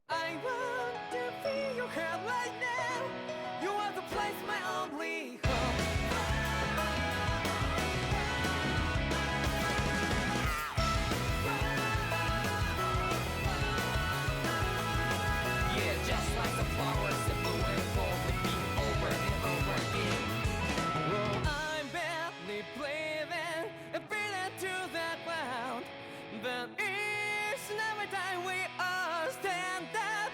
I want to feel your hair right now. You are the place, my only home. Yeah, just like the flowers that bloom and fall with me over and over again. Oh, I'm barely breathing and feeling to the ground. But each and every time we all stand up,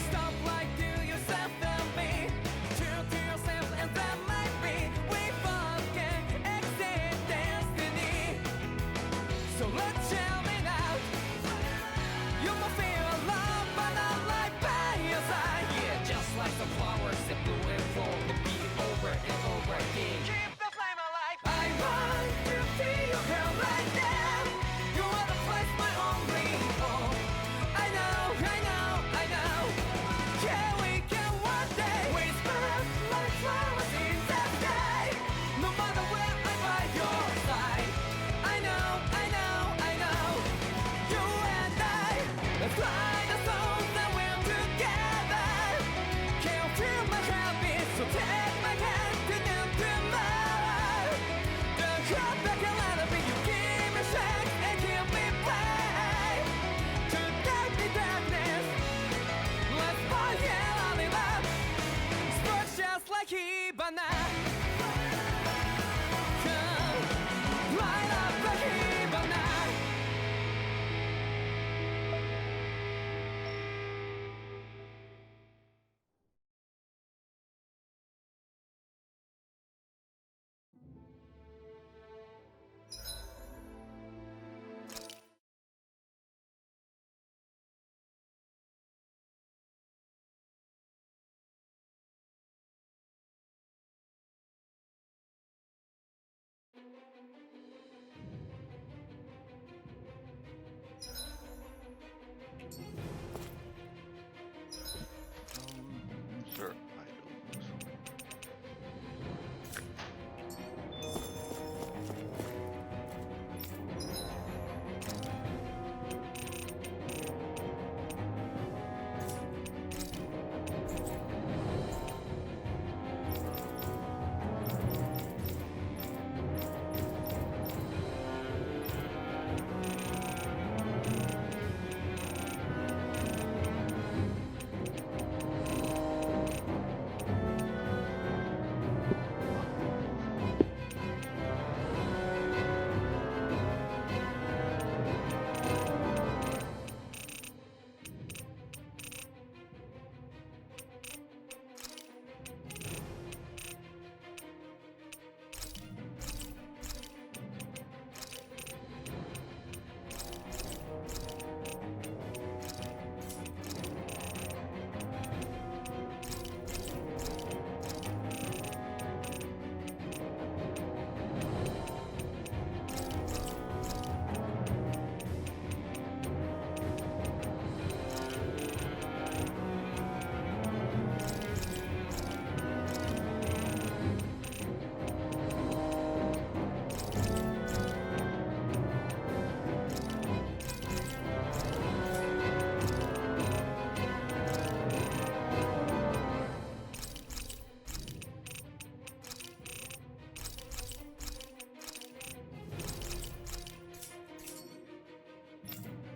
stop like to yourself and me. True to yourself and that might be. We both can exceed destiny. So let's tell me now. You will feel love but not like by your side. Yeah, just like the flowers that bloom and fall with me over and over again. Keep the flame alive. I want to feel your hair right now. You are the place, my only home. I know, I know, I know. Yeah, we can one day whisper like flowers in the sky. No matter where I'm by your side. I know, I know, I know. You and I, let's fly the souls that we're together. Can you feel my heartbeat? So take my hand to new tomorrow. Don't hold back a little bit. You give me strength and keep me bright. To darkness, let's forget all in love. Sparks just like Hibana. Come, light up like Hibana. Sure, items.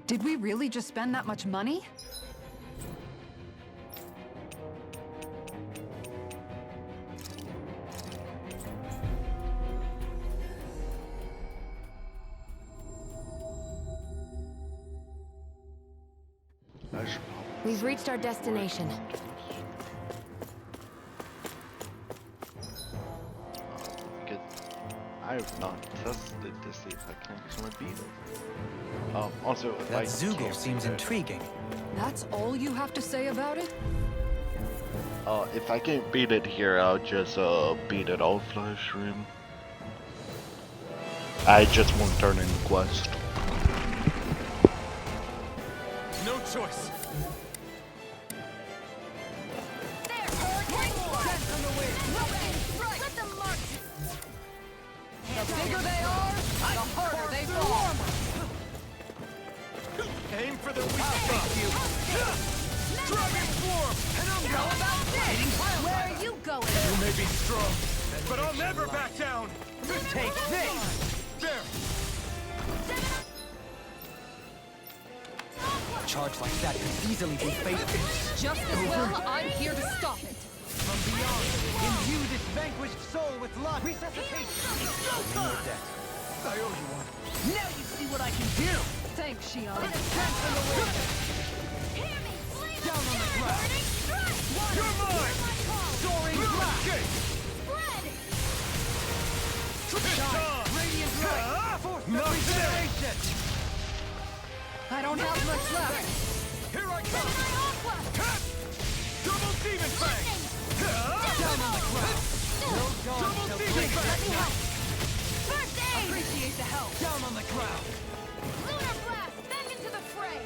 Did we really just spend that much money? I should We've reached our destination. get. I have not tested to see if I can actually beat it. Also, if I That Zoogle can't seems beat it, intriguing. That's all you have to say about it? if I can't beat it here, I'll just beat it off live stream. I just won't turn in the quest. No choice. The bigger they are, the harder they fall. Aim for for the weak. I'll fuck you. Dragon form, and I'm going about fighting. Where are you going? You may be strong, but I'll never back down. Take this. There. A charge like that could easily be fatal. Just as well, I'm here to stop it. From beyond, imbue this vanquished soul with life. Resuscitation. I owe you one. Now you see what I can do. Thanks, Shion. Cancel away. Down on the ground. You're mine. Soaring blast. Shine. Radiant light. Force of regeneration. I don't have much left. Here I come. Double demon fang. Down on the ground. No dawn shall break. Let me help. First aid! Appreciate the help. Down on the ground. Lunar blast! Back into the fray!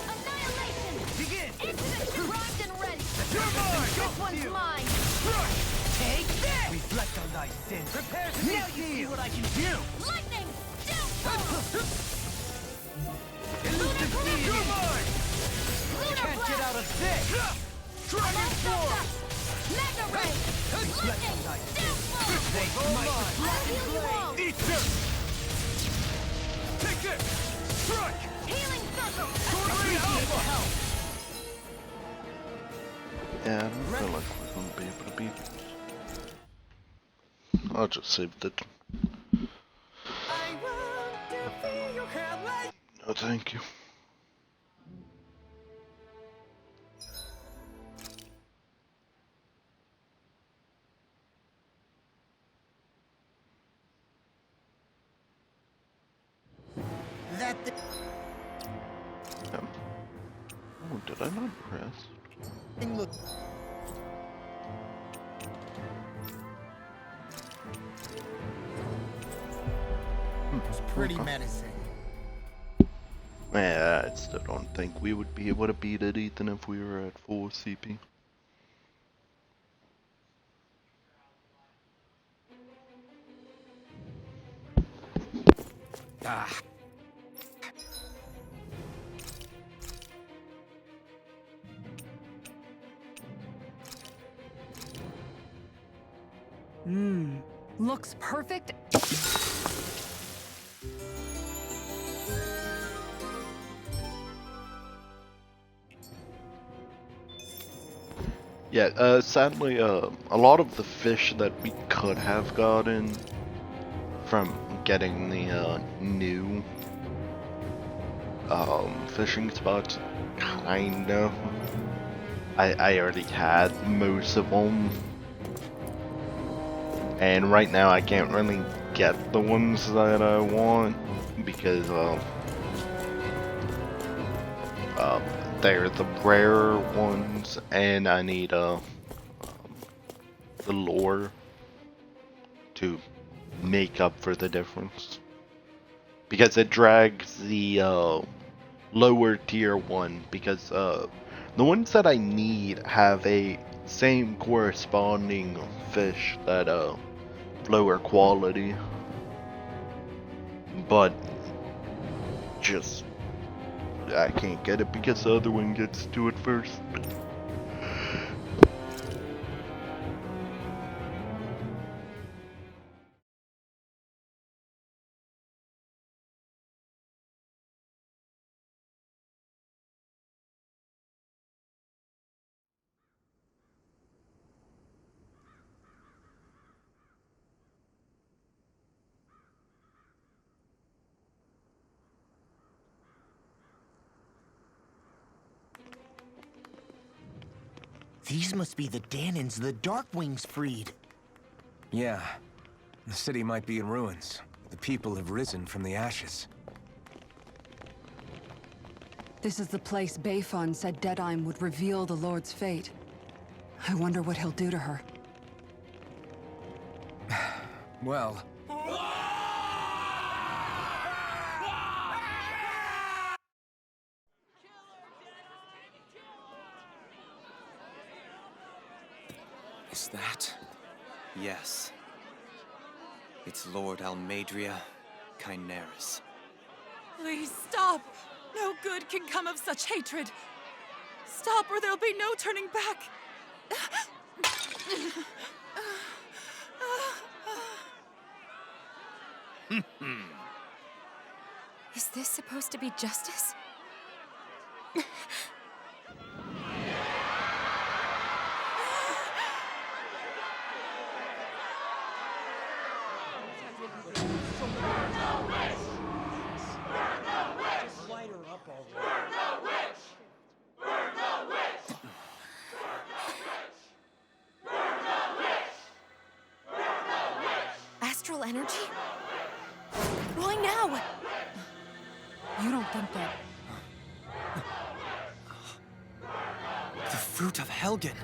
Annihilation! Begin. Incident primed and ready! You're mine. This one's mine! Crush. Take this. Reflect on thy sins. Prepare to now you see what I can do. Lightning! Downfall! Elusive being. You're mine. Lunar Can't blast! get out of this. Dragon form. Mega ray! Lightning! Downfall! I'll heal you all! Eat this. Take this. Strike. Healing circle! Totally alpha. Yeah, I don't feel like we're gonna be able to beat it. I'll just save it. I want to feel your hand like. No, thank you. Oh, did I not press? Look. It's pretty menacing. Yeah, I still don't think we would be able to beat it, Ethan, if we were at full CP. Ah. Looks perfect. Yeah, sadly, a lot of the fish that we could have gotten from getting the new fishing spots, kinda. I already had most of them, and right now I can't really get the ones that I want because they're the rare ones, and I need the lore to make up for the difference, because it drags the lower tier one, because the ones that I need have a same corresponding fish that lower quality, but just I can't get it because the other one gets to it first. These must be the Danans the Darkwings freed. Yeah. The city might be in ruins. The people have risen from the ashes. This is the place Bayfun said Deadeye would reveal the Lord's fate. I wonder what he'll do to her. Well... Is that? Yes. It's Lord Almadria Kynaris. Please stop! No good can come of such hatred. Stop or there'll be no turning back. Is this supposed to be justice? Astral energy? Why now? You don't think that... The fruit of Helgen.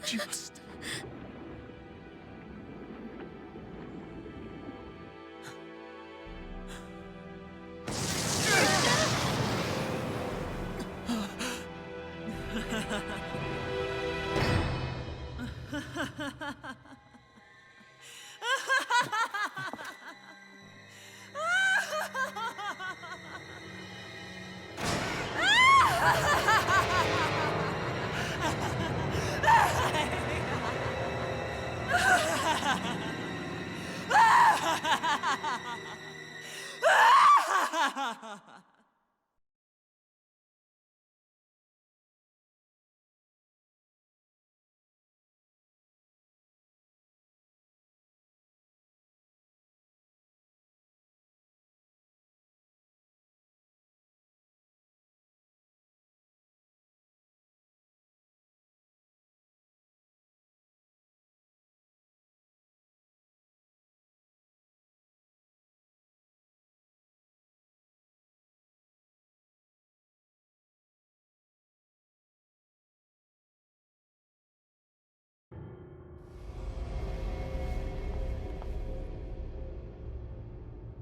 Just...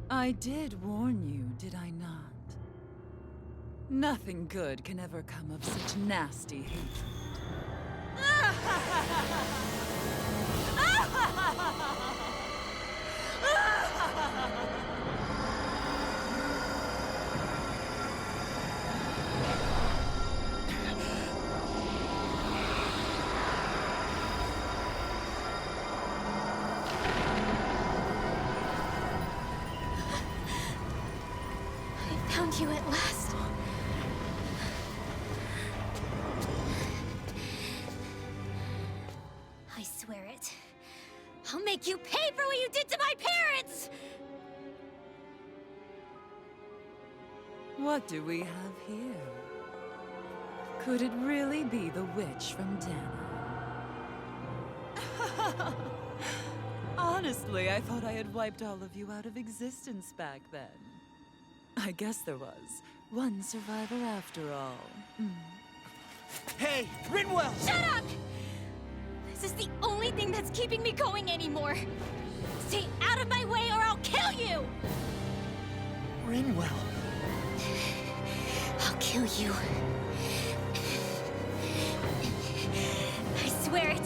I did warn you, did I not? Nothing good can ever come of such nasty hatred. I found you at last. I swear it. I'll make you pay for what you did to my parents! What do we have here? Could it really be the witch from Dana? Honestly, I thought I had wiped all of you out of existence back then. I guess there was one survivor after all. Hey, Rinwell! Shut up! This is the only thing that's keeping me going anymore. Stay out of my way or I'll kill you! Rinwell. I'll kill you. I swear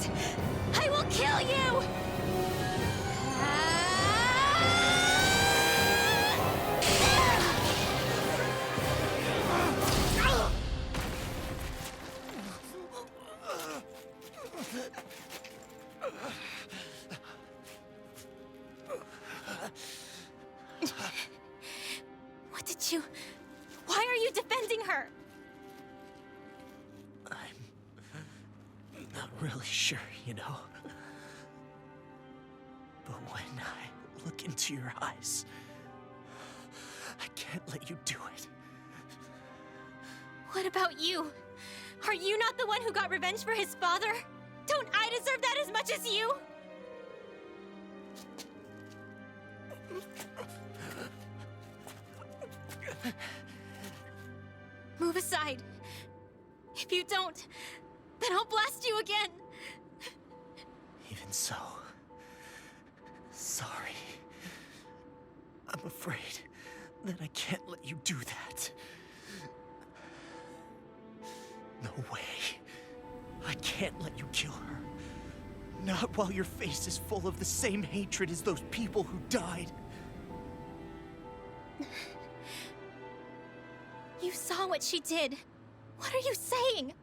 What did you... Why are you defending her? I'm not really sure, you know. But when I look into your eyes, I can't let you do it. What about you? Are you not the one who got revenge for his father? Don't I deserve that as much as you? Move aside. If you don't, then I'll blast you again. Even so, sorry. I'm afraid that I can't let you do that. No way. I can't let you kill her. Not while your face is full of the same hatred as those people who died. You saw what she did. What are you saying?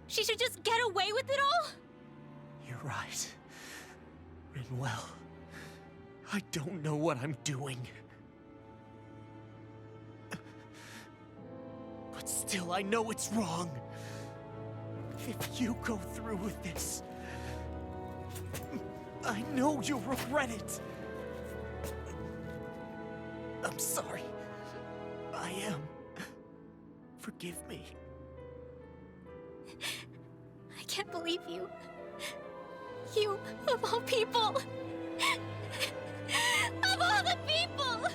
She should just get away with it all? You're right. Rinwell. I don't know what I'm doing. But still, I know it's wrong. If you go through with this, I know you'll regret it. I'm sorry. I am. Forgive me. I can't believe you. You, of all people. Of all the people!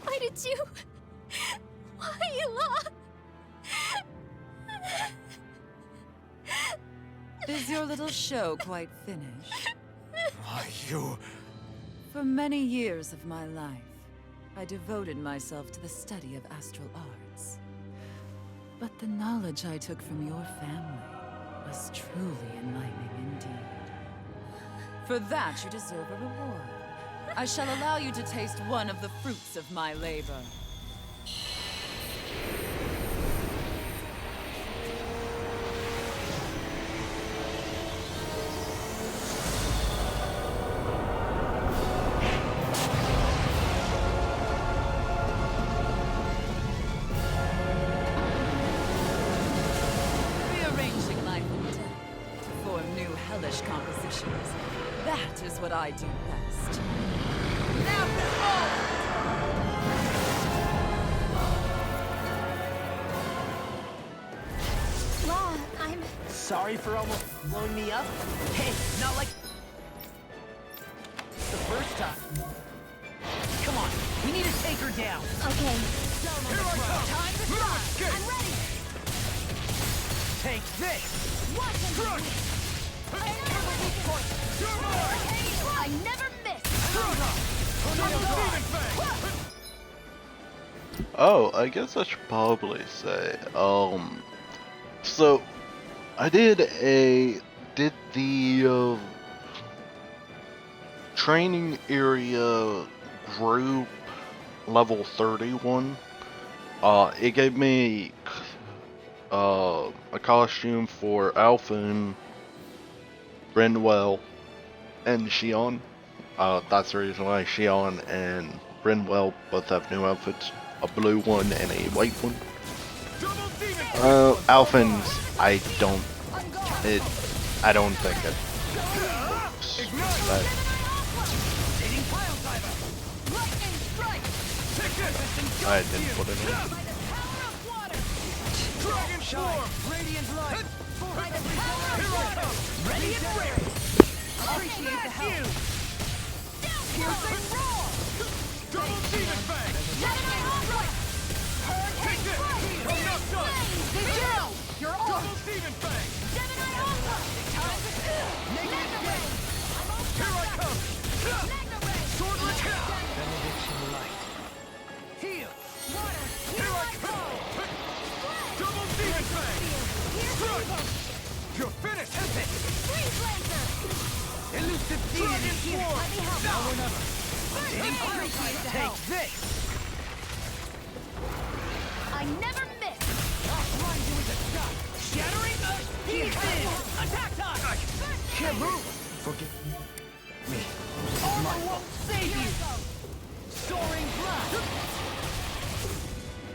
Why did you... Why, Elah? Is your little show quite finished? Why, you... For many years of my life, I devoted myself to the study of astral arts. But the knowledge I took from your family was truly enlightening indeed. For that, you deserve a reward. I shall allow you to taste one of the fruits of my labor. Rearranging life and death to form new hellish compositions. That is what I do best. Law, I'm... Sorry for almost blowing me up. Hey, not like the first time. Come on, we need to take her down. Okay. Time to fly. I'm ready. Take this. Watch him! Crush. I never miss! Oh, I guess I should probably say, so I did the training area group level 31. It gave me a costume for Alphen, Rinwell, and Xion. That's the reason why Xion and Rinwell both have new outfits. A blue one and a white one. Alphen's, I don't think it works. But I didn't put it in. Dragon Form! Radiant Light! Here I come! Ready and ready! Appreciate the help! Piercing Roar! Double Demon Fang! Take this! Enough done! You're on! Double Demon Fang! Negative Gate! Here I come! Swordless Hell! Benediction Light! Heal! Here I come! Double Demon Fang! Crush! You're finished! Freeze Lancer! defeated it here. Let me help. Now or never. Appreciate the Take help. this. I never miss. I'll blind you with a shot. Shattering the pieces. Attack time. Can't move. Forget me. Armor won't save you. Soaring blast.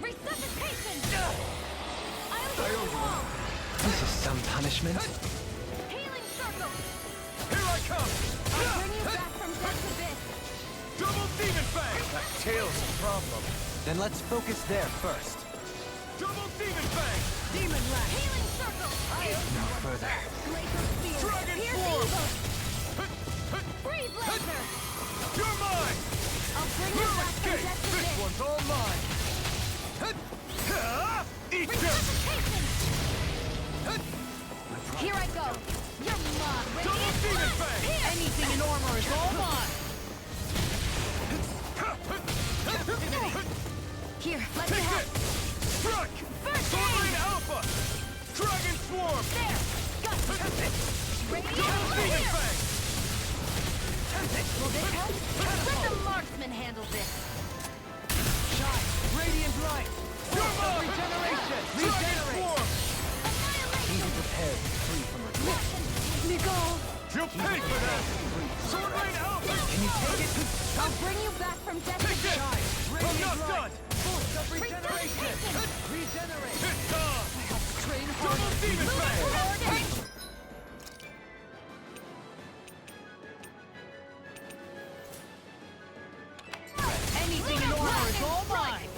Resuscitation. I'll do you all. This is some punishment. Healing circle. Here I come. I'll bring you back from death to this. Double demon fang. That tail's a problem. Then let's focus there first. Double demon fang. Demon rat. Healing circle. No further. Laser spear. Dragon Pierce form. evil. Freeze laser. You're mine. I'll bring you No back from escape. death to This this. one's all mine. Eat this. Resuscitation. Here I go. You're mine. Double Radiant demon blood. fang. Here. Anything in armor is all mine. Here, let me Take help. it. Struck. First Sword aid. Rain Alpha. Dragon swarm. There. Got it. Radiant Double blood. demon Here. fang. Will this help? Let the marksman handle this. Shine. Radiant light. You're mine. Regeneration. Regenerate. Annihilation. Prepared, free from regret. Nicole. You'll pay for that. Sword Rain Alpha. Can you take it? I'll bring you back from death to Take it. this. I'm not done. Regeneration. Regenerate. It's on. Train Double demon fang. harder. Anything in armor is all mine.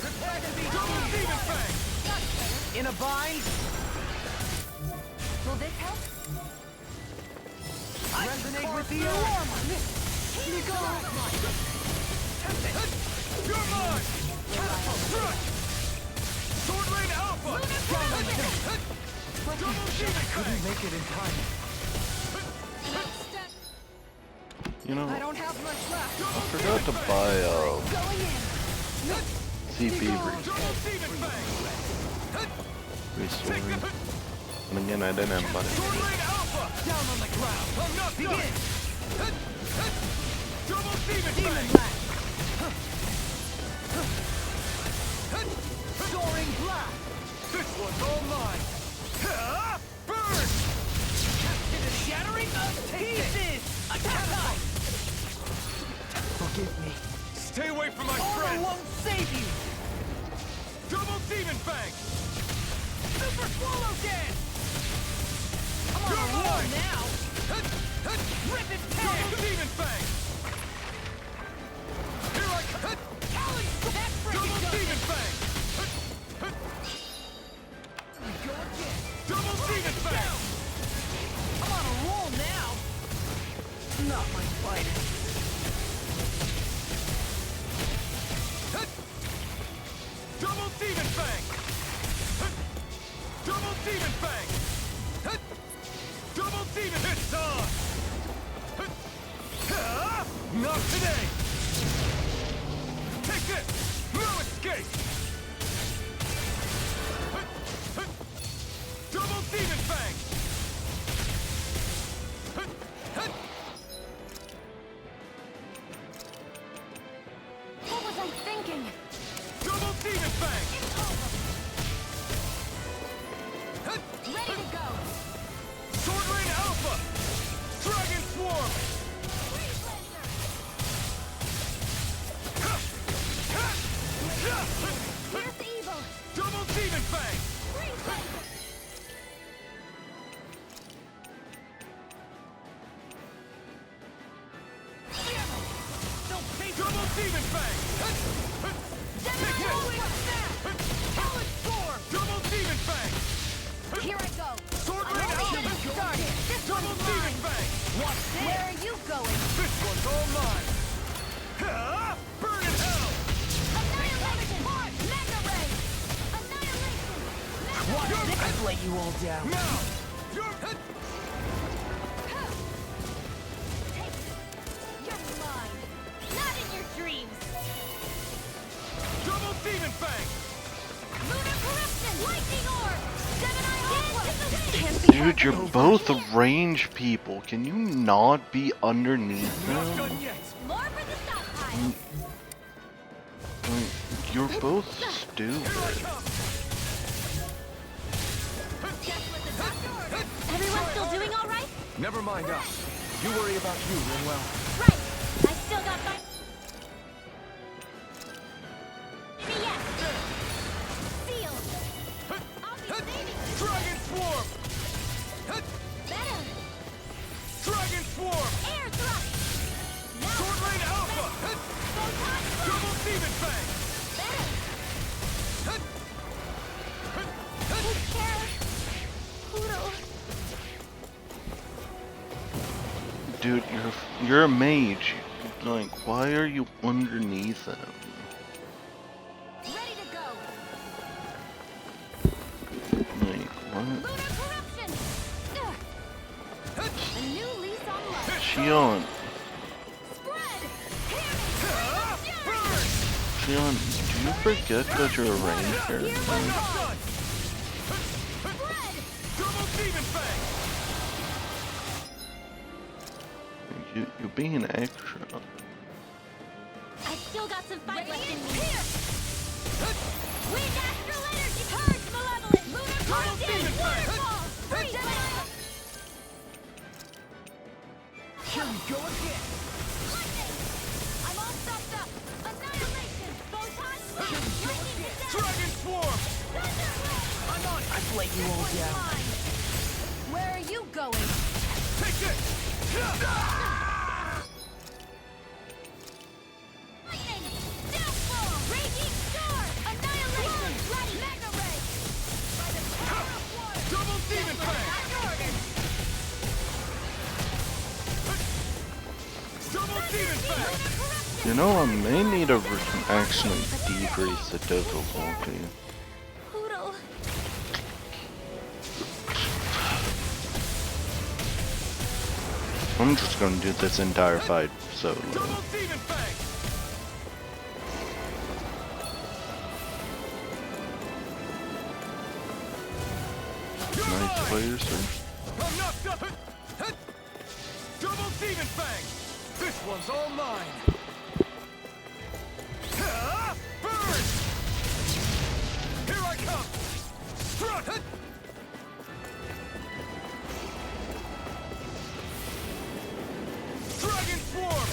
Prepare to be double demon fang. In a bind. Will this help? Resonate with the armor. You're mine. Catapult. Sword Rain Alpha. Double demon Couldn't fang. make it in time. You know, I don't have much left. I forgot to buy Going in. CP Double demon fang. restoring. And again, I didn't buy it. Sword Rain Alpha. Down on the ground. I'm not done. Double demon fang. Soaring blast. This one's all mine. Burn. Captain is shattering the pieces. Attack us. Forgive me. Stay away from my friend. Won't save you. Double demon fang. Super swallow dance. You're mine now. Rip and tear. Double demon fang. Here I come. Double demon fang. Go again. Double demon fang. I'm on a roll now. Not my fight. Double demon fang. Double demon fang. Double demon. It's on. Not today. Take it. No escape. Double demon fang. What was I thinking? Double demon fang. Ready to go. Sword Rain Alpha. Dragon swarm. Freeze laser. Pierce evil. Double demon fang. Freeze laser. Double demon fang. Double demon fang. Here I go. Sword Rain I'm Alpha. ready to start it. This Double one's demon mine. fang. Watch Where are you going? This one's all mine. Burn in hell. Annihilation. Mega ray. Annihilation. Mega ray. I've let you all down. Now. You're Take it. You're mine. Not in your dreams. double demon fang. Lunar corruption. Lightning orb. Gemini Aqua. Can't be Dude, you're both range people. Can you not be underneath Not them? done yet. More for the stockpile. Like, you're both stupid. Just what the doctor ordered. Everyone still doing all right? Never mind us. You worry about you, Rinwell. Right. I still got my... Yes. Sealed. I'll be saving you. Dragon Swarm! Better. Dragon Swarm! Air thrust. Now. Sword Lane Alpha! Photon thrust. Double Demon Fang! Better. Take care. Pluto. Dude, you're a mage. Like, why are you underneath them? Ready to go. Like, what? Lunar corruption. A new lease on life. Shion, Spread. Here. Shion, do you forget that you're a ranger? Here Like, one Not more. done! Spread. Double Demon Fang! you're being extra. I've still got some fight left in me. Wind astral energy. Purge malevolent. Lunar corruption. Waterfall. Freeze blast. Here we go again! Lightning. I'm all stopped up. Annihilation. Photon blast. Lightning descent. Dragon Swarm! Thunder wave. I'm on it! I've let you all One's down. mine. Where are you going? Take this! Lightning. Downfall. Raging storm. Annihilation. Light. Mega ray. By the power of water. Double Demon Fang! Double Demon Fang! You know, I may need to actually decrease the difficulty. Poodle. I'm just gonna do this entire fight solo. Double Demon Fang! You're Nice mine! player, sir. I'm not done! Double Demon Fang! This one's all mine! Burn! Here I come! Strut! Dragon Swarm!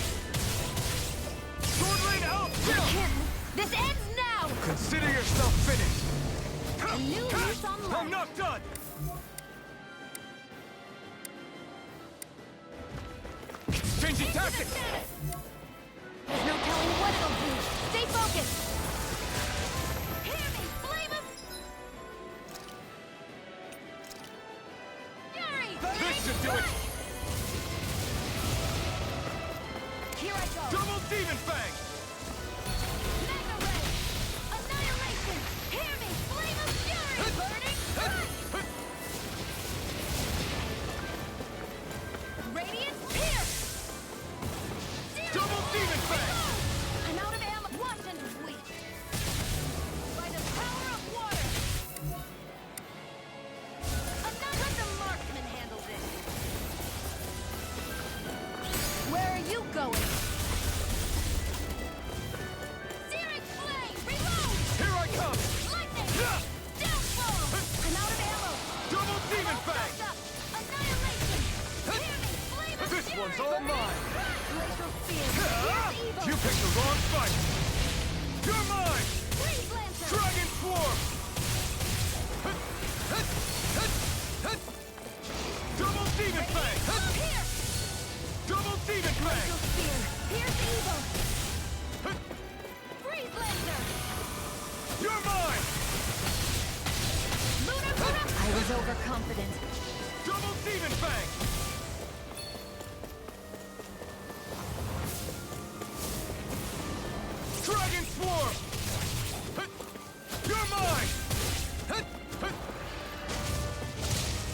Sword Lane out! This ends now! Consider yourself finished! A new lease on life. I'm not done! Changing tactics! There's no telling what it'll do. Stay focused. Hear me, flame of fury. This should do it! Here I go. Double Demon Fang! Mega ray. Annihilation. Hear me, flame of fury. Burning strike. Radiant pierce. Double Demon Fang! I'm out of ammo. Watch and weak. By the power of water. Let the marksman handle this. Where are you going? Searing flame, reload! Here I come! Lightning! Downfall! I'm out of ammo. Double Demon All Fang! stopped up. Annihilation! Hear me, flame of This fury! one's all mine! Glacial spear. Here's evil. You picked the wrong fight! You're mine! Freeze lancer! Dragon Swarm! Double Demon Fang! Here! Double Demon Fang! Glacial spear. Here's evil. Freeze lancer! You're mine! Lunar corruption! I was overconfident. Double Demon Fang! Dragon Swarm! You're mine!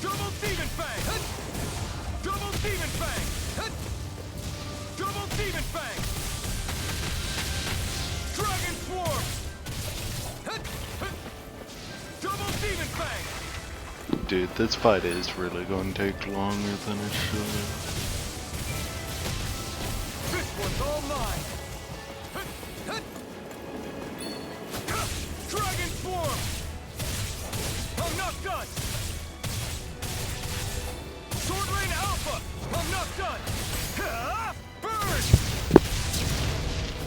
Double Demon Fang! Double Demon Fang! Double Demon Fang! Dragon Swarm! Double Demon Fang! Dude, this fight is really going to take longer than it should. This one's all mine. Dragon form. I'm not done. Sword Rain Alpha. I'm not done. Burn.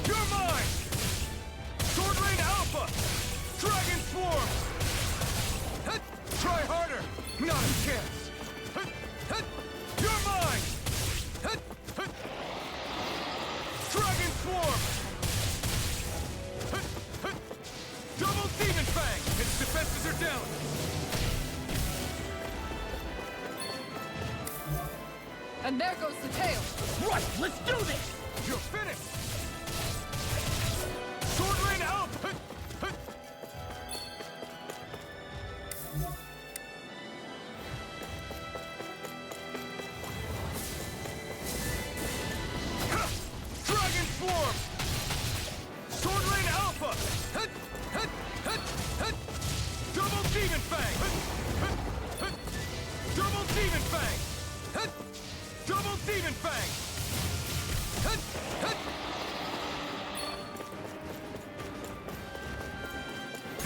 You're mine. Sword Rain Alpha. Dragon Swarm. Try harder. Not a chance. You're mine. Dragon Swarm. Double Demon Fang. Its defenses are down. And there goes the tail. Right, let's do this. You're finished. Sword Rain Alpha. Dragon Swarm! Sword Rain Alpha! Double Demon Fang! Double Demon Fang! Double Demon Fang!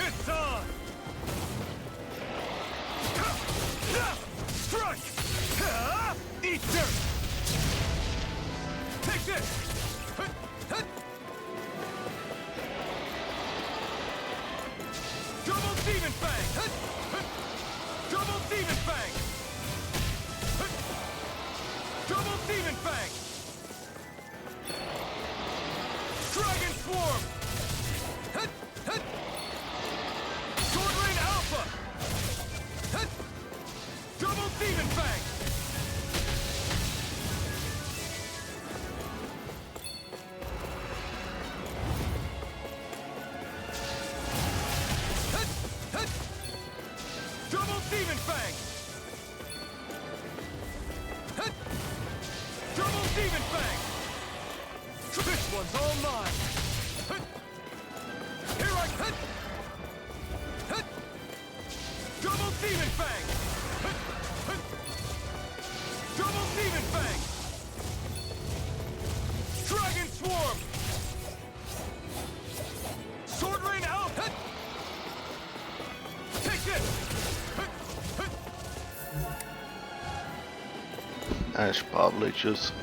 It's on! Strike! Eat dirt! Take this! Double Demon Fang! Double Demon Fang! Double Demon Fang! Dragon Swarm! Sword Rain Alpha! Double Demon Fang! Double Demon Fang! Double Demon Fang! This one's all mine! Here I come! Double Demon Fang! Double Demon Fang! Dragon Swarm! Sword Rain Alpha! Take this! I should probably just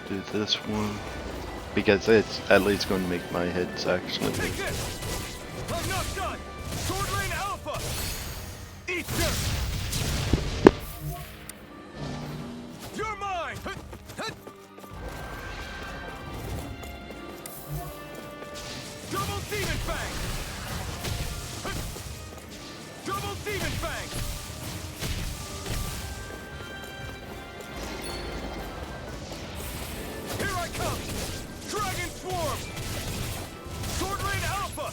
do this one because it's at least going to make my head actually. Take this! I'm not done! Sword Rain Alpha! Eat dirt! You're mine! Double Demon Fang! Double Demon Fang! Here I come! Dragon Swarm! Sword Rain Alpha!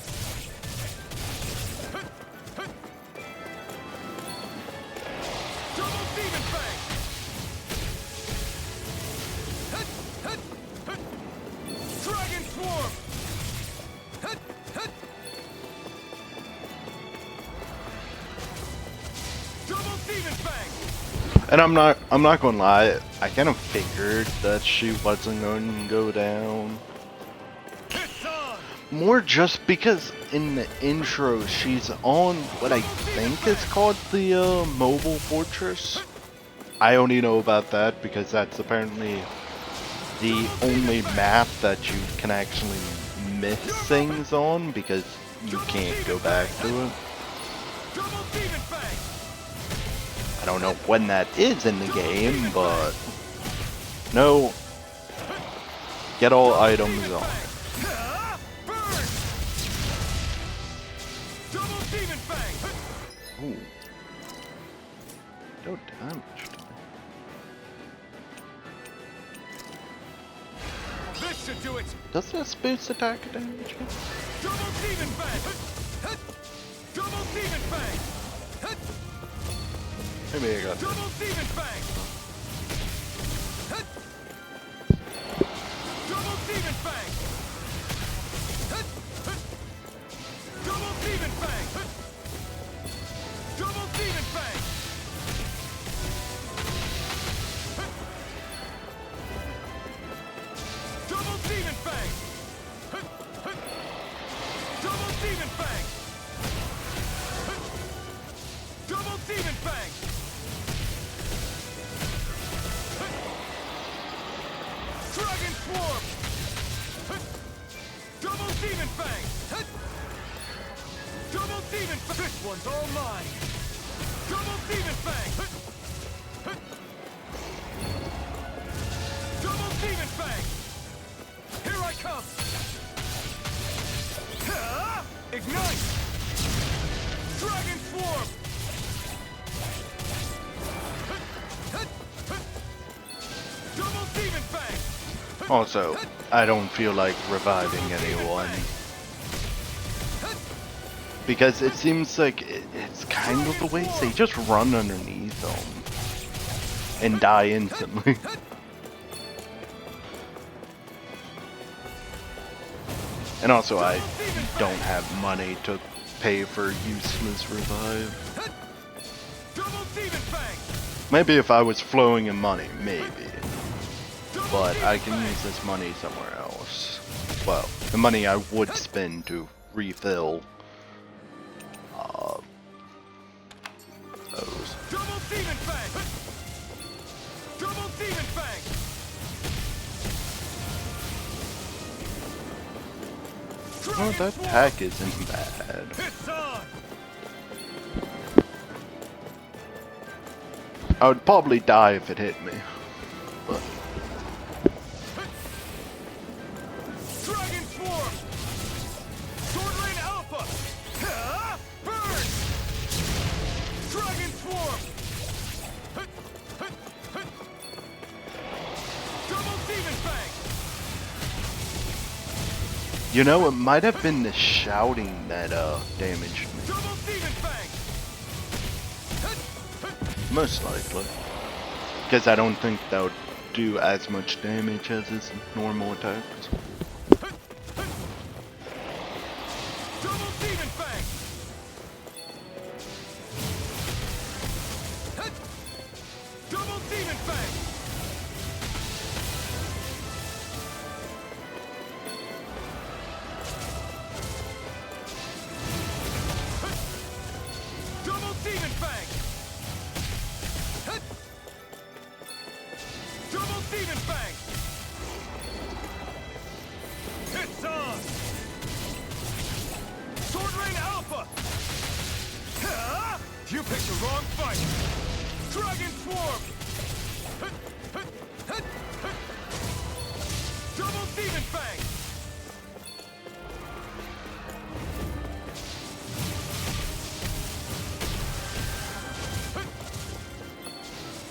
Double Demon Fang! Dragon Swarm! Double Demon Fang! And I'm not gonna lie, I kind of figured that she wasn't going to go down. It's on! More just because in the intro she's on what I think is called the mobile fortress. I only know about that because that's apparently the only map that you can actually miss things on because you can't go back to it. Double Demon Fang! I don't know when that is in the game, but no, get all items on. Burn! Double Demon Fang! Ooh. No damage. This should do it! Does this boost attack damage? Double Demon Fang! Double Demon Fang! Maybe I got Double Demon Fang! Double Demon Fang! Double Demon Fang! Double Demon Demon Fang! Double Demon Fang! Dragon Swarm! Double Demon Fang! Double Demon Fang! This one's all mine! Double Demon Fang! Double Demon Fang! Here I come! Ignite! Dragon Swarm! Double Demon Fang! Also, I don't feel like reviving anyone. Because it seems like it's kind of the way they just run underneath them and die instantly. And also, I don't have money to pay for useless revive. Double Demon Fang! Maybe if I was flowing in money, maybe. But I can use this money somewhere else. Well, the money I would spend to refill those. Double Demon Fang! Double Demon Fang! Oh, that pack isn't bad. It's on! I would probably die if it hit me. But Dragon Swarm! Sword Lane Alpha! Burn! Dragon Swarm! Double Demon Fang! you know, it might have been the shouting that damaged me. Double Demon Fang! Most likely. Because I don't think that would do as much damage as his normal attacks. Double Demon Fang! Double Demon Fang! Double Demon Fang! Double Demon Fang! It's on! Sword Rain Alpha! You picked the wrong fight! Dragon Swarm! Double Demon Fang!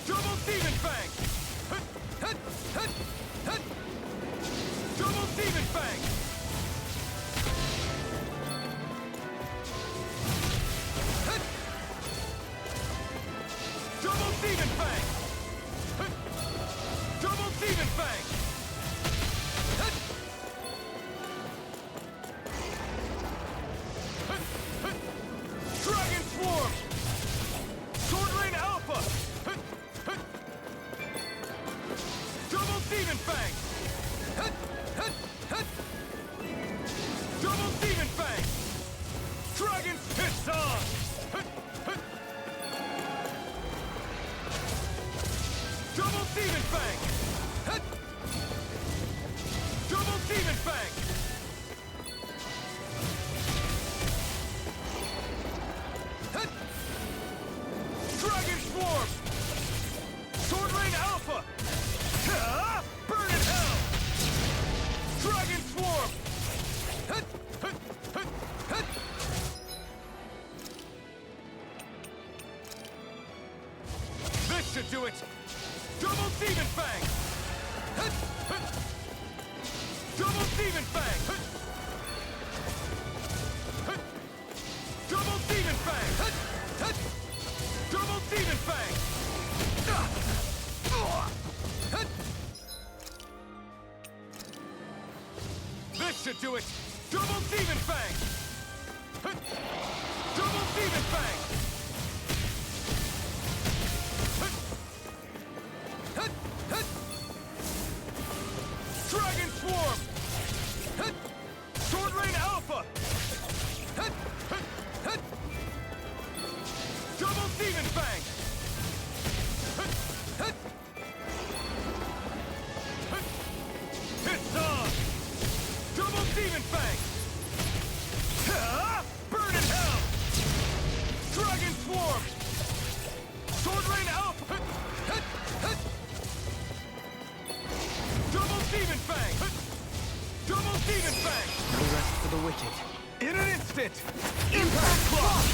Double Demon Fang! Double Demon Fang! Double Demon Fang! Double Demon Fang! Dragon Swarm! Sword Rain Alpha! Double Demon Fang! Double Demon Fang! Dragon Piss on! Double Demon Fang! Double Demon Fang! Dragon Swarm! Sword Rain Alpha! Burn in hell! Dragon Swarm! This should do it! Double Demon Fang! Double Demon Fang! Double Demon Fang! Double Demon Fang! This should do it! Double Demon Fang! Double Demon Fang! Dragon Swarm! Sword Rain Alpha! Demon Fang! No rest for the wicked. In an instant! Impact Club!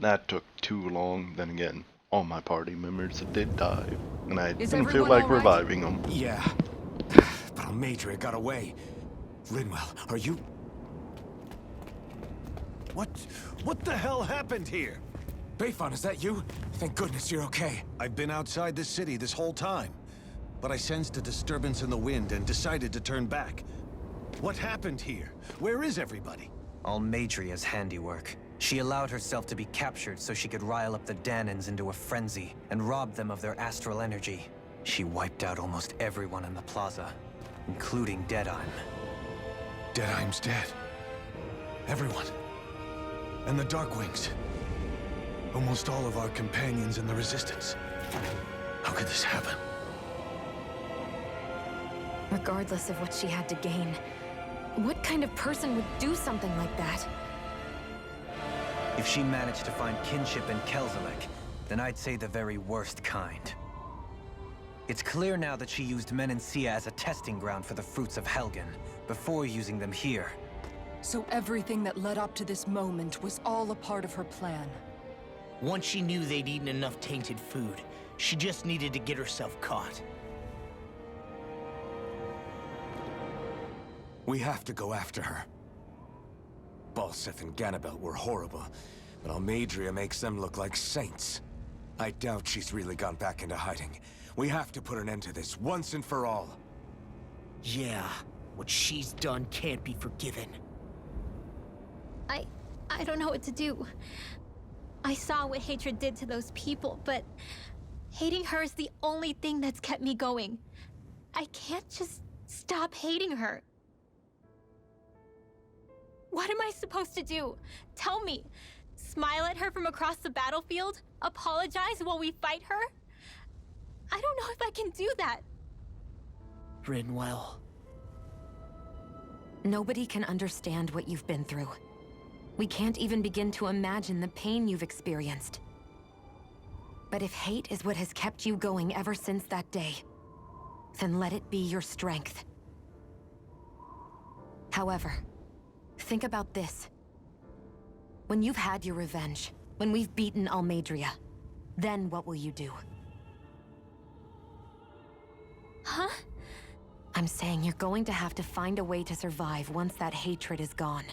That took too long. Then again, all my party members did die, and I Is didn't feel everyone like all right? reviving them. Yeah. But Almeidrea got away. Linwell, are you... What the hell happened here? Bayfon, is that you? Thank goodness you're okay. I've been outside the city this whole time, but I sensed a disturbance in the wind and decided to turn back. What happened here? Where is everybody? Almeidrea's handiwork. She allowed herself to be captured so she could rile up the Danans into a frenzy and rob them of their astral energy. She wiped out almost everyone in the plaza, including Deadheim. Deadheim's dead. Everyone. And the Darkwings. Almost all of our companions in the Resistance. How could this happen? Regardless of what she had to gain, what kind of person would do something like that? If she managed to find kinship in Kelzalek, then I'd say the very worst kind. It's clear now that she used Menancia as a testing ground for the fruits of Helgen, before using them here. So everything that led up to this moment was all a part of her plan. Once she knew they'd eaten enough tainted food, she just needed to get herself caught. We have to go after her. Balseth and Ganabelt were horrible, but Almeidrea makes them look like saints. I doubt she's really gone back into hiding. We have to put an end to this, once and for all. Yeah, what she's done can't be forgiven. I don't know what to do. I saw what hatred did to those people, but hating her is the only thing that's kept me going. I can't just stop hating her. What am I supposed to do? Tell me. Smile at her from across the battlefield? Apologize while we fight her? I don't know if I can do that. Rinwell. Nobody can understand what you've been through. We can't even begin to imagine the pain you've experienced. But if hate is what has kept you going ever since that day, then let it be your strength. However, think about this. When you've had your revenge, when we've beaten Almeidrea, then what will you do? Huh? I'm saying you're going to have to find a way to survive once that hatred is gone.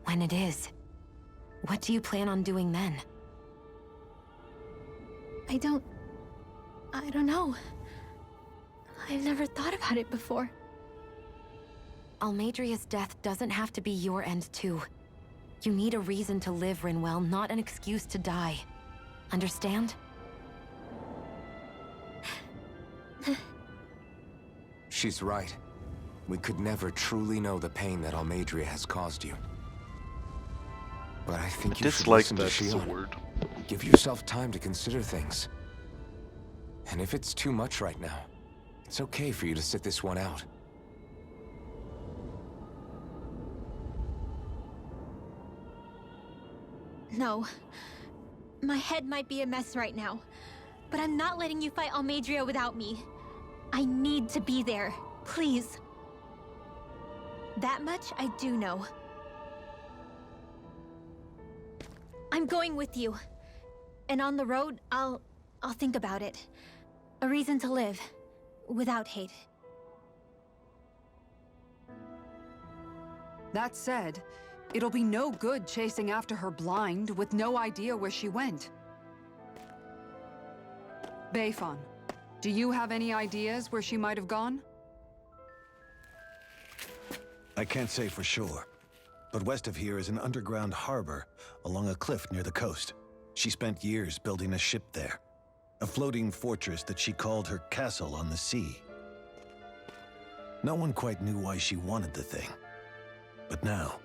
When it is, what do you plan on doing then? I don't know. I've never thought about it before. Almeidrea's death doesn't have to be your end too. You need a reason to live, Rinwell, not an excuse to die. Understand? She's right. We could never truly know the pain that Almeidrea has caused you. But I think you should Dislike listen to that Shion. sword. Give yourself time to consider things. And if it's too much right now, it's okay for you to sit this one out. No. My head might be a mess right now, but I'm not letting you fight Almeidrea without me. I need to be there. Please. That much I do know. I'm going with you. And on the road, I'll think about it. A reason to live. Without hate. That said, it'll be no good chasing after her blind with no idea where she went. Bayfon, do you have any ideas where she might have gone? I can't say for sure, but west of here is an underground harbor along a cliff near the coast. She spent years building a ship there, a floating fortress that she called her castle on the sea. No one quite knew why she wanted the thing, but now...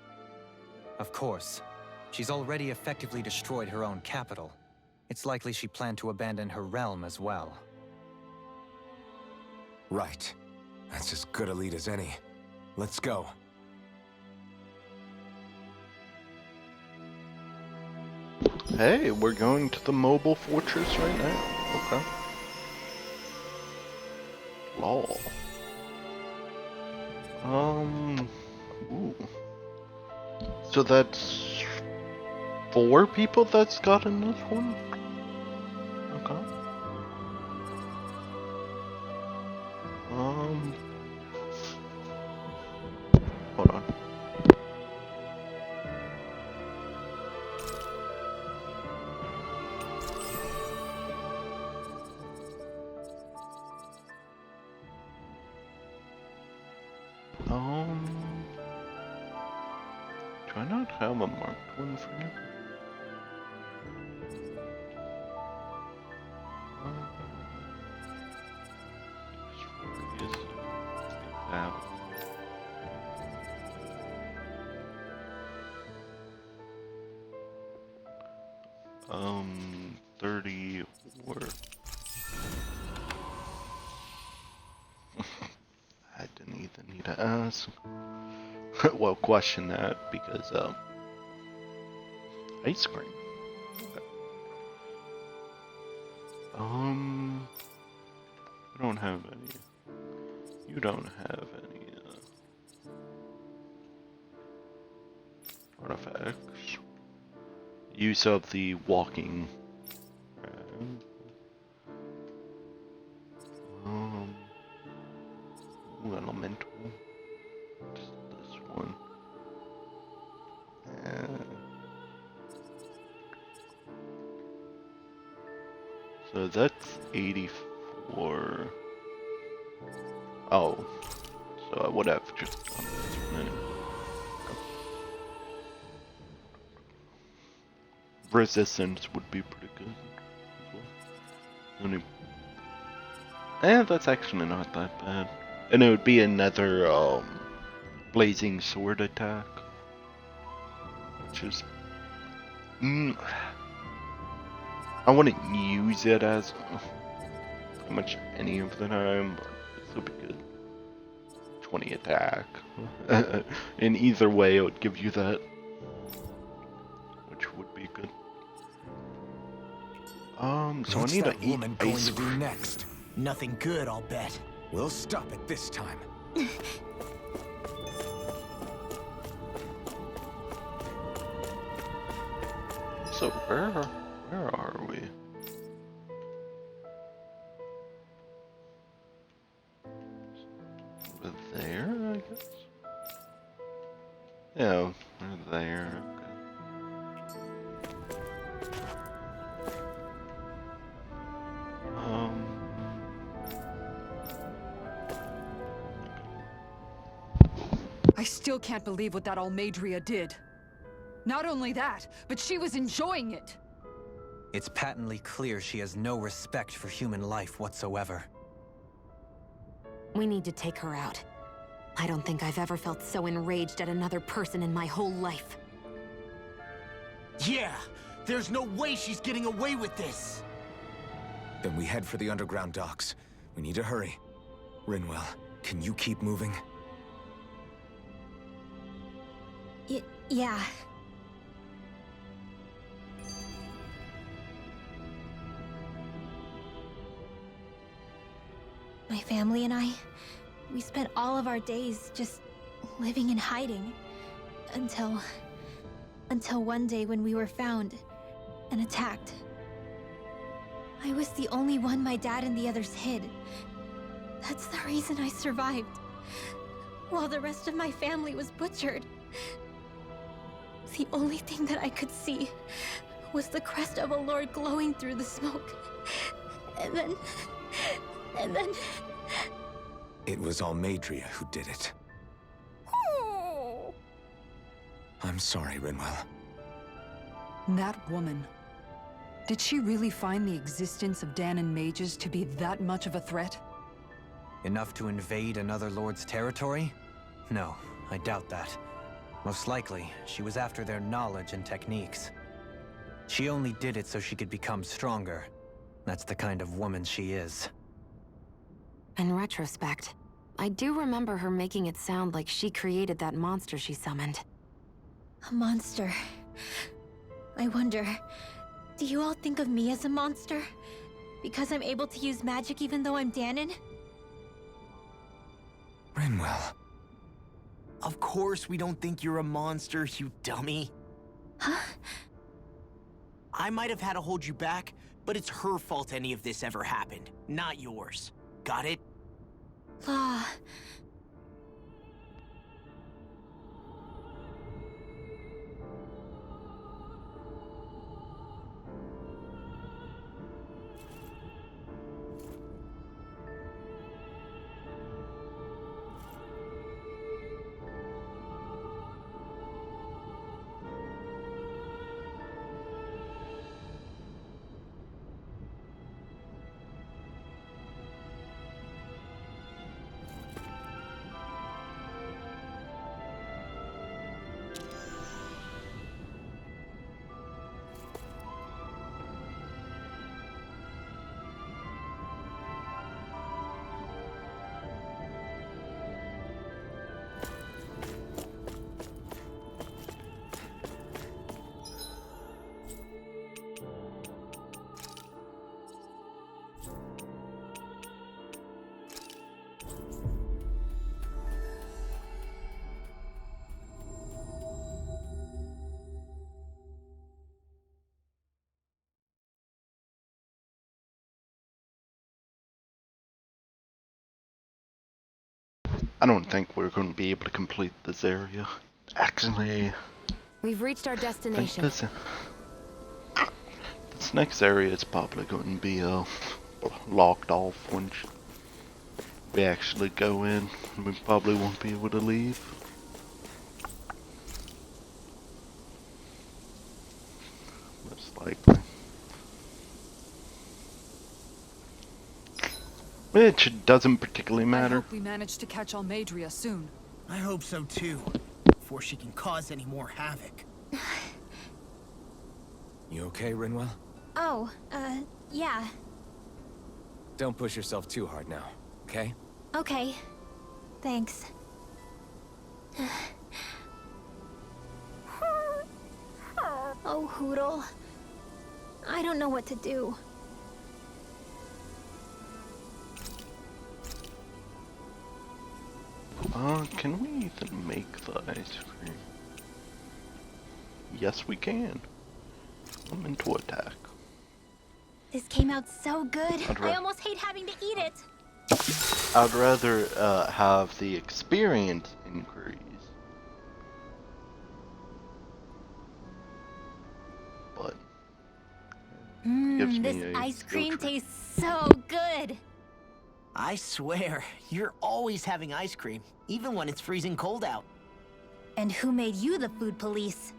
Of course. She's already effectively destroyed her own capital. It's likely she planned to abandon her realm as well. Right. That's as good a lead as any. Let's go. Hey, we're going to the mobile fortress right now. Okay. Lol. Ooh. So that's 4 people that's gotten this one? Okay. Hold on. Do I not have a marked one for you? That. 30 or I didn't even need to ask. Well, question that because ice cream. Okay. I don't have any. You don't have any artifacts. Use of the walking. Elemental. Just this one. So that's 84. Oh, so I would have just done this one anyway. Resistance would be pretty good as well. That's actually not that bad. And it would be another blazing sword attack, which is I wouldn't use it as pretty much any of the time, but this would be good. 20 attack. In either way, it would give you that, which would be good. So What's I need that to eat woman going ice to do cream. Nothing. Nothing good, I'll bet. We'll stop it this time. So where are we? Over there, I guess. Yeah, we're there. Okay. I still can't believe what that Almeidrea did. Not only that, but she was enjoying it. It's patently clear she has no respect for human life whatsoever. We need to take her out. I don't think I've ever felt so enraged at another person in my whole life. Yeah! There's no way she's getting away with this! Then we head for the underground docks. We need to hurry. Rinwell, can you keep moving? Yeah. My family and I, we spent all of our days just living in hiding until one day when we were found and attacked. I was the only one my dad and the others hid. That's the reason I survived, while the rest of my family was butchered. The only thing that I could see was the crest of a lord glowing through the smoke. And then... It was Almeidrea who did it. Oh. I'm sorry, Rinwell. That woman. Did she really find the existence of Dahnan mages to be that much of a threat? Enough to invade another lord's territory? No, I doubt that. Most likely, she was after their knowledge and techniques. She only did it so she could become stronger. That's the kind of woman she is. In retrospect, I do remember her making it sound like she created that monster she summoned. A monster. I wonder, Do you all think of me as a monster? Because I'm able to use magic even though I'm Danon? Rinwell. Of course we don't think you're a monster, you dummy. Huh? I might have had to hold you back, but it's her fault any of this ever happened, not yours. Got it? Law. I don't think we're going to be able to complete this area. Actually, We've reached our I think destination. this next area is probably going to be locked off once we actually go in. We probably won't be able to leave. Most likely. Which doesn't particularly I matter. hope we manage to catch Almeidrea soon. I hope so too, before she can cause any more havoc. You okay, Rinwell? Oh, yeah. Don't push yourself too hard now, okay? Okay. Thanks. Oh, Hootle. I don't know what to do. Can we even make the ice cream? Yes, we can. I'm into attack. This came out so good. I'd I almost hate having to eat it. I'd rather have the experience increase. But gives me This a ice skill cream tree. tastes so good. I swear, you're always having ice cream, even when it's freezing cold out. And who made you the food police?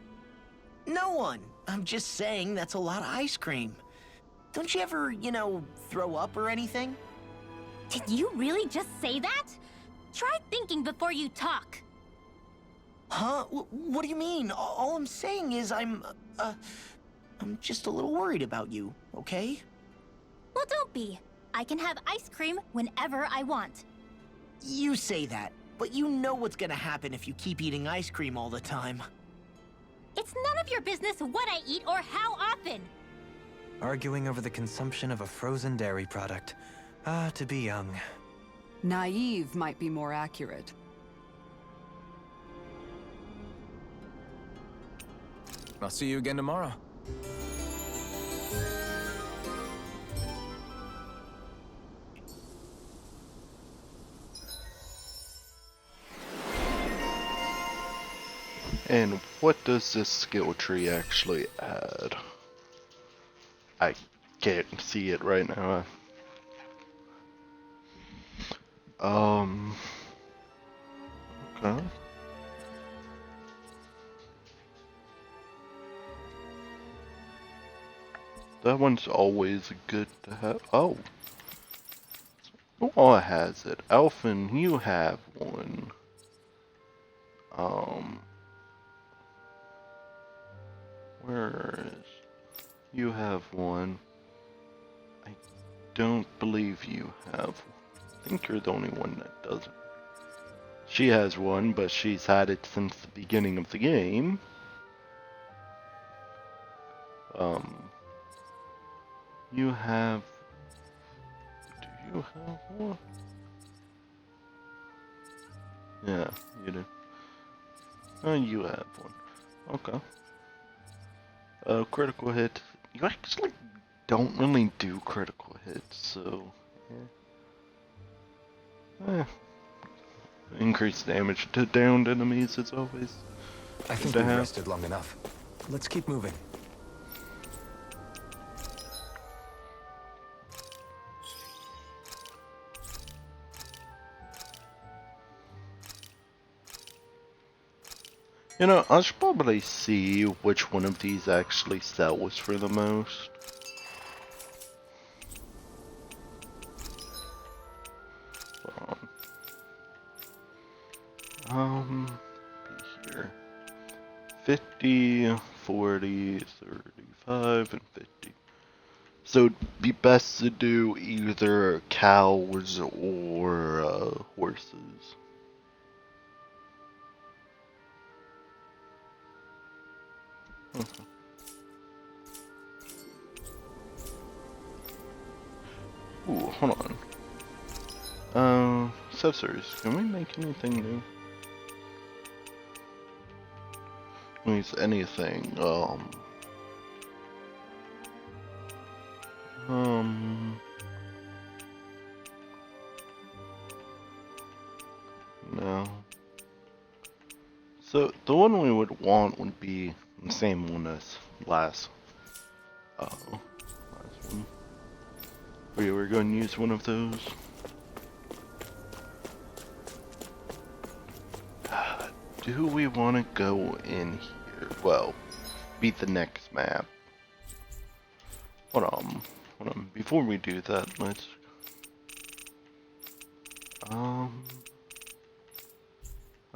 No one. I'm just saying that's a lot of ice cream. Don't you ever, throw up or anything? Did you really just say that? Try thinking before you talk. Huh? What do you mean? All I'm saying is I'm just a little worried about you, okay? Well, don't be. I can have ice cream whenever I want. You say that, but you know what's gonna happen if you keep eating ice cream all the time. It's none of your business what I eat or how often. Arguing over the consumption of a frozen dairy product. Ah, to be young. Naive might be more accurate. I'll see you again tomorrow. And what does this skill tree actually add? I can't see it right now. Okay. That one's always good to have. Oh. Who all has it? Elfin, you have one. Where is... You have one. I don't believe you have. I think you're the only one that doesn't. She has one, but she's had it since the beginning of the game. You have... Do you have one? Yeah, you do. Oh, you have one. Okay. Critical hit. You actually don't really do critical hits, so... Yeah. Increased damage to downed enemies is always I think to we've have. rested long enough. Let's keep moving. You know, I should probably see which one of these actually sells for the most. Hold on. Be here. 50, 40, 35, and 50. So it'd be best to do either cows or horses. Ooh, hold on. Accessories. Can we make anything new? Means anything. No. So the one we would want would be the same one as last. Last one. We were going to use one of those. Do we want to go in here? Well, beat the next map. Hold on. Before we do that, let's.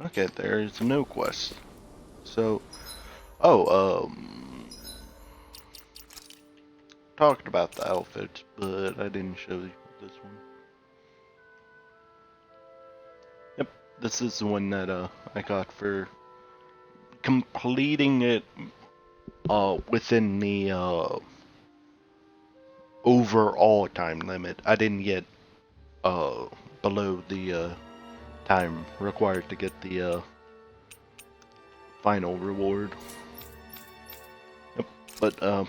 Okay, there's no quest. So, talked about the outfits, but I didn't show you this one. Yep, this is the one that I got for completing it within the overall time limit. I didn't get below the time required to get the final reward. Yep, but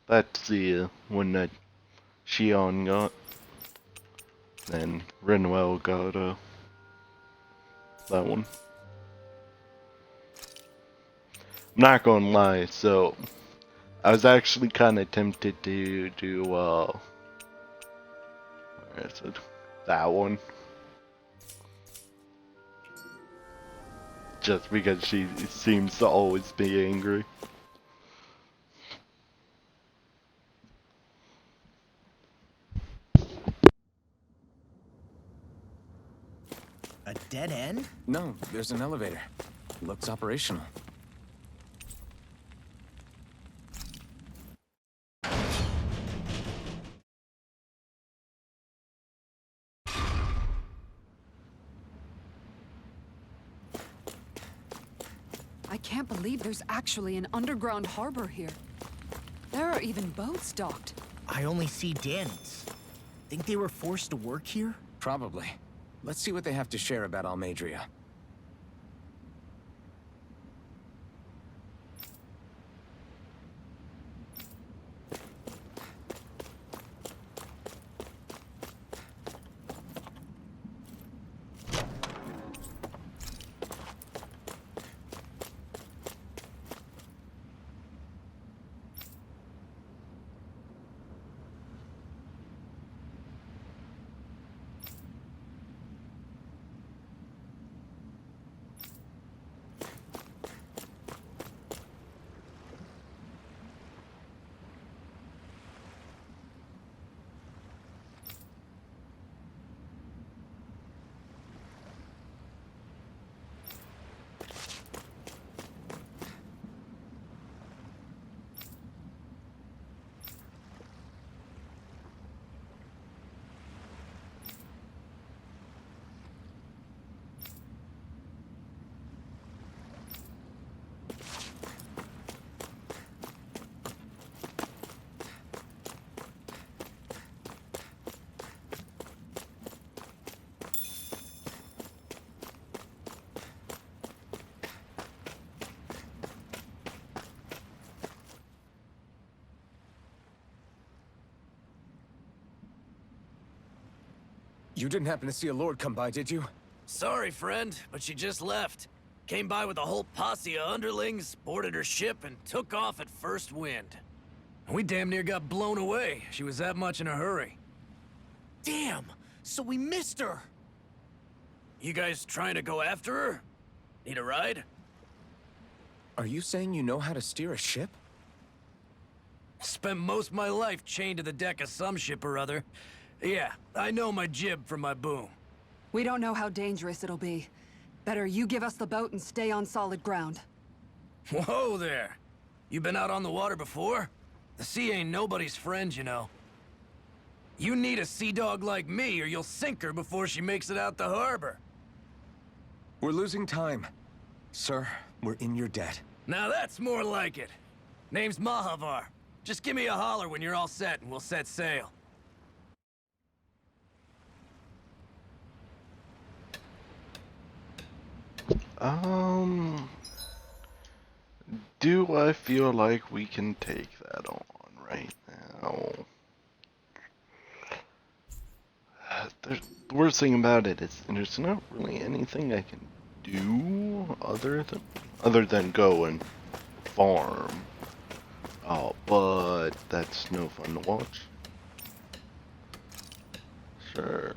that's the one that Xion got, and Renwell got that one. I'm not gonna lie, so I was actually kind of tempted to do where is it? That one. Just because she seems to always be angry. A dead end? No, there's an elevator. Looks operational. I can't believe there's actually an underground harbor here. There are even boats docked. I only see dens. Think they were forced to work here? Probably. Let's see what they have to share about Almeidrea. You didn't happen to see a lord come by, did you? Sorry, friend, but she just left. Came by with a whole posse of underlings, boarded her ship, and took off at first wind. We damn near got blown away. She was that much in a hurry. Damn! So we missed her! You guys trying to go after her? Need a ride? Are you saying you know how to steer a ship? Spent most of my life chained to the deck of some ship or other. Yeah, I know my jib from my boom. We don't know how dangerous it'll be. Better you give us the boat and stay on solid ground. Whoa there! You been out on the water before? The sea ain't nobody's friend, you know. You need a sea dog like me, or you'll sink her before she makes it out the harbor. We're losing time. Sir, we're in your debt. Now that's more like it. Name's Mahavar. Just give me a holler when you're all set, and we'll set sail. Do I feel like we can take that on right now? The worst thing about it is there's not really anything I can do other than go and farm. Oh, but that's no fun to watch. Sure.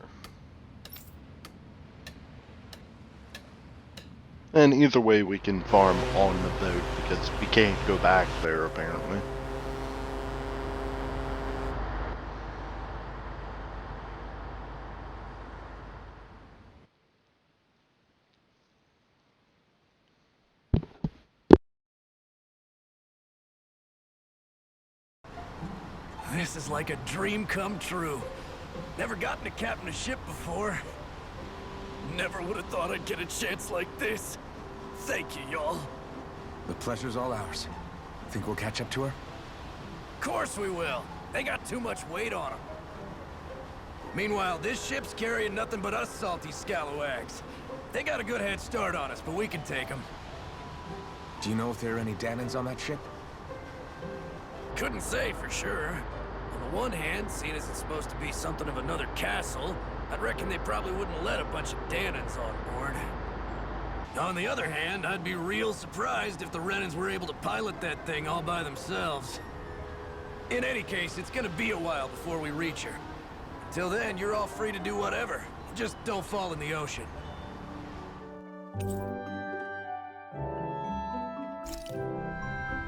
And either way, we can farm on the boat because we can't go back there apparently. This is like a dream come true. Never gotten to captain a ship before. Never would have thought I'd get a chance like this. Thank you, y'all. The pleasure's all ours. Think we'll catch up to her? Course we will. They got too much weight on them. Meanwhile, this ship's carrying nothing but us salty scalawags. They got a good head start on us, but we can take them. Do you know if there are any Danans on that ship? Couldn't say for sure. On the one hand, seeing as it's supposed to be something of another castle, I'd reckon they probably wouldn't let a bunch of Danans on board. On the other hand, I'd be real surprised if the Renans were able to pilot that thing all by themselves. In any case, it's gonna be a while before we reach her. Till then, you're all free to do whatever. Just don't fall in the ocean.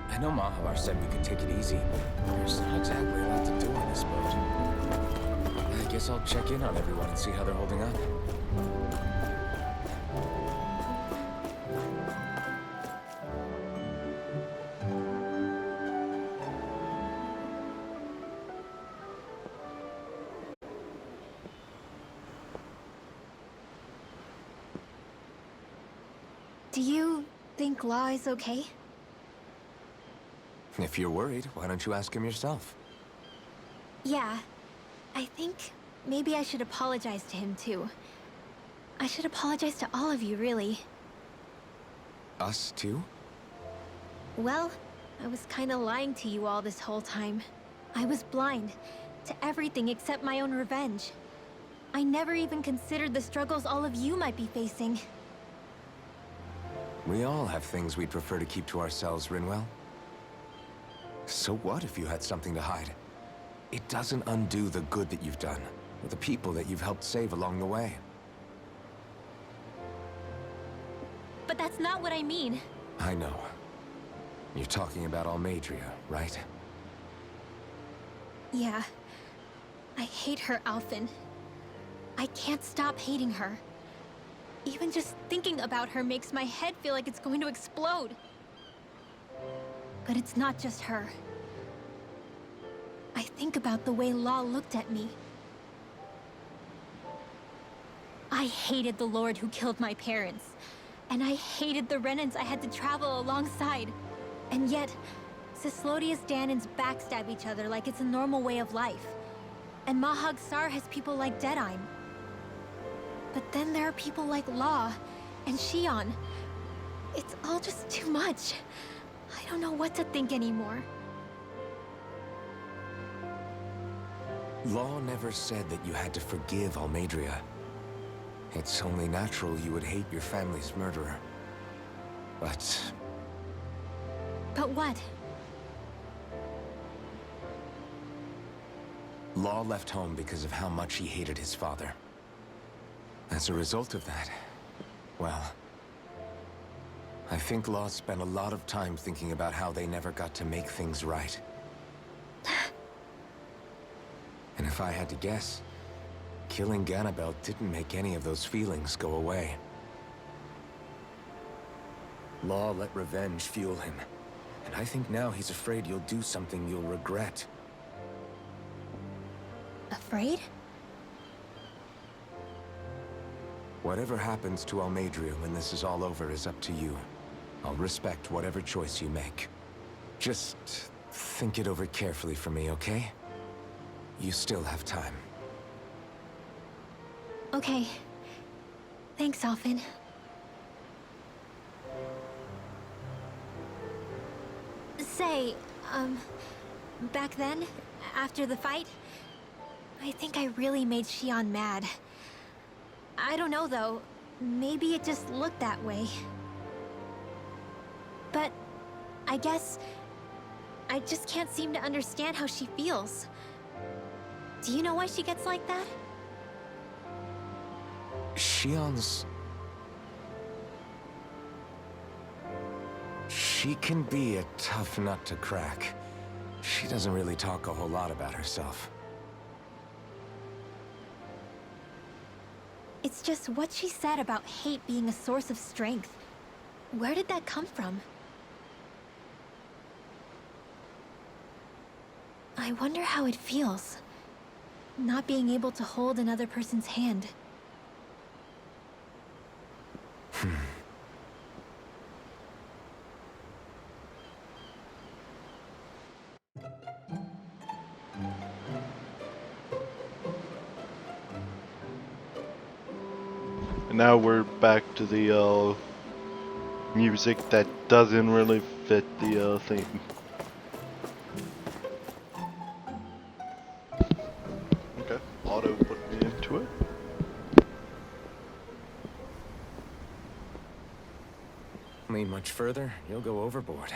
I know Mahavar said we could take it easy, but there's not exactly a lot to do on this boat. I guess I'll check in on everyone and see how they're holding up. Do you think Law is okay? If you're worried, why don't you ask him yourself? Yeah. I think maybe I should apologize to him too. I should apologize to all of you, really. Us too? Well, I was kinda lying to you all this whole time. I was blind to everything except my own revenge. I never even considered the struggles all of you might be facing. We all have things we'd prefer to keep to ourselves, Rinwell. So what if you had something to hide? It doesn't undo the good that you've done, or the people that you've helped save along the way. But that's not what I mean. I know. You're talking about Almeidrea, right? Yeah. I hate her, Alphen. I can't stop hating her. Even just thinking about her makes my head feel like it's going to explode. But it's not just her. I think about the way Law looked at me. I hated the Lord who killed my parents. And I hated the Renans I had to travel alongside. And yet, Cyslodia's Danans backstab each other like it's a normal way of life. And Mahag Sar has people like Deadeye. But then there are people like Law and Shion. It's all just too much. I don't know what to think anymore. Law never said that you had to forgive Almeidrea. It's only natural you would hate your family's murderer. But But what? Law left home because of how much he hated his father. As a result of that, well, I think Law spent a lot of time thinking about how they never got to make things right. And if I had to guess, killing Ganabel didn't make any of those feelings go away. Law let revenge fuel him, and I think now he's afraid you'll do something you'll regret. Afraid? Whatever happens to Almeidrea when this is all over is up to you. I'll respect whatever choice you make. Just think it over carefully for me, okay? You still have time. Okay. Thanks, Alphen. Say, back then, after the fight, I think I really made Xion mad. I don't know, though. Maybe it just looked that way. But I guess I just can't seem to understand how she feels. Do you know why she gets like that? Xion's... She can be a tough nut to crack. She doesn't really talk a whole lot about herself. It's just what she said about hate being a source of strength. Where did that come from? I wonder how it feels, not being able to hold another person's hand. And now we're back to the music that doesn't really fit the theme. Okay, auto put me into it. Lean much further, you'll go overboard.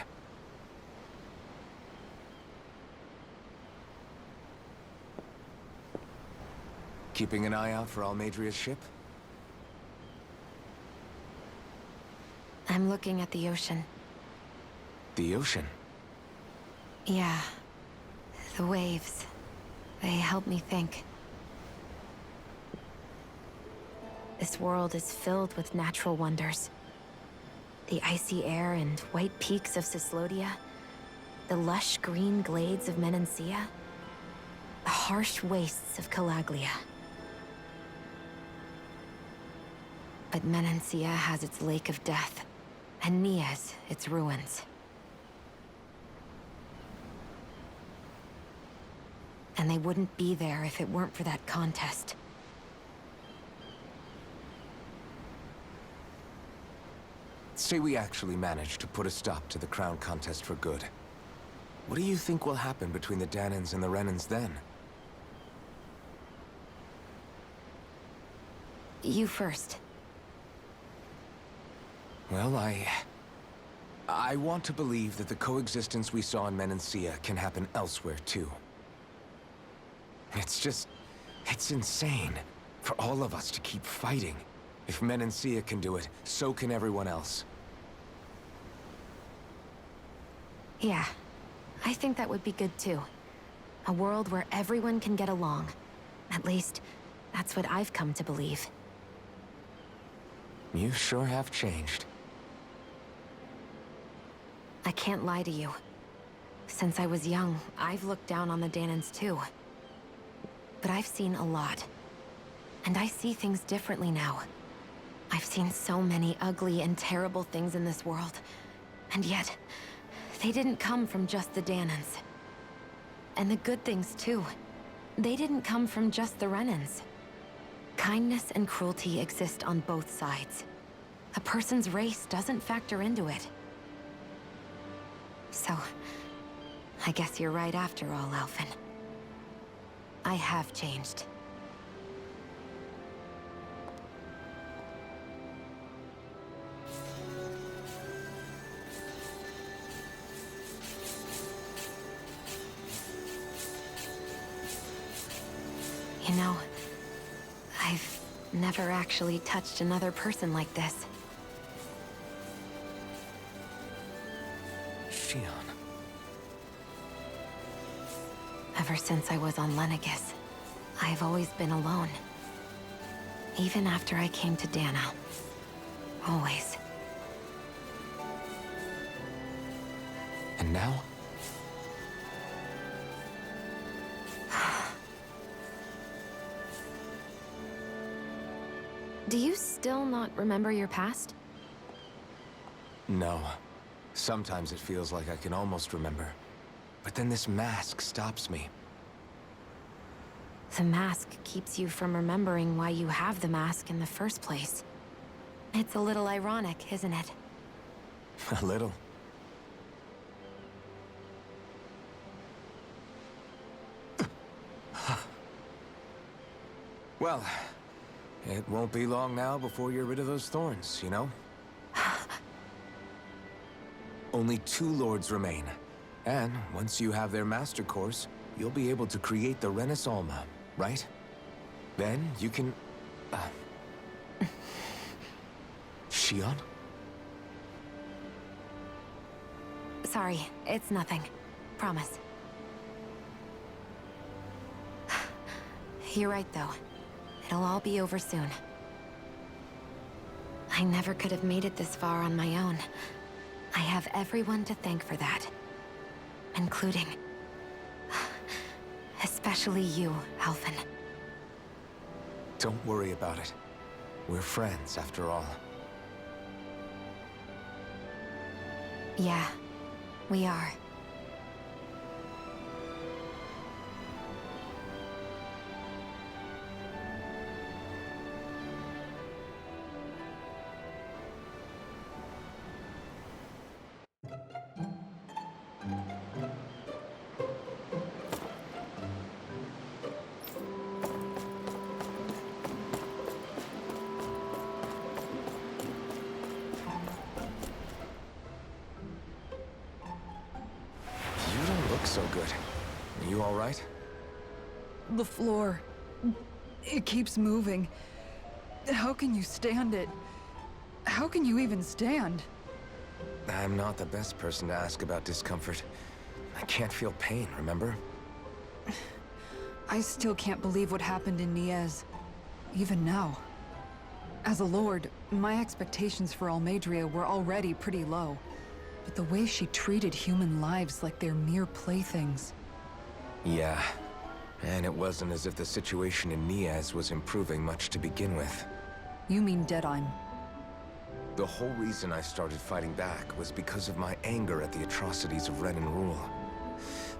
Keeping an eye out for Almeidrea's ship? I'm looking at the ocean. The ocean? Yeah. The waves. They help me think. This world is filled with natural wonders. The icy air and white peaks of Cyslodia. The lush green glades of Menancia. The harsh wastes of Calaglia. But Menancia has its Lake of Death, and Nias its ruins. And they wouldn't be there if it weren't for that contest. Say we actually manage to put a stop to the crown contest for good. What do you think will happen between the Dahnans and the Renans then? You first. Well, I want to believe that the coexistence we saw in Menancia can happen elsewhere, too. It's insane for all of us to keep fighting. If Menancia can do it, so can everyone else. Yeah, I think that would be good too. A world where everyone can get along. At least, that's what I've come to believe. You sure have changed. I can't lie to you. Since I was young, I've looked down on the Dahnans too. But I've seen a lot. And I see things differently now. I've seen so many ugly and terrible things in this world. And yet, they didn't come from just the Dahnans. And the good things too. They didn't come from just the Renans. Kindness and cruelty exist on both sides. A person's race doesn't factor into it. So, I guess you're right after all, Alphen. I have changed. You know, I've never actually touched another person like this. Shionne. Ever since I was on Lenegis, I've always been alone. Even after I came to Dana. Always. And now? Do you still not remember your past? No. Sometimes it feels like I can almost remember. But then this mask stops me. The mask keeps you from remembering why you have the mask in the first place. It's a little ironic, isn't it? A little. Well, it won't be long now before you're rid of those thorns, you know? Only 2 lords remain. And once you have their master course, you'll be able to create the Renis Alma, right? Then you can... Shionne? Sorry, it's nothing. Promise. You're right, though. It'll all be over soon. I never could have made it this far on my own. I have everyone to thank for that. Including... especially you, Alphen. Don't worry about it. We're friends, after all. Yeah, we are. So good. Are you all right? The floor. It keeps moving. How can you stand it? How can you even stand? I'm not the best person to ask about discomfort. I can't feel pain, remember? I still can't believe what happened in Niez. Even now. As a lord, my expectations for Almeidrea were already pretty low. But the way she treated human lives like they're mere playthings. Yeah. And it wasn't as if the situation in Niez was improving much to begin with. You mean Deadheim? The whole reason I started fighting back was because of my anger at the atrocities of Renin rule.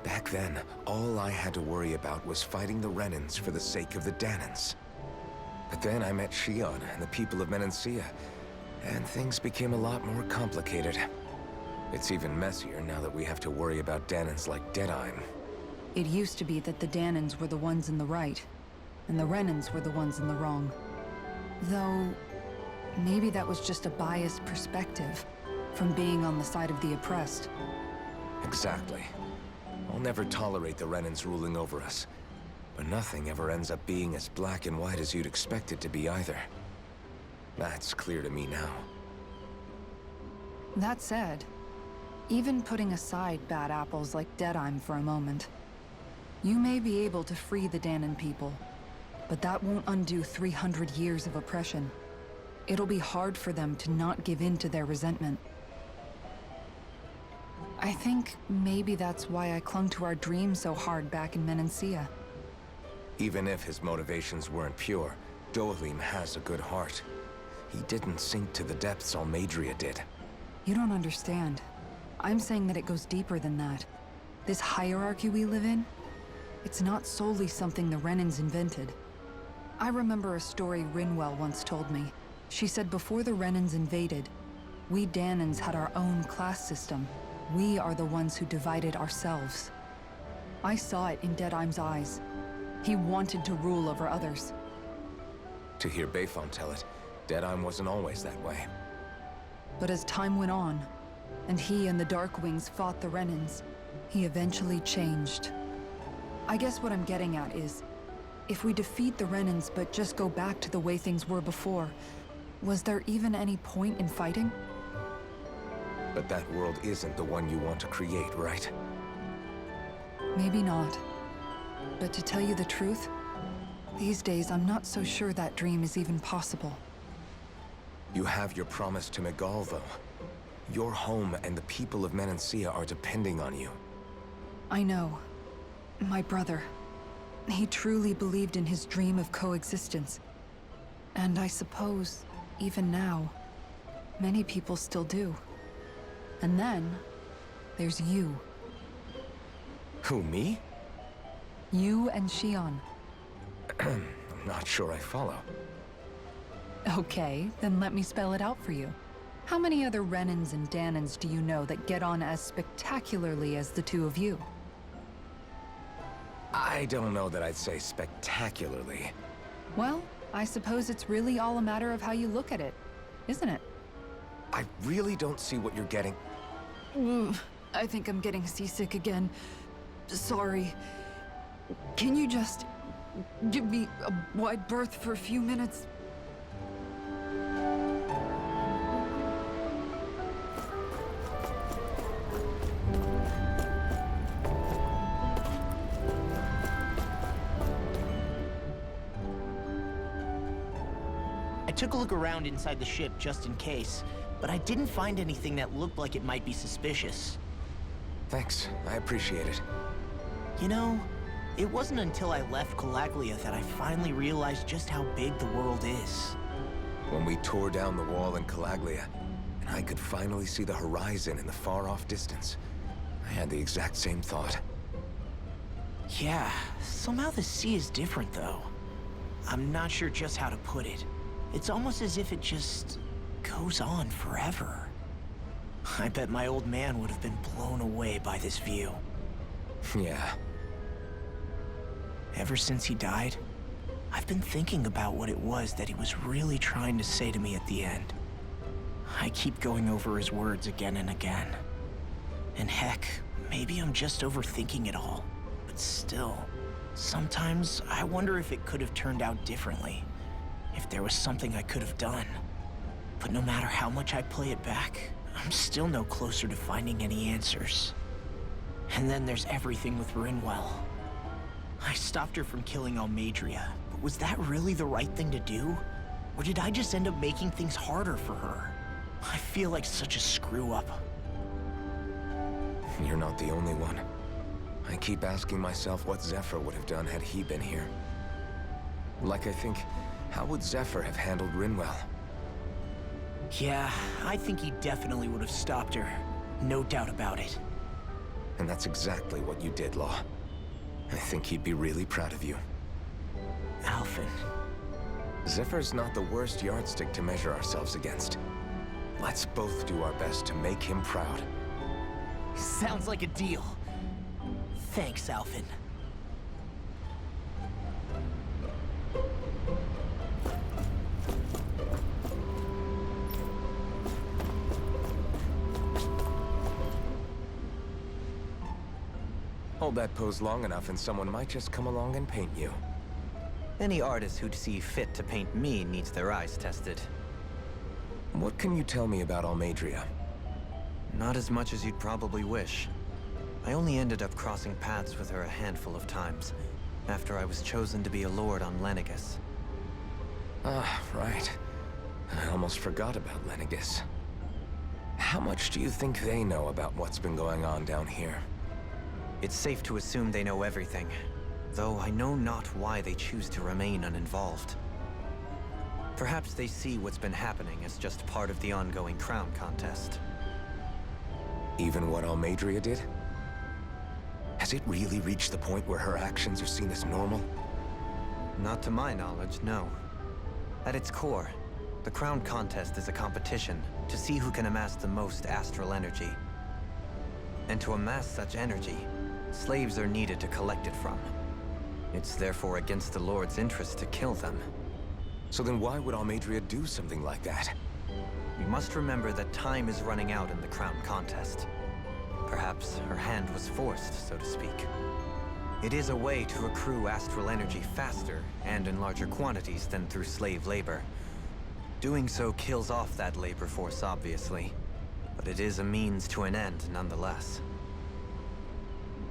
Back then, all I had to worry about was fighting the Renins for the sake of the Dahnans. But then I met Shionne and the people of Menancia, and things became a lot more complicated. It's even messier now that we have to worry about Dahnans like Deadheim. It used to be that the Dahnans were the ones in the right, and the Renins were the ones in the wrong. Though, maybe that was just a biased perspective from being on the side of the oppressed. Exactly. I'll never tolerate the Renins ruling over us. But nothing ever ends up being as black and white as you'd expect it to be either. That's clear to me now. That said, even putting aside bad apples like Deadheim for a moment, you may be able to free the Dahnan people, but that won't undo 300 years of oppression. It'll be hard for them to not give in to their resentment. I think maybe that's why I clung to our dream so hard back in Menancia. Even if his motivations weren't pure, Dohalim has a good heart. He didn't sink to the depths Almeidrea did. You don't understand. I'm saying that it goes deeper than that. This hierarchy we live in, it's not solely something the Renins invented. I remember a story Rinwell once told me. She said before the Renins invaded, we Dahnans had our own class system. We are the ones who divided ourselves. I saw it in Deadheim's eyes. He wanted to rule over others. To hear Bayfon tell it, Deadeye wasn't always that way. But as time went on, and he and the Darkwings fought the Renans, he eventually changed. I guess what I'm getting at is, if we defeat the Renans but just go back to the way things were before, was there even any point in fighting? But that world isn't the one you want to create, right? Maybe not. But to tell you the truth, these days I'm not so sure that dream is even possible. You have your promise to Megal, though. Your home and the people of Menancia are depending on you. I know. My brother. He truly believed in his dream of coexistence. And I suppose, even now, many people still do. And then, there's you. Who, me? You and Xion. I'm not sure I follow. Okay, then let me spell it out for you. How many other Renans and Danans do you know that get on as spectacularly as the two of you? I don't know that I'd say spectacularly. Well, I suppose it's really all a matter of how you look at it, isn't it? I really don't see what you're getting. I think I'm getting seasick again. Sorry. Can you just give me a wide berth for a few minutes? I took a look around inside the ship just in case, but I didn't find anything that looked like it might be suspicious. Thanks, I appreciate it. You know, it wasn't until I left Calaglia that I finally realized just how big the world is. When we tore down the wall in Calaglia, and I could finally see the horizon in the far-off distance, I had the exact same thought. Yeah, somehow the sea is different though. I'm not sure just how to put it. It's almost as if it just goes on forever. I bet my old man would have been blown away by this view. Yeah. Ever since he died, I've been thinking about what it was that he was really trying to say to me at the end. I keep going over his words again and again. And heck, maybe I'm just overthinking it all. But still, sometimes I wonder if it could have turned out differently. If there was something I could have done. But no matter how much I play it back, I'm still no closer to finding any answers. And then there's everything with Rinwell. I stopped her from killing Almeidrea, but was that really the right thing to do? Or did I just end up making things harder for her? I feel like such a screw-up. You're not the only one. I keep asking myself what Zephyr would have done had he been here. Like I think, how would Zephyr have handled Rinwell? Yeah, I think he definitely would have stopped her. No doubt about it. And that's exactly what you did, Law. I think he'd be really proud of you. Alphen. Zephyr's not the worst yardstick to measure ourselves against. Let's both do our best to make him proud. Sounds like a deal. Thanks, Alphen. Hold that pose long enough and someone might just come along and paint you. Any artist who'd see fit to paint me needs their eyes tested. What can you tell me about Almeidrea? Not as much as you'd probably wish. I only ended up crossing paths with her a handful of times, after I was chosen to be a lord on Lenegis. Ah, right. I almost forgot about Lenegis. How much do you think they know about what's been going on down here? It's safe to assume they know everything, though I know not why they choose to remain uninvolved. Perhaps they see what's been happening as just part of the ongoing crown contest. Even what Almeidrea did? Has it really reached the point where her actions are seen as normal? Not to my knowledge, no. At its core, the crown contest is a competition to see who can amass the most astral energy. And to amass such energy, slaves are needed to collect it from. It's therefore against the Lord's interest to kill them. So then why would Almadria do something like that? We must remember that time is running out in the crown contest. Perhaps her hand was forced, so to speak. It is a way to accrue astral energy faster and in larger quantities than through slave labor. Doing so kills off that labor force, obviously, but it is a means to an end nonetheless.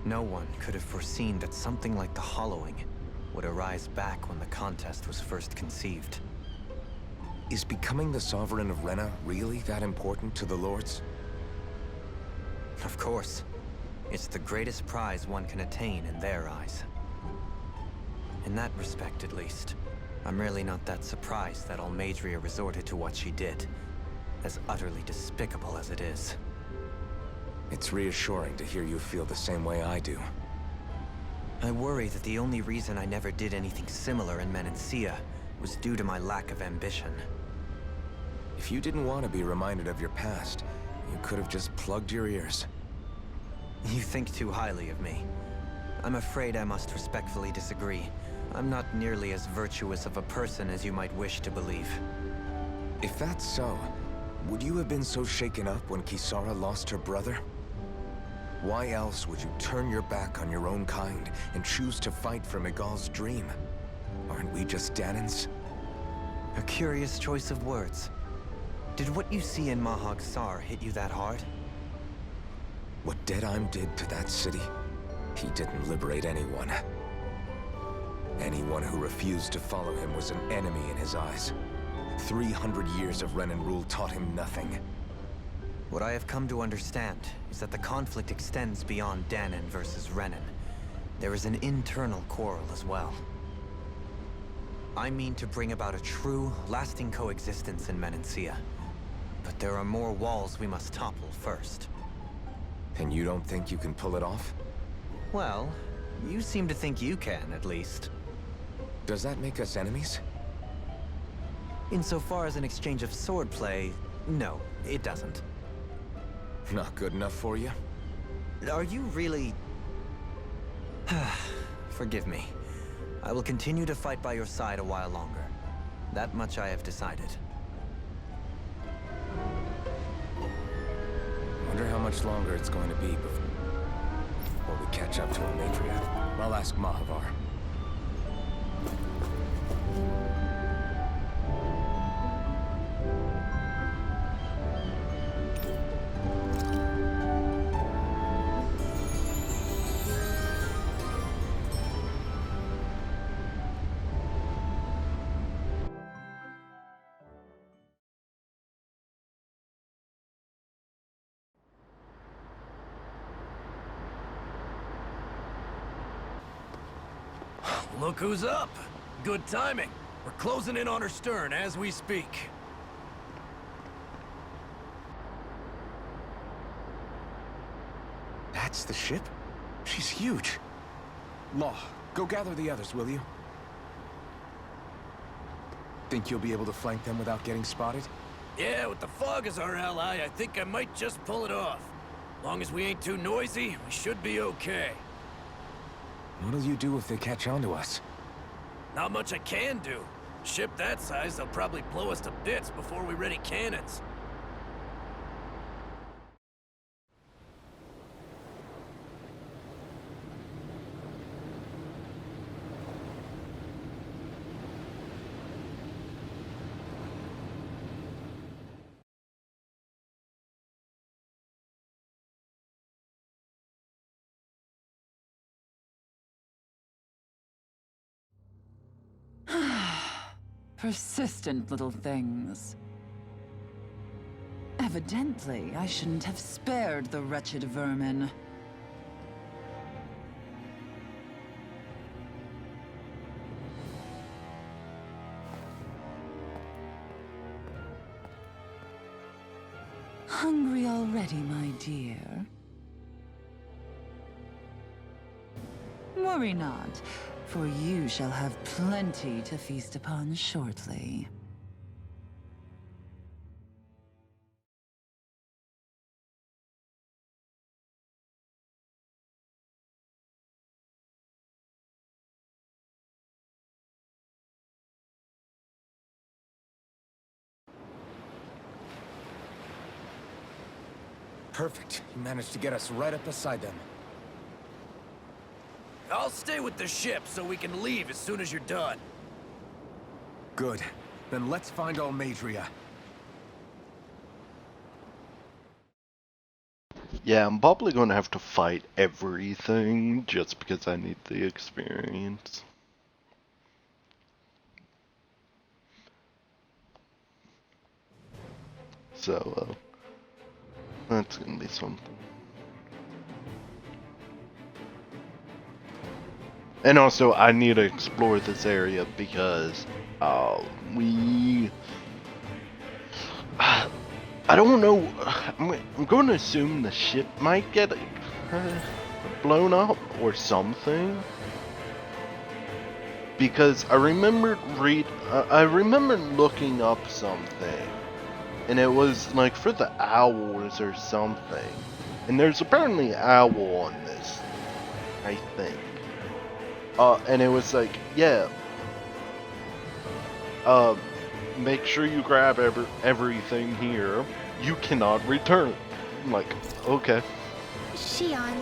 No one could have foreseen that something like the Hollowing would arise back when the contest was first conceived. Is becoming the Sovereign of Renna really that important to the Lords? Of course. It's the greatest prize one can attain in their eyes. In that respect, at least, I'm really not that surprised that Almadria resorted to what she did, as utterly despicable as it is. It's reassuring to hear you feel the same way I do. I worry that the only reason I never did anything similar in Menancia was due to my lack of ambition. If you didn't want to be reminded of your past, you could have just plugged your ears. You think too highly of me. I'm afraid I must respectfully disagree. I'm not nearly as virtuous of a person as you might wish to believe. If that's so, would you have been so shaken up when Kisara lost her brother? Why else would you turn your back on your own kind and choose to fight for Miguel's dream? Aren't we just Danans? A curious choice of words. Did what you see in Mahag Sar hit you that hard? What Deadheim did to that city, he didn't liberate anyone. Anyone who refused to follow him was an enemy in his eyes. 300 years of Renan rule taught him nothing. What I have come to understand is that the conflict extends beyond Danan versus Renan. There is an internal quarrel as well. I mean to bring about a true, lasting coexistence in Menancia. But there are more walls we must topple first. And you don't think you can pull it off? Well, you seem to think you can, at least. Does that make us enemies? Insofar as an exchange of swordplay, no, it doesn't. Not good enough for you? Are you really... Forgive me. I will continue to fight by your side a while longer. That much I have decided. Wonder how much longer it's going to be before we catch up to Almadria. I'll ask Mahavar. Look who's up! Good timing. We're closing in on her stern as we speak. That's the ship? She's huge. Law, go gather the others, will you? Think you'll be able to flank them without getting spotted? Yeah, with the fog as our ally, I think I might just pull it off. Long as we ain't too noisy, we should be okay. What'll you do if they catch on to us? Not much I can do. Ship that size, they'll probably blow us to bits before we ready cannons. Persistent little things. Evidently, I shouldn't have spared the wretched vermin. Hungry already, my dear? Worry not, for you shall have plenty to feast upon shortly. Perfect. You managed to get us right up beside them. I'll stay with the ship so we can leave as soon as you're done. Good. Then let's find Almadria. Yeah, I'm probably gonna have to fight everything just because I need the experience. So, that's gonna be something. And also, I need to explore this area because, I don't know, I'm going to assume the ship might get blown up or something. Because I remember looking up something. And it was like for the owls or something. And there's apparently an owl on this, I think. And it was like, yeah. Make sure you grab everything here. You cannot return. I'm like, okay. Shion,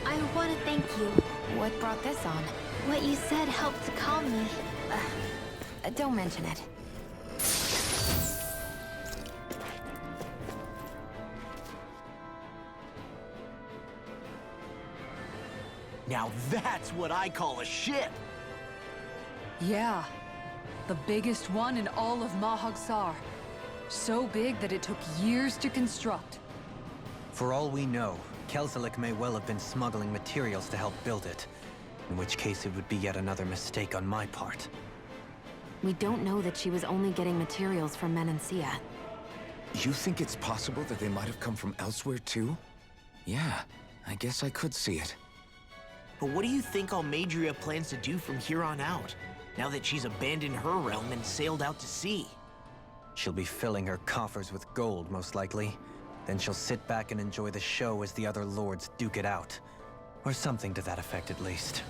I want to thank you. What brought this on? What you said helped to calm me. Don't mention it. Now that's what I call a ship! Yeah. The biggest one in all of Mahag-Sar. So big that it took years to construct. For all we know, Kelzelik may well have been smuggling materials to help build it. In which case it would be yet another mistake on my part. We don't know that she was only getting materials from Menancia. You think it's possible that they might have come from elsewhere too? Yeah, I guess I could see it. But what do you think Almadria plans to do from here on out, now that she's abandoned her realm and sailed out to sea? She'll be filling her coffers with gold, most likely. Then she'll sit back and enjoy the show as the other lords duke it out. Or something to that effect, at least.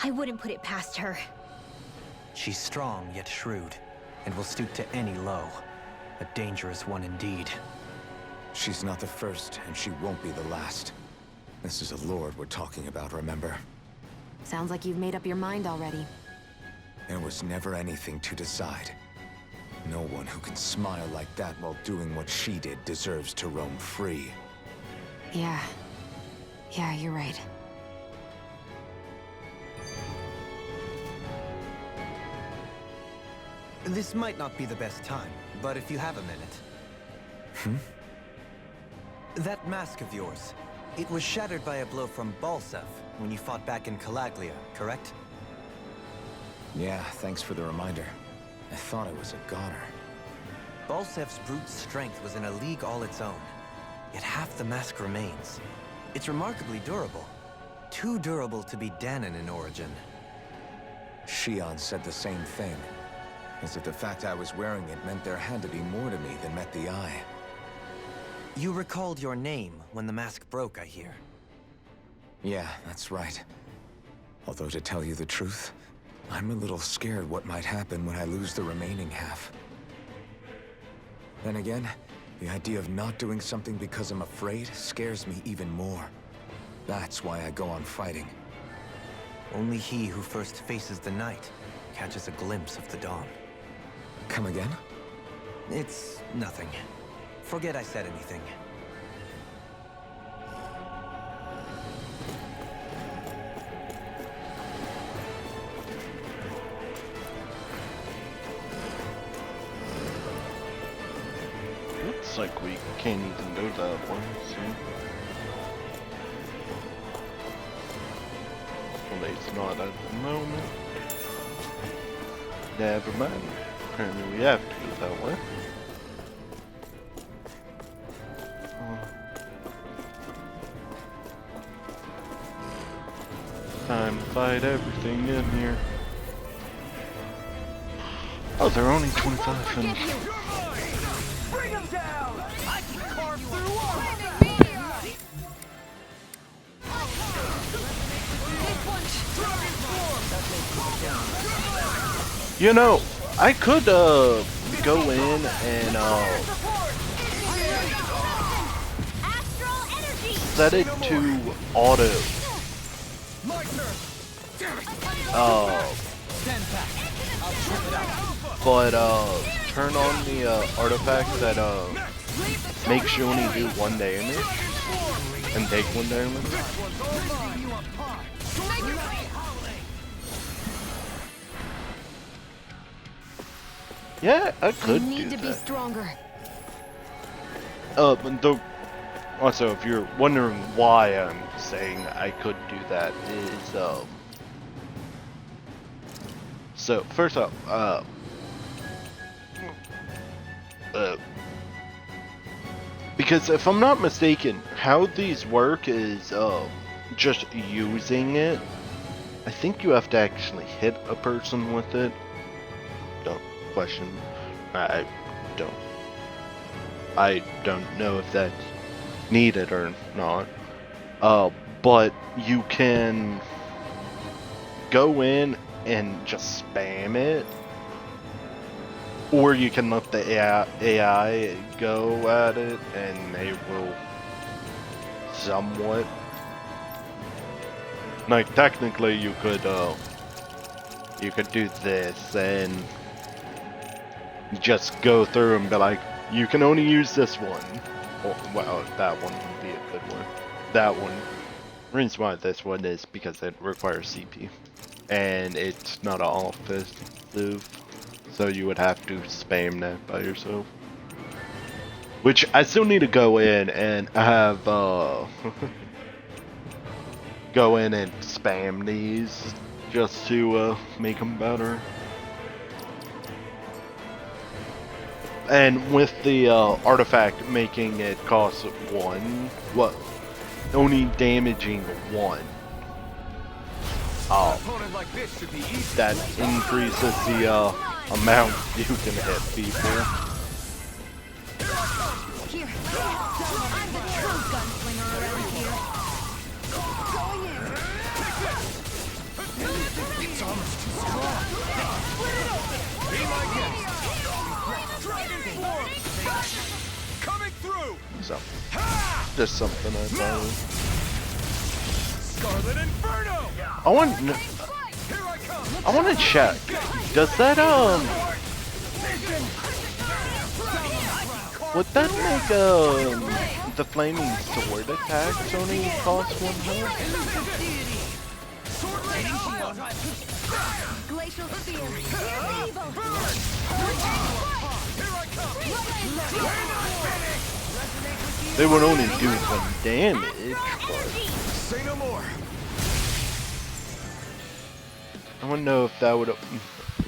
I wouldn't put it past her. She's strong, yet shrewd, and will stoop to any low. A dangerous one indeed. She's not the first, and she won't be the last. This is a lord we're talking about, remember? Sounds like you've made up your mind already. There was never anything to decide. No one who can smile like that while doing what she did deserves to roam free. Yeah, you're right. This might not be the best time, but if you have a minute... That mask of yours, it was shattered by a blow from Balseph when you fought back in Calaglia, correct? Yeah, thanks for the reminder. I thought I was a goner. Balsef's brute strength was in a league all its own, yet half the mask remains. It's remarkably durable. Too durable to be Dahnan in origin. Shion said the same thing. As if the fact I was wearing it meant there had to be more to me than met the eye. You recalled your name when the mask broke, I hear. Yeah, that's right. Although to tell you the truth, I'm a little scared what might happen when I lose the remaining half. Then again, the idea of not doing something because I'm afraid scares me even more. That's why I go on fighting. Only he who first faces the night catches a glimpse of the dawn. Come again? It's nothing. Forget I said anything. Looks like we can't even go that way, so... Well, it's not at the moment. Never mind. Apparently we have to go that way. Time to fight everything in here. Oh, they're only 25 and... Bring him down! I can carve through all of that! You know, I could, go in and, set it to auto. My turn. But turn on the artifact that makes you only do 1 damage and take 1 damage. Yeah, I could You need do to be that. stronger. But also, if you're wondering why I'm saying I could do that, is so first off, because if I'm not mistaken, how these work is just using it. I think you have to actually hit a person with it. Don't question. I don't know if that's needed or not. But you can go in and just spam it, or you can let the AI go at it, and they will somewhat. Like technically, you could do this and just go through and be like, you can only use this one. Oh, well, that one would be a good one. That one. The reason why this one is because it requires CP. And it's not an offensive, so you would have to spam that by yourself. Which I still need to go in and have, go in and spam these just to make them better. And with the artifact making it cost 1, only damaging 1. That increases the amount you can hit people. Here, I'm the true gunslinger around here. Going in. It's almost too strong. Be my guest. Dragon form. Coming through. So, just something I thought of. Scarlet Inferno. I want to check. Does that would that make the flaming sword attacks only cost 1 health? Glacial spear. Evil. They would only do 1 damage, but Say no more. I want to know if that would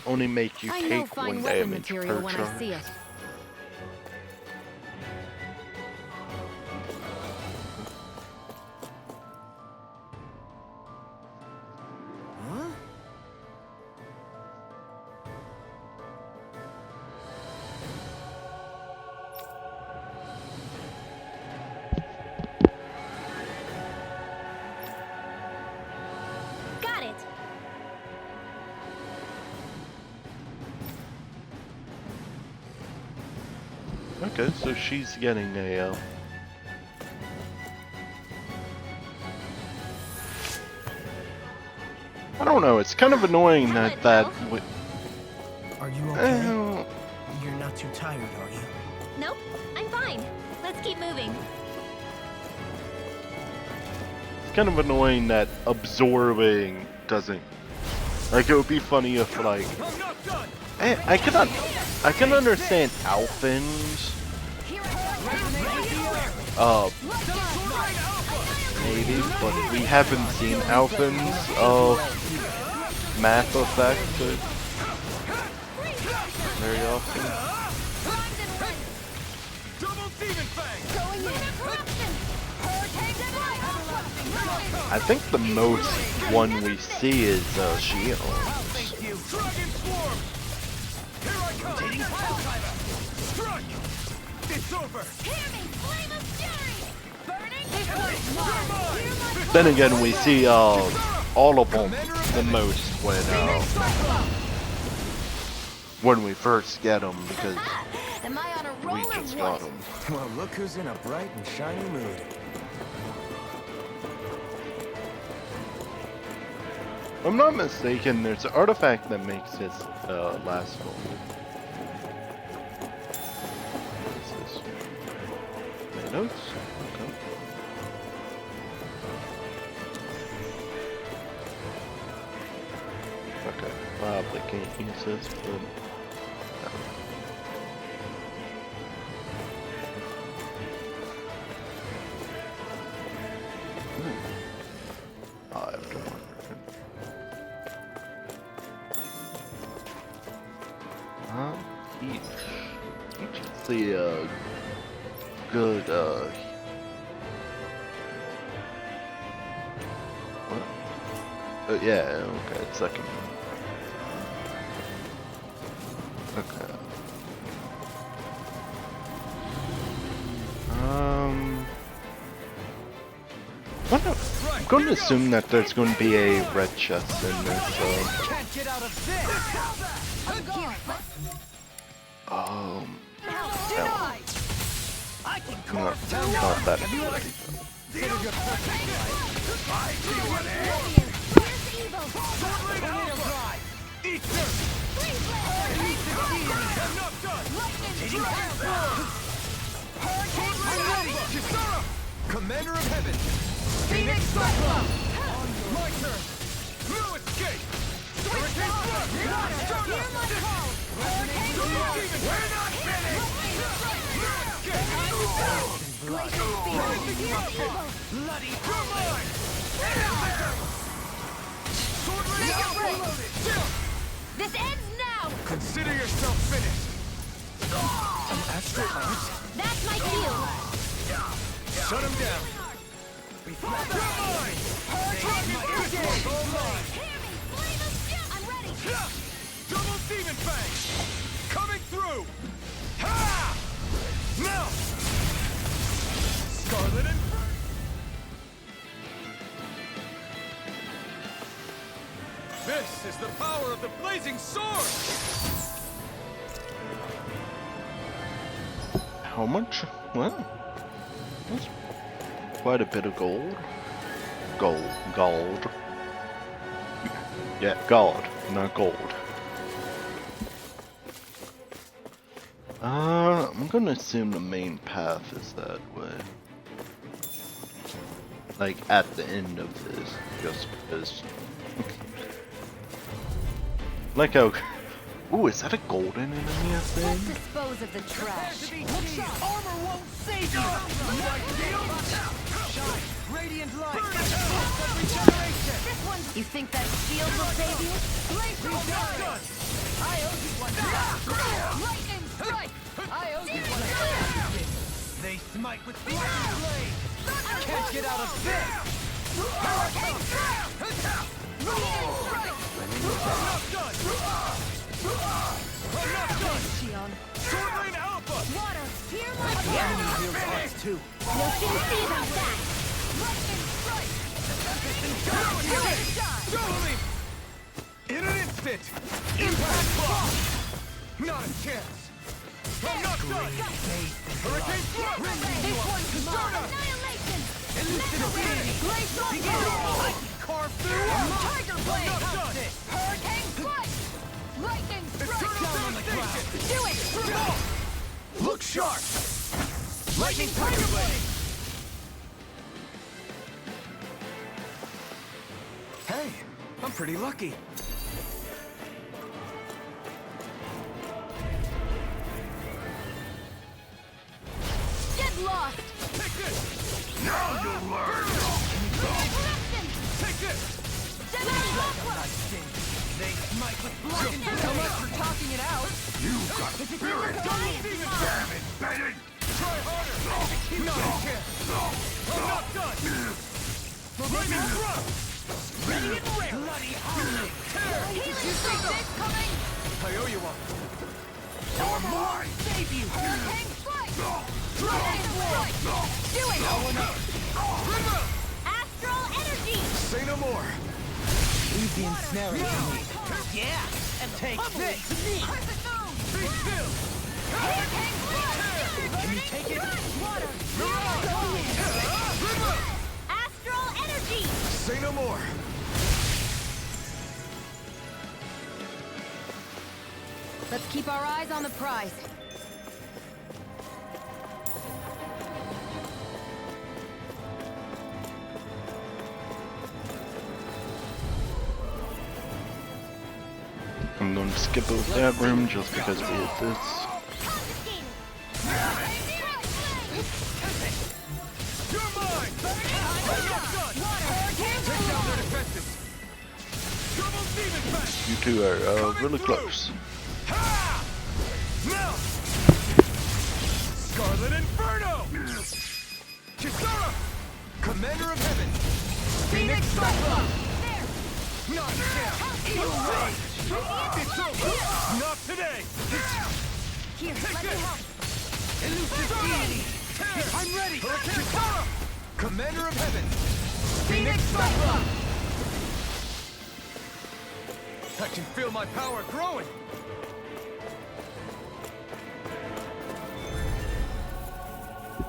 only make you I know take fine 1 weapon damage material per when I charge. see it. Got it. Okay, so she's getting a I don't know, it's kind of annoying that Are you okay? uh, You're not too tired, are you? Nope, I'm fine. Let's keep moving. it's kind of annoying that absorbing doesn't, like, it would be funny if, like, I can understand Alphins, maybe, but we haven't seen Alphins of Mass Effect very often. I think the most one we see is Shion's. It's over. Then again, we see all of them the most when we first get them, because Am I on a we roll or just got what? them. Well, look who's in a bright and shiny mood. If I'm not mistaken, there's an artifact that makes this last long. What is this? My notes? Okay. Okay, probably can't use this, but... I have to wonder. Each is the good what? Yeah, okay, second. Okay. I'm going to assume that there's going to be a red chest in this. Can't get out of this. I'm gone. Denied. I can carve down. Not that. Have you ever considered your perfect life? I see what Commander of Heaven! Phoenix Cyclone! My turn! No escape! Hurricane Flood! Hear my call! Hurricane Flood! We're not finished! Glacial Speed! Bloody Come on! This ends now! Consider yourself finished! An astral art? That's my cue! Shut him down! I'm ready! Double Demon Fang! Coming through! Ha! Now! Scarlet and... This is the power of the Blazing Sword! How much? Well, that's quite a bit of gold. Gold. Yeah, gold, not gold. I'm gonna assume the main path is that way. Like, at the end of this, just because. Like how... Ooh, is that a golden enemy, I think? Let's dispose of the trash. Armor won't save you! Shine! Radiant light! Regeneration! This one. You think that shield will save you? I owe you one! Lightning strike! I owe you one! They smite with flaming blade! Can't get out of this! Hurricane strike! I'm not done! I'm not done! Sword Lane Alpha! Water, hear my The enemy heals hearts too. We'll soon see about that. Lightning strike! Totally! In an instant! Impact block! Not a chance! I'm not done! Hurricane Flood! This one's mine! Annihilation! Elucidate! Glacial I can carve through! Tiger Blade! I'm not done! Hurricane strike! Lightning strike! Down on the ground! Do it! Look sharp! Lightning Tiger Blade! Hey, I'm pretty lucky. Get lost! Take this! Now you'll learn! Take this! They smite with blood and so much for talking it out! You've got spirit! Damn it, Bennett! Try harder! Not a chance! I'm not done! Lightning thrust! Ready and ready! Bloody howling! Healing strike coming! I owe you one! You're mine! Save you! Hurricane strike! Lightning strike! Do it! Astral energy! Say no more! Leave the ensnaring to me. Yeah! And take this! Be still! Hurricane strike! Can you take it? Water! Astral energy! Say no more! Keep our eyes on the prize. I'm going to skip over that room just because we hit this. You're mine! I'm not done! Take down their defenses! Double demon fang! You two are really close. Ha! Now! Scarlet Inferno! Kisara! Commander of Heaven! Phoenix Cyclone! Not here! It's over! Not today! Here, Take let me it! help. Elusive deity! I'm ready! Kisara! Commander of Heaven! Phoenix Cyclone! I can feel my power growing!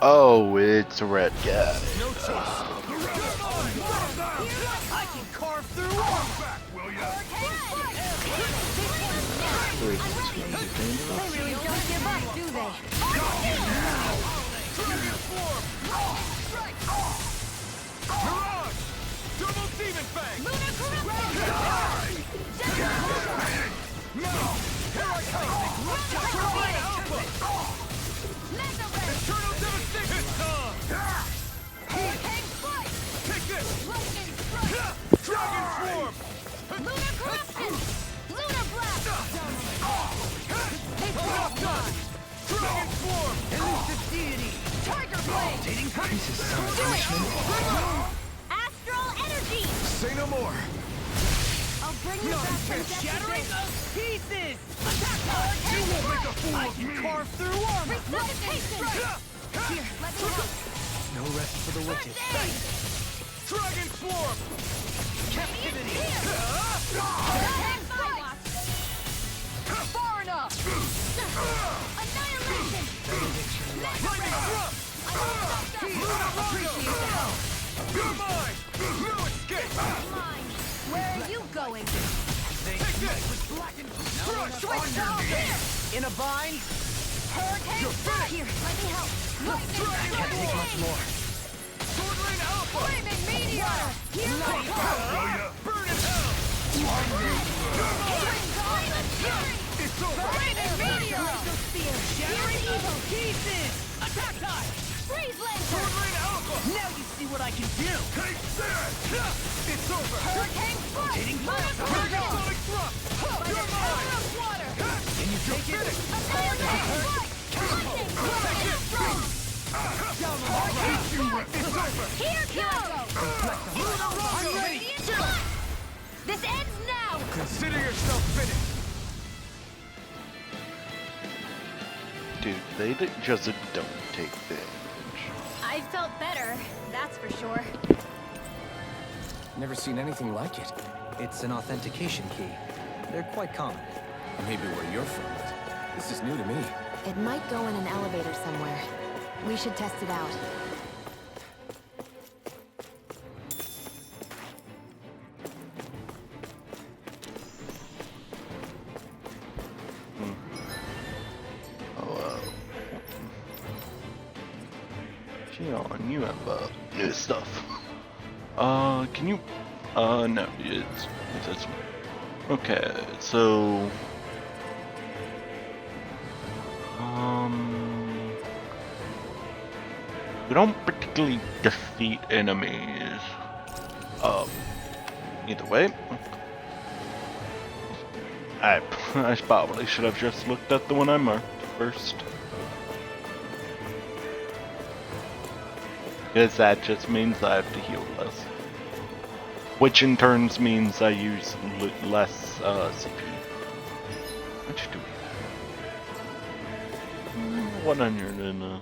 Oh, it's a red guy. No choice! I can carve through all! Back, will ya? They really don't give up, do they? Dragon Form! Mirage! Double Demon Fang! Lunar corruption! No! Here I come! Turbine Alpha! Mega Ray! Eternal Devastation! It's on! Hurricane Strike! Take this! Lightning Strike! Dragon Swarm! Lunar corruption! Lunar blast! Not done! Dragon Swarm! Elusive deity! Tiger blade! This is some Do it! Astral energy! Say no more! I'll bring you back from death to Shattering grace. of pieces! Attack us! You won't make a fool of me! Carve through armor! Resuscitation! Here, let me help. No rest for the wicked. Dragon Swarm! Captivity! Hurricane Fire! Far enough! Annihilation! Lightning Thrust! Appreciate the help. You're mine! No escape! Mine. Where are you going? Take this! Switch off here! In a bind? Hurricane Strike! Here, let me help. Lightning Can't take Strike! much more. Sword Rain Alpha! Flaming Meteor! Here I come! Burn in hell! Healing Violent Fury! It's over! Flaming Meteor! Spear! Shattering evil pieces! Attack time! Freeze Lantern! Sword Rain Alpha! Now you see what I can do! Take this! It's over! Hurricane Strike! Lunar Dragon corruption! Sonic Thrust! By the power of water! Can you take it? Annihilation Strike! Lightning Strike! It's over! Here goes! I'm ready! This ends now! Consider yourself finished! Dude, they just don't take damage. I felt better, that's for sure. Never seen anything like it. It's an authentication key. They're quite common. Maybe where you're from, but this is new to me. It might go in an elevator somewhere. We should test it out. Xion, you have new stuff. Can you? No, it's this one. Okay, so we don't particularly defeat enemies. Either way, I probably should have just looked at the one I marked first. Because that just means I have to heal less. Which in turns means I use less CP. What you doing? 100 and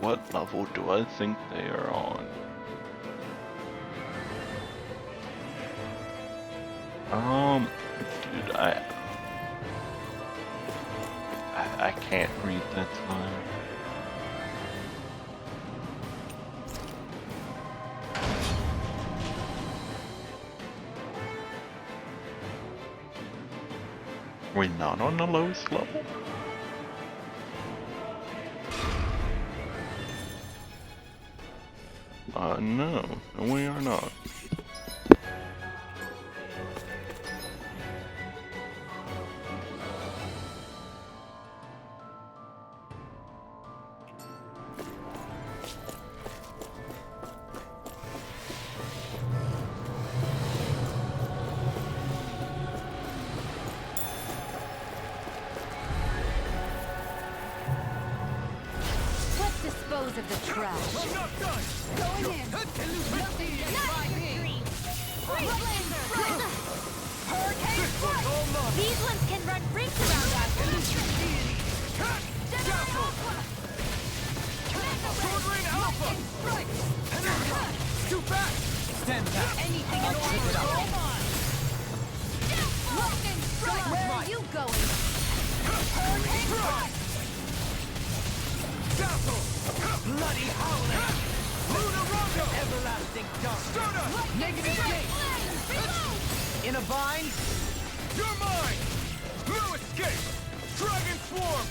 what level do I think they are on? Dude, I can't read that sign. we not on the lowest level? No, we are not. Let's dispose of the trash. I'm not done! Going in. Hurricane This one's all mine! These ones can run rings around us. Sword Rain Alpha! Too fast! Stand back. Anything in order. All mine. Lightning strike. Where are you going? Hurricane strike. Dazzle! Bloody howling. Luna Rondo! Everlasting dark. Sturda! Negative gate. In a bind. You're mine! No escape! Dragon Swarm!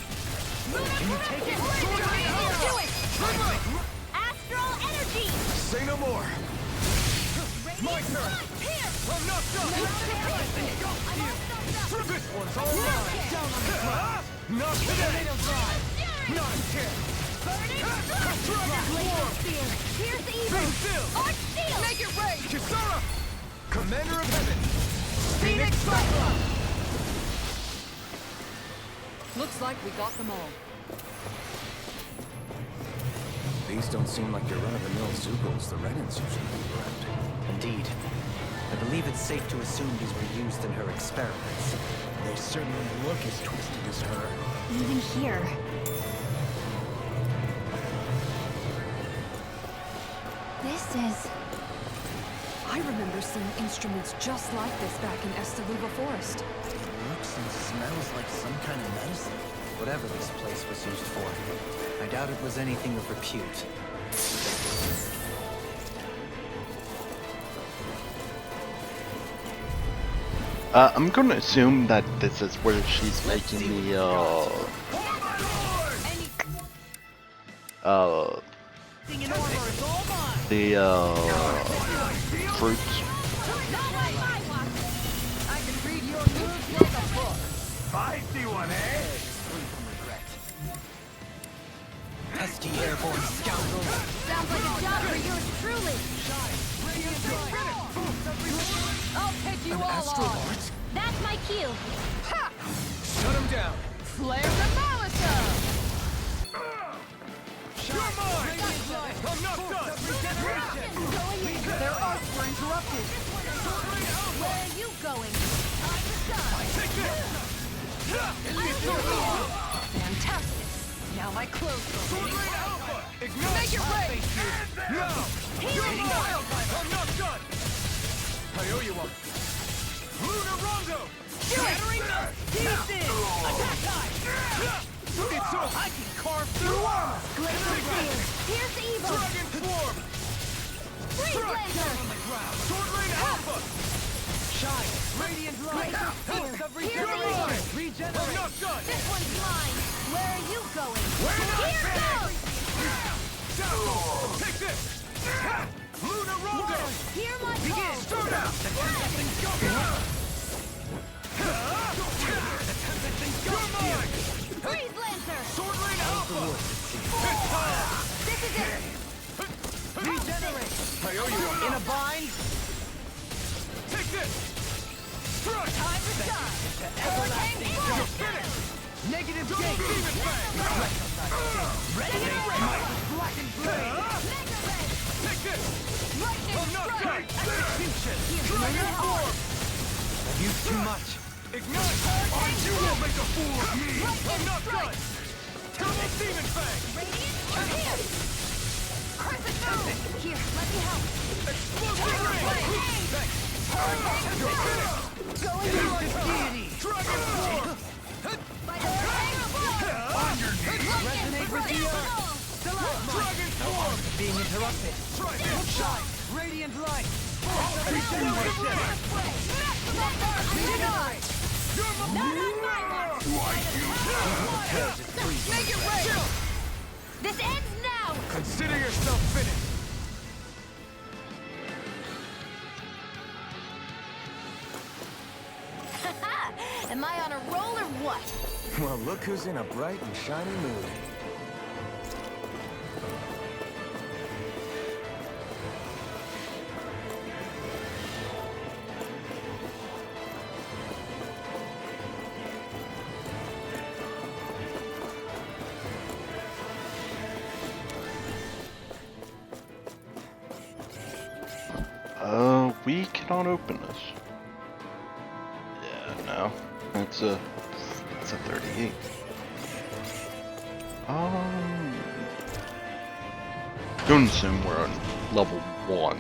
Can you take it? Sword Rain Alpha! Do it! Trigger! Astral energy! Say no more! My turn! Here! I'm not done! This one's all mine! Down on the ground. Not today! Tornado drive. Not a chance! Burning Dragon Swarm! spear! Here's the evil! Be still! Arch shield! Make it rain. Kisara! Commander of Heaven! Phoenix Cyclone. Looks like we got them all. These don't seem like your run-of-the-mill Zugals the Renans usually leave around. Indeed. I believe it's safe to assume these were used in her experiments. They certainly look as twisted as her. Even here. This is... I remember seeing instruments just like this back in Estaluva Forest. It looks and smells like some kind of medicine. Whatever this place was used for, I doubt it was anything of repute. I'm gonna assume that this is where she's making the fruits. I can read your moves like a book. Feisty one, eh? Pesky airborne scoundrels! Sounds like a job for yours truly! I'll take you all on. That's my cue! Ha! Shut him down! Flare the Malisa! You're mine! I'm not done! Going in. Their arcs were interrupted. Where are you going? Take this! Fantastic. Now my clothes Sword will Rain Alpha! Ignite! Make it rain. Now! You're mine! I'm not done! I owe you one. Luna Rondo! Shattering the pieces! Attack time! It's over! I can carve through armor! Glacial spear! Here's the evil! Dragon Swarm! Freeze laser! Sword Rain Alpha! Shine! Radiant light! Force of Here's the evil! I'm Regenerate! not done! This one's mine! Where are you going? We're not Here finished! goes! Dazzle! Take this! Luna Rondo! Hear my call! Start out! You're mine! Freeze lancer! Sword Rain Alpha! It's time! This is it! Regenerate! I owe you one. In a bind! Take this! Strike! Time to shine! Everlasting You're dark! finished! Negative Double gate! Demon Fang! Resonate might! Black and blade! Mega red! Take this! Lightning I'm not strike! done! Execution! Dragon Form! I've used too much. Ignite! You won't make a fool of me! I'm not done! Double Demon Fang! Radiant here! Crescent moon! Here, let me help! Explosive Ring! Thanks! You're finished! Going to deity! Dragon Form! By the On your knees! Resonate with the earth! Stalagmite! Dragon Form! Being interrupted. Try this! Shine! Radiant light! Explosive Ring! Denied! You're Not on my hell just freezing. Make it rain! This ends now! Consider yourself finished. Am I on a roll or what? Well, look who's in a bright and shiny mood. We cannot open this. Yeah, no. It's a 38. Don't assume we're on level 1.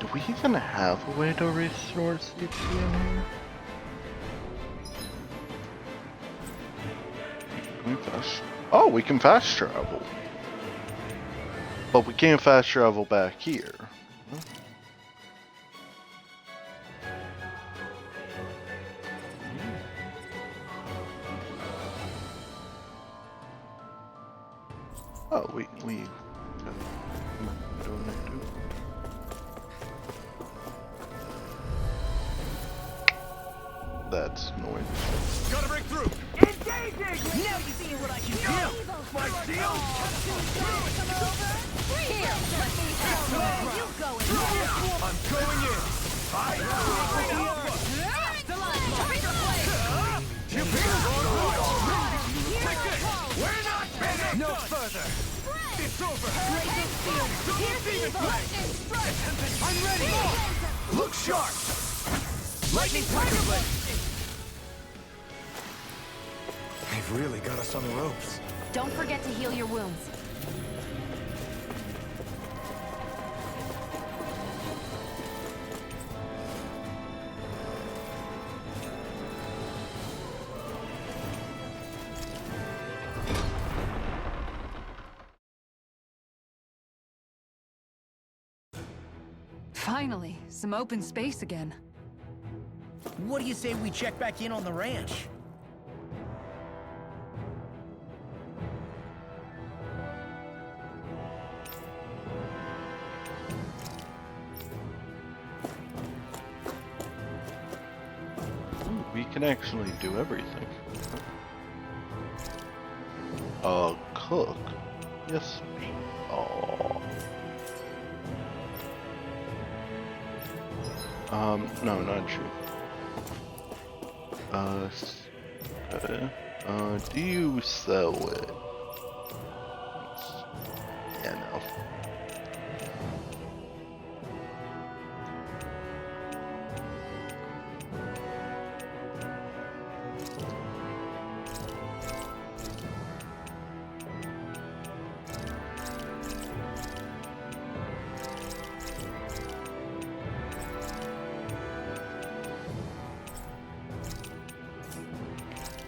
Do we even have a way to restore CP in here? Can we fast? Oh, we can fast travel. But we can't fast travel back here. Huh? Oh, we don't need to. That's noise. Gotta break through. Engaging! Now you see what I can do! My shield! Here, let me have it! You go in! I'm going in. We're not finished. No further! It's over. I'm ready! Look sharp. Lightning Tiger Blade. They've really got us on the ropes. Don't forget to heal your wounds. Finally, some open space again. What do you say we check back in on the ranch? Ooh, we can actually do everything. Cook. Yes. No, not true. Okay. Do you sell it? Yeah, no.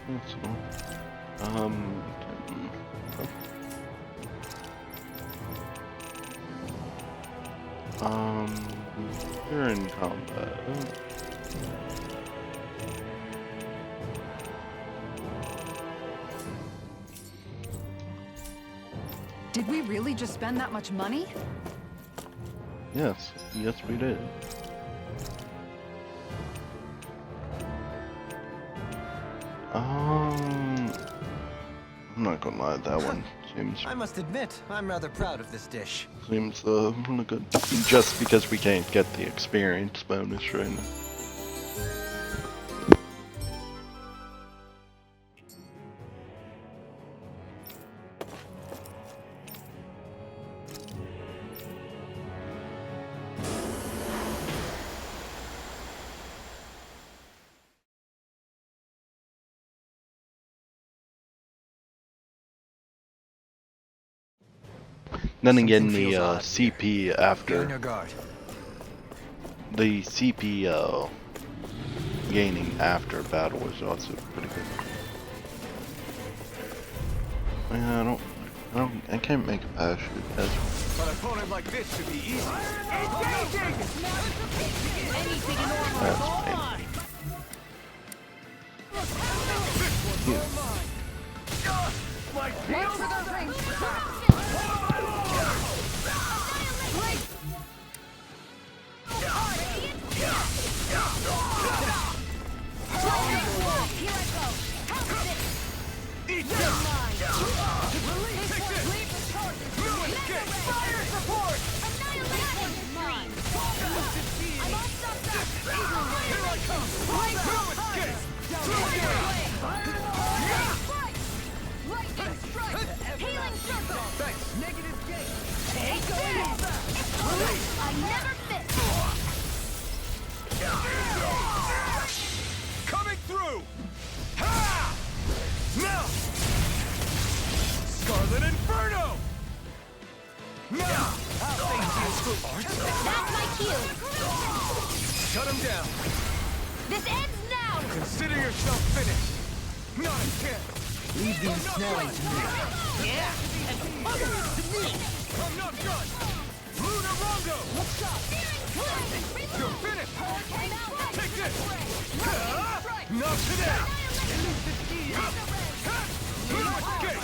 That's all. You're in combat. Did we really just spend that much money? Yes, yes we did. I'm not gonna lie, that one seems I must admit, I'm rather proud of this dish. really good. Just because we can't get the experience bonus right now. Then again, Something the feels odd here. CP Get after on your guard. the CP gaining after battle is also pretty good. Yeah, I can't make a parachute. An opponent like this should be easy. Anything in order is all That's mine. My heels are the ring. Eat them! Release! Take this! No escape! Fire support! Here I come! No escape! Healing circle! Thanks. Negative gate. Take this! Release! I never miss! Coming through! Ha! Now! Scarlet Inferno! Now! That's my cue. Shut him down! This ends now! Consider yourself finished! Not a chance! Leave the ensnaring to me. Yeah, and others to me. I'm not done! Luna Rondo! You're finished! Take this! Not today! No escape!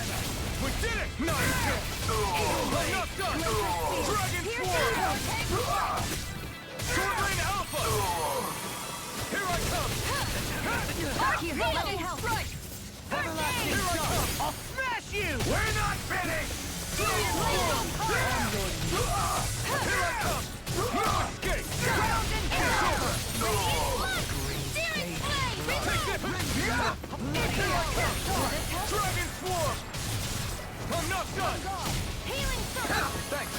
We did it! Not a chance! I'm not done! Dragon Swarm! Swordling Alpha! Here I come! Let me help. Everlasting shot. I'll smash you. We're not finished! Here I come! No escape! It's over! Take this! Here I come! Dragon Swarm! I'm not done! Healing circle. Thanks!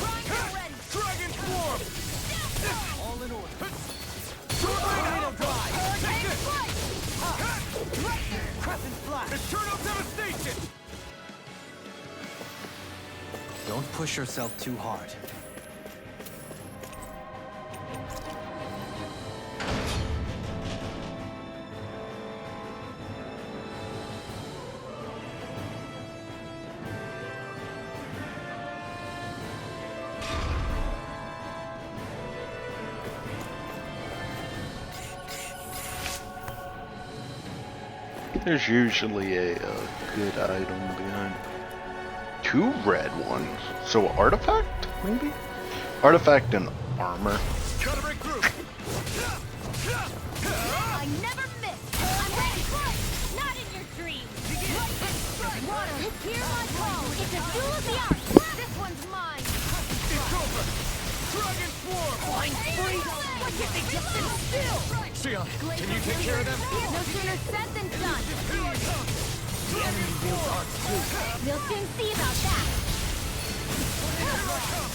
Ready. Dragon Swarm! All in order. Swordling Alpha! Take this! Crescent flash. Eternal Devastation! Don't push yourself too hard. There's usually a good item behind. 2 red ones. So artifact, maybe? Artifact and armor. Gotta break through! I never miss. I'm ready. Not in your dreams. Water, hear my call. It's a duel of the arts. This one's mine. It's over! Dragon Swarm! Flying free. Why can't they just sit still? Sion, can you take care of them? No sooner said than done. Here I come! Dragon Swarm! We'll soon see about that. Here I come!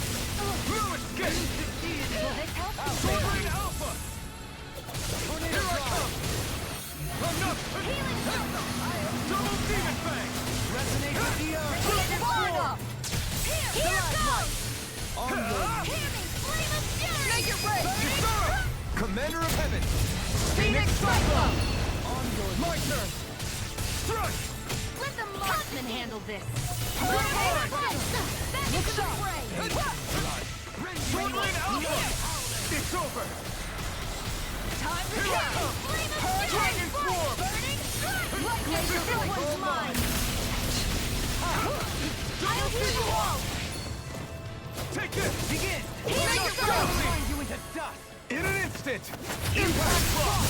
No escape! Swordling Alpha! Here I come! I'm not... Double Demon Fang! Resonate with the earth. Florida! Here goes! Healing flame of fury! Make it rain! Gisara! Commander of Heaven! Phoenix Cyclone. My turn! Strike! Let the marksman handle this. Swordling Alpha! It's over! Time to Here I go. come! Dragon Swarm! This one's mine. I'll heal you all. Take this! Begin. Make it go! Turn you into dust. In an instant! Impact Block!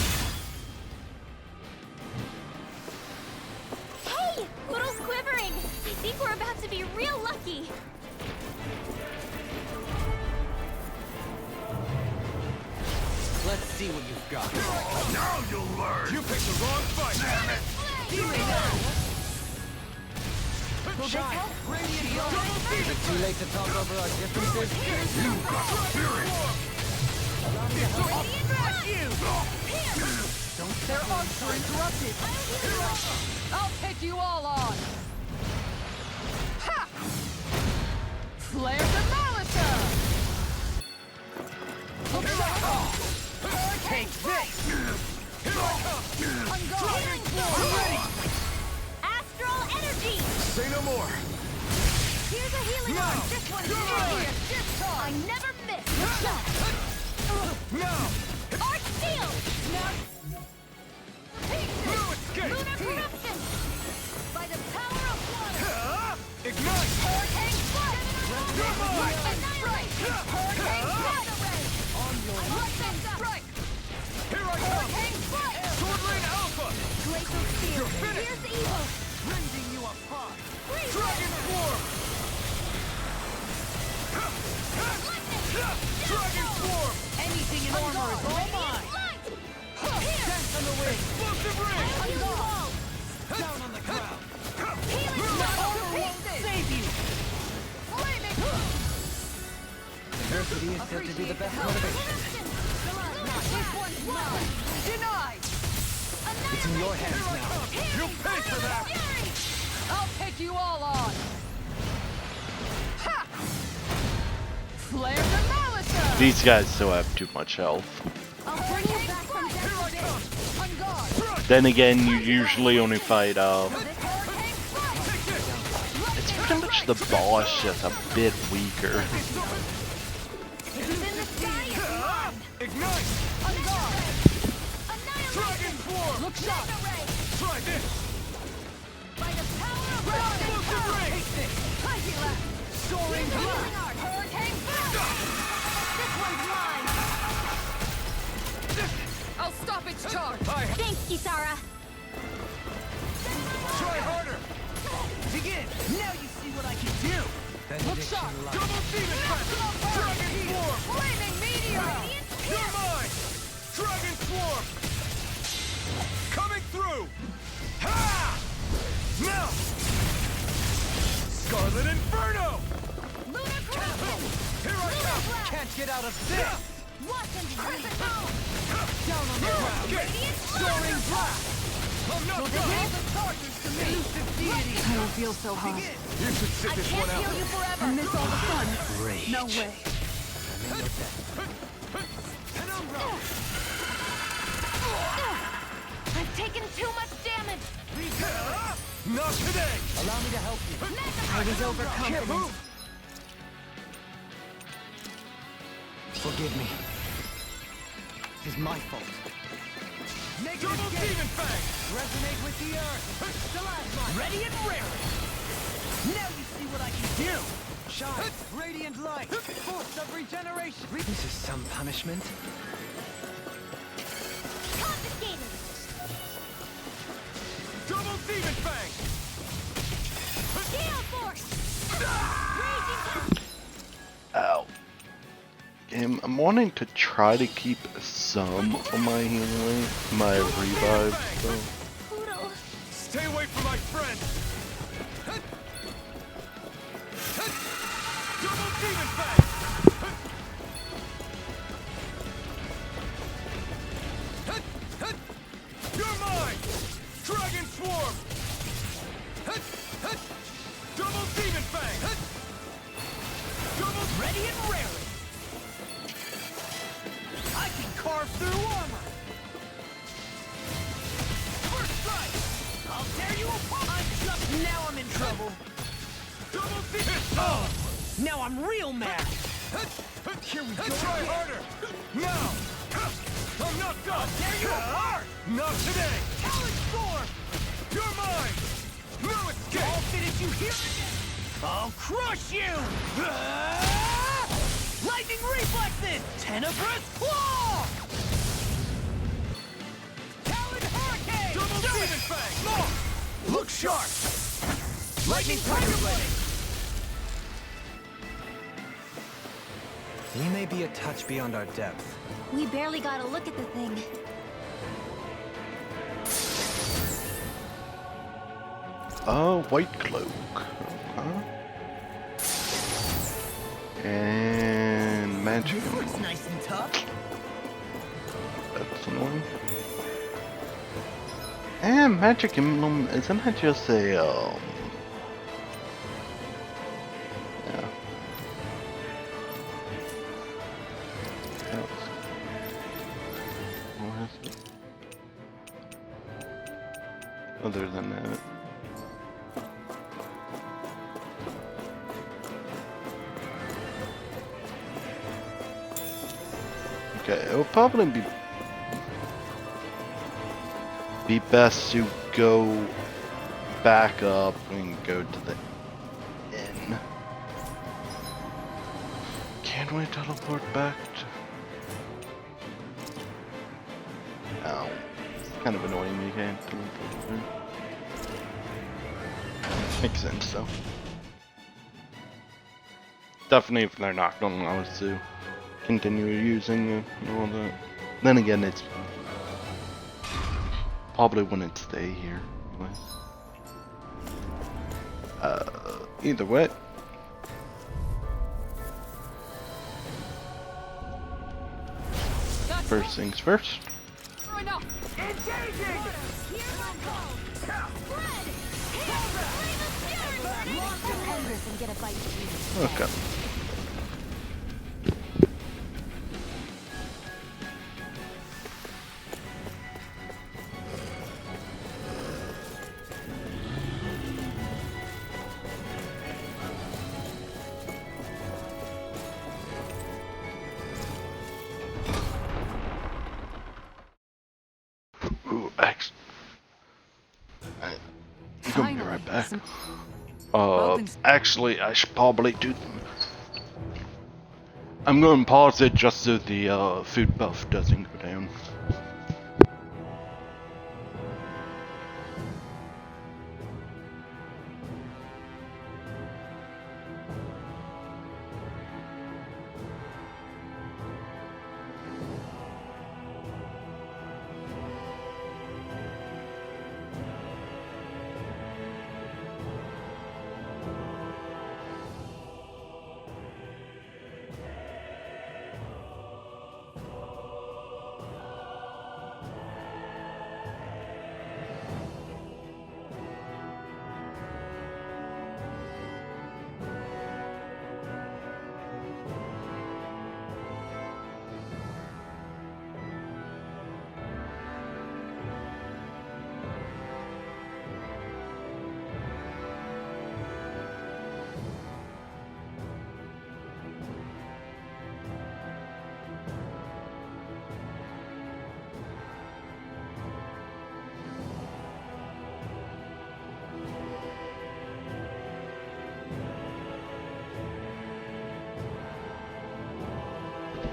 Hey! Poodle's quivering. I think we're about to be real lucky. Let's see what you've got. Now you'll learn! You picked the wrong fight! Shine. Radiant Is it too late to talk over our differences? You got spirit! Their arcs are interrupted. I'll take you all on. Ha! Flare Demolitor! Take this! I'm ready! Astral energy! Say no more! Here's a healing Now, arm. This one's go! easier. I never miss. Now! Arc Steel! No escape! Lunar Corruption! By the power of water! Ignite! Hurricane Flood! You're mine! Annihilate! Hurricane Flood! On your strike! Here I come! Hurricane Flood! Sword Lane Alpha! Glacial Spear! You're finished! Here's evil! Rending you apart. Dragon Swarm! Dragon Swarm! Anything in armor is all mine. Dance on the wing. Explosive Ring! Down on the ground. Healing My armor won't save you. Adversity is said to be the best motivation. This one's mine. Denied. It's in your hands now. You'll pay for that! I'll take you all on. Ha! Flare the Malisa. These guys still have too much health. I'll bring you back from death to day. On guard. Then again, you usually only fight Hurricane Flood. it's pretty much the boss, just a bit weaker. It's in the sky is mine! Ignite! On guard. Dragon Swarm! Look sharp. Try this! By the power of Explosive Ring! Take this. Soaring Healing blood. Art! Hurricane Flood! This one's mine! I'll stop its charge. Thanks, Kisara! Try harder! Begin. Now you see what I can do. Look sharp. Double Demon Crest! Dragon Swarm! Flaming meteor. You're mine! Dragon Swarm! Coming through! Ha! Now! Scarlet Inferno! Lunar Corruption! Here I come! Can't get out of this. Watson Crescent! Down on the ground. Get! Soaring blast. I'm not All done! the charges to me. Elusive deity. I don't feel so hot. You should sit I this can't one out. heal you forever! And this all the fun? Rage. No way. I've taken too much damage! Not today! Allow me to help you. I was overconfident. Forgive me. It is my fault. Double Demon Fang! Resonate with the earth. Stalagmite. Ready and raring. Now you see what I can do. Shine. Radiant light. Force of regeneration. This is some punishment. Confiscated! Double Demon Fang! Gale Force! Ow. I'm wanting to try to keep some of my healing, my revive. So. Poodle! Stay away from my friend! Double Demon Fang! You're mine! Dragon Swarm! Double Demon Fang! Double... Ready and raring. I can carve through armor. First strike. I'll tear you apart. Now I'm in trouble. Double Demon... Oh! Now I'm real mad. Here we go! Try harder! Now! I'm not done! Tear you apart. Not today! Talon Storm. You're mine! No escape! I'll finish you here. I'll crush you. Lightning reflexes. Tenebrous claw. Talon hurricane. Double Demon Fang! More! Look sharp. Lightning tiger blade. We may be a touch beyond our depth. We barely got a look at the thing. Oh, white cloak. Okay. And magic. Looks nice and tough. That's annoying. And magic emblem, isn't that just a yeah. What is it? Other than that. Okay, it'll probably be best to go back up and go to the inn. Can we teleport back to... Ow. It's kind of annoying you can't teleport there. Makes sense though. Definitely if they're not going to allow us to continue using it and all that. Then again, it's probably wouldn't stay here anyways. Either way. First things first. Okay. Ooh, I'm gonna be right back. Actually, I should probably do them. I'm gonna pause it just so the food buff doesn't go down.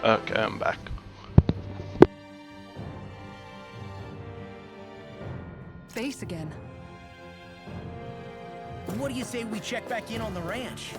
Okay, I'm back. Base again. What do you say we check back in on the ranch?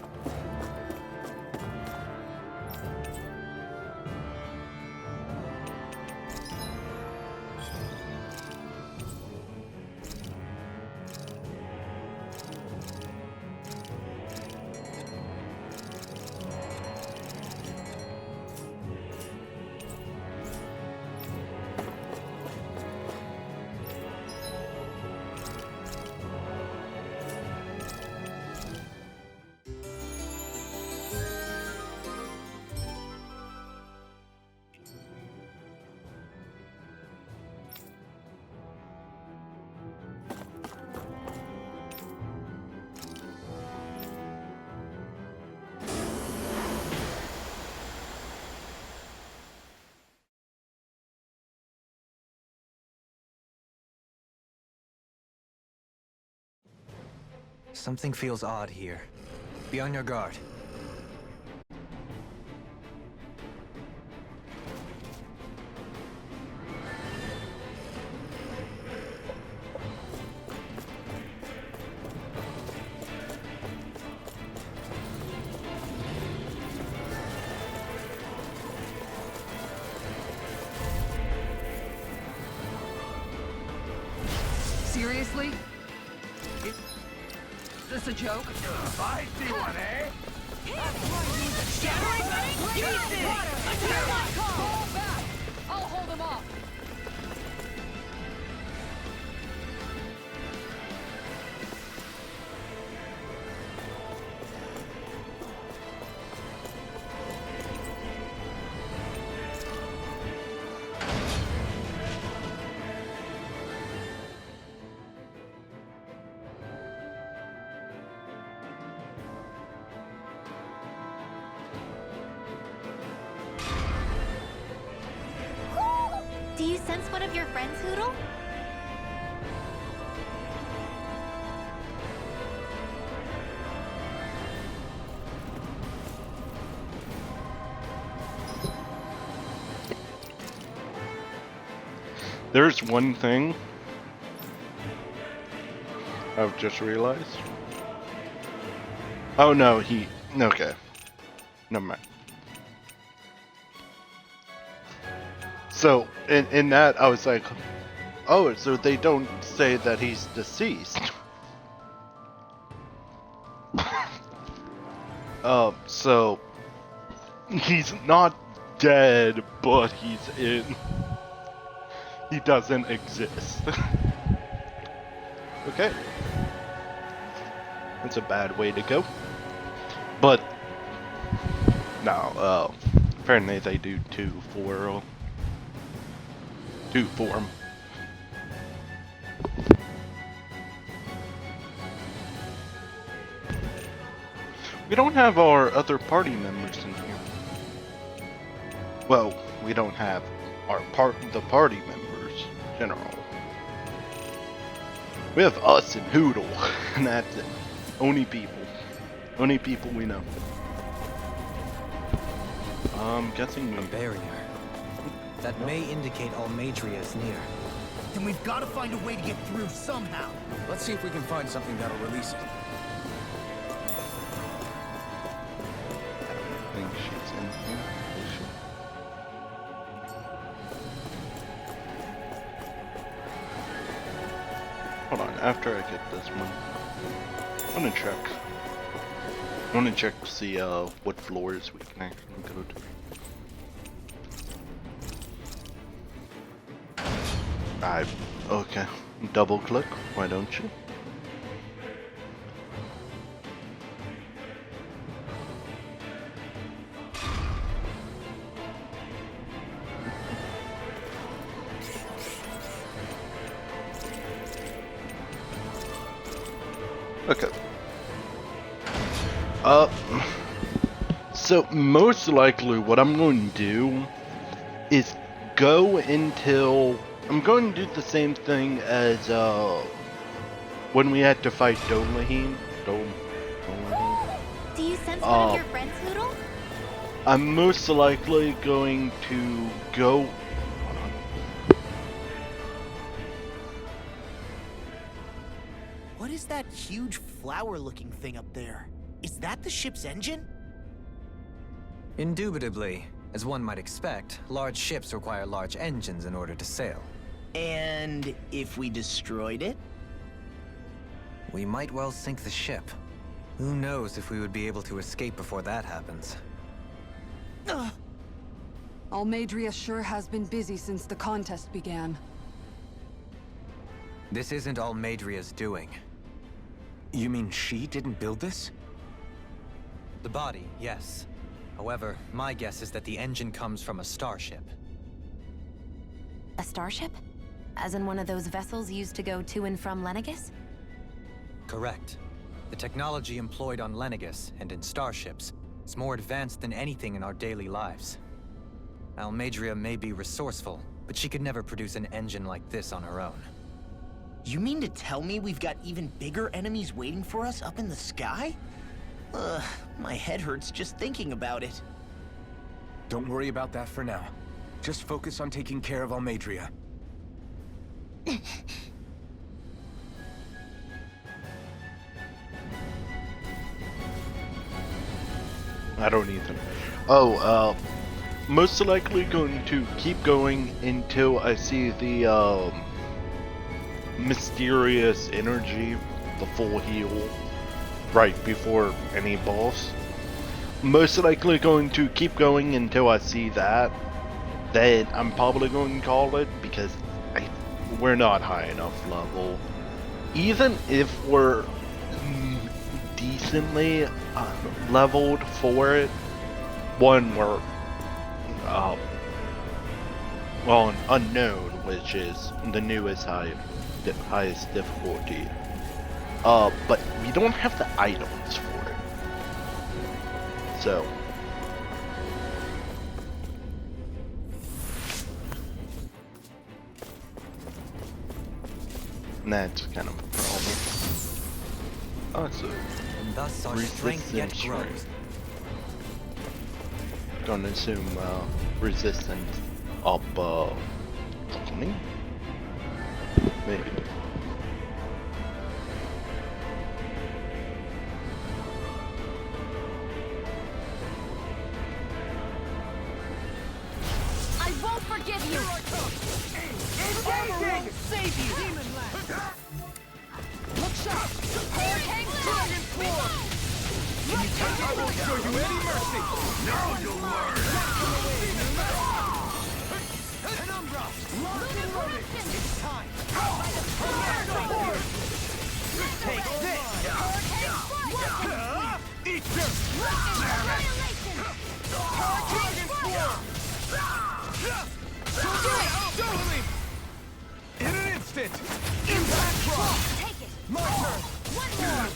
Something feels odd here. Be on your guard. Seriously? Is this a joke? I see one, eh? Hold back! I'll hold him off! sense one of your friends, Hoodle? There's one thing I've just realized. Oh no, okay. Never mind. So, in that, I was like, oh, so they don't say that he's deceased. So, he's not dead, but he doesn't exist. Okay. That's a bad way to go. But, no, apparently they do two for him. We don't have our other party members in here. Well, we don't have the party members in general. We have us and Hoodle, and that's it. Only people we know. I'm guessing a barrier. That may indicate Almeidrea is near. Then we've got to find a way to get through somehow. Let's see if we can find something that'll release it. I think she's in here. Is she? Hold on, after I get this one, I want to check to see what floors we can actually go to. Okay. Double click, why don't you? Okay. So most likely what I'm going to do is go until I'm going to do the same thing as when we had to fight Dolaheen. Do you sense one of your friends, Hoodle? I'm most likely going to go. What is that huge flower-looking thing up there? Is that the ship's engine? Indubitably. As one might expect, large ships require large engines in order to sail. And if we destroyed it? We might well sink the ship. Who knows if we would be able to escape before that happens. Almeidrea sure has been busy since the contest began. This isn't Almeidrea's doing. You mean she didn't build this? The body, yes. However, my guess is that the engine comes from a starship. A starship? As in one of those vessels used to go to and from Lenegis? Correct. The technology employed on Lenegis and in starships is more advanced than anything in our daily lives. Almeidrea may be resourceful, but she could never produce an engine like this on her own. You mean to tell me we've got even bigger enemies waiting for us up in the sky? My head hurts just thinking about it. Don't worry about that for now. Just focus on taking care of Almeidrea. I don't either. Oh, most likely going to keep going until I see the mysterious energy, the full heal, right before any boss. Most likely going to keep going until I see that. Then I'm probably going to call it, because we're not high enough level. Even if we're decently leveled for it, one, we're well, an unknown, which is the newest highest difficulty. But we don't have the items for it. So And that's kind of a problem. Oh, it's a And thus our strength yet resistance grows. ring. Gonna assume resistance up 20? Maybe. I won't forgive you! Armor won't save you! Demon Lash! Look sharp! Hurricane Dragon Form! I won't show you any mercy! Now you'll learn! Penumbra! Locked and loaded! It's time! Take this! Eat this! Dragon Form! Doubling! In an instant! Impact Rock! My turn!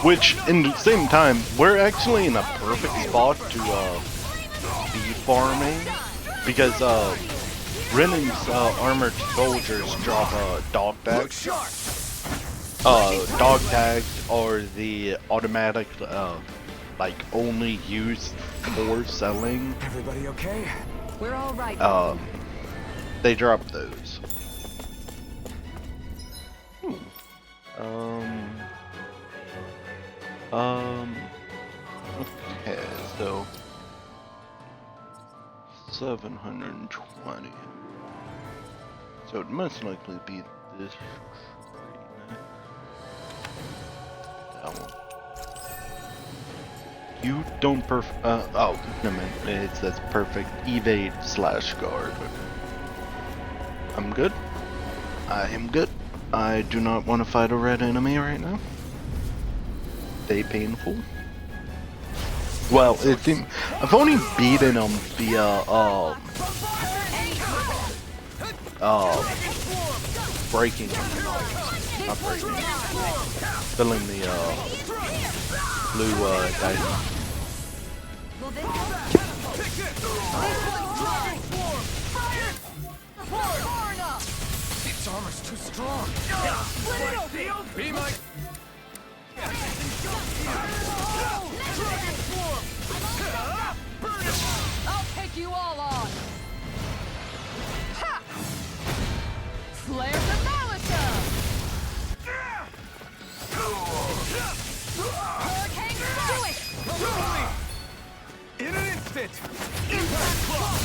Which, in the same time, we're actually in a perfect spot to be farming, because Renan's armored soldiers drop dog tags. Dog tags are the automatic, like only used for selling. Everybody okay? We're all right. They drop those. Okay, so 720. So it must likely be this. That one. You don't oh, no man, it says perfect evade / guard. I'm good. I am good. I do not want to fight a red enemy right now. They painful. Well, it seems I've only beaten them via breaking them. Not breaking. Filling the blue diamond. Its armor's too strong! Be my... Dragon Form! Burn it! I'll take you all on! Ha! Flare the Malika! Hurricane, do it! Totally! In an instant! Impact Rock!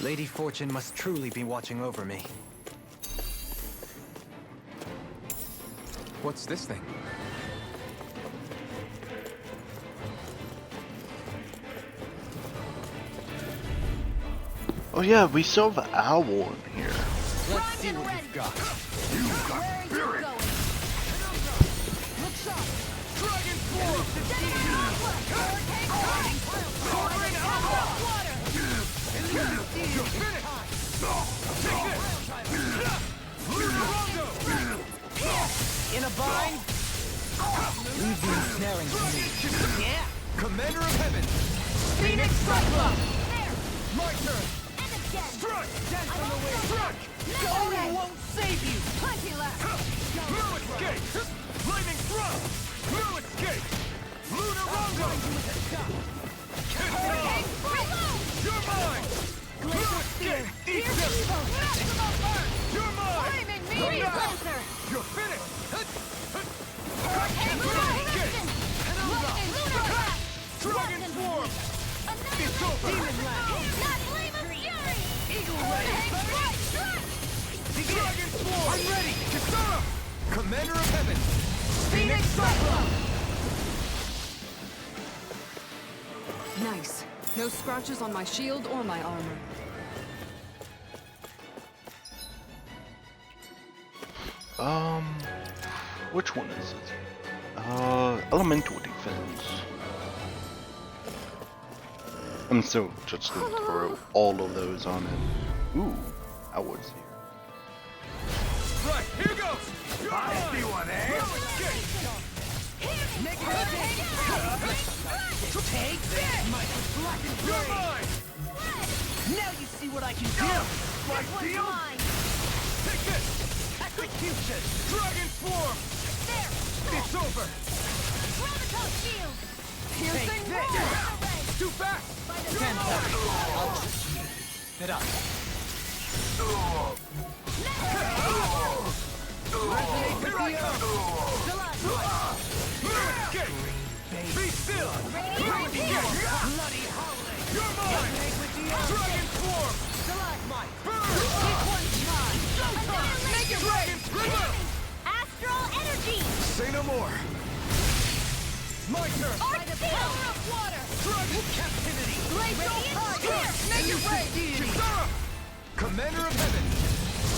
Lady Fortune must truly be watching over me. What's this thing? Oh yeah, we still have an owl in here. Let's see what you've got. You've got spirit! Look sharp! Dragon Form! Soaring Alpha! You're finished! Take this! Lunarongo! In a bind? Leave the ensnaring to me. Yeah! Commander of Heaven! Phoenix Cyclops! My turn! Strike! Strike! Going won't save you! Plenty left! No escape! Lightning thrust! No escape! Lunarongo! Hurricane Reload! You're mine! No escape! Eat this! You're mine! Flaming Meteor Laser! You're finished! Hurricane Reload! Lightning Lunar Blast! Dragon Form! It's over! Demon Lash! That Flame of Fury! Eagle Ray! Dragon Swarm! I'm ready! Kisara! Commander of Heaven! Phoenix Cyclops! Nice. No scratches on my shield or my armor. Which one is it? Elemental defense. I'm so just gonna throw all of those on it. Ooh, I was here. Right, here goes! I see one, eh? Take this! My black and You're gray! mine! Now you see what I can do! Right deal? Take this! Execution! Dragon Swarm! There! It's over! Graviton Shield! Take this! Too fast! Stand back! Get up! Resonate with the earth! Escape! Be still! Bloody howling! You're mine! Dragon Swarm! Burn! Make it Dragon Swarm! Astral energy! Say no more! My turn! By the power of water! Dragon Captivity! Glacial Fire! Make it rain! Kisara! Commander of Heaven!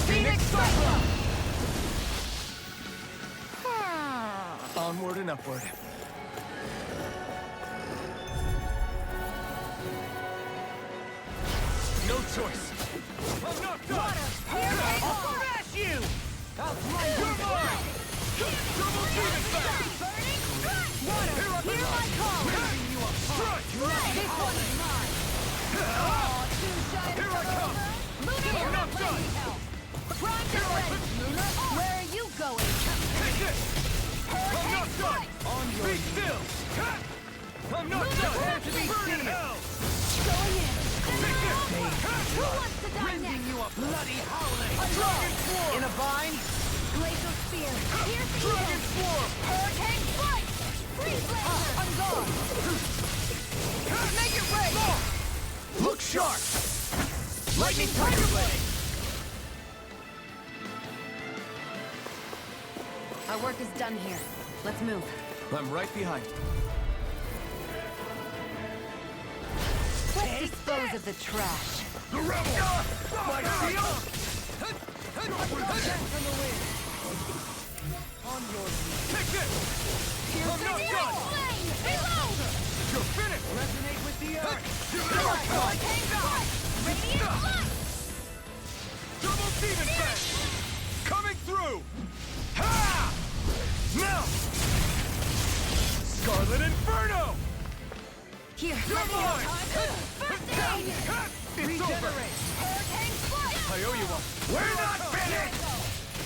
Phoenix Cyclone! Onward and upward. No choice. I'm not done. I'll smash you. You're mine. Double demon fast. Water, hear my call! Strike. This one's mine! Oh, too shy to Here I come. Luna, I'm not done. Prime to ready! Luna, where are you going? Take this. I'm not done. Be still. I'm not done. Burn in hell. Going in! Take this. Who wants to die next? You a bloody howling. Dragon Swarm. In a bind? Glacial Spear! Piercing Dragon Wind! Swarm. Hurricane Strike! Freeze Blazer! I'm gone! Make it rain! Look sharp. Lightning Tiger Blade. Our work is done here. Let's move. I'm right behind you. Let's dispose of the trash. The rebel! My shield! From the wind! On your knees. Take this! I'm not Piercing done! Flame! Reload! You're finished! Resonate with the earth! Hurricane Strike! Radiant Light! Double demon fang! Coming through! Ha! Now! Scarlet Inferno! Here! You're mine! First aid! It's over! Hurricane Strike! I owe you one. We're not finished!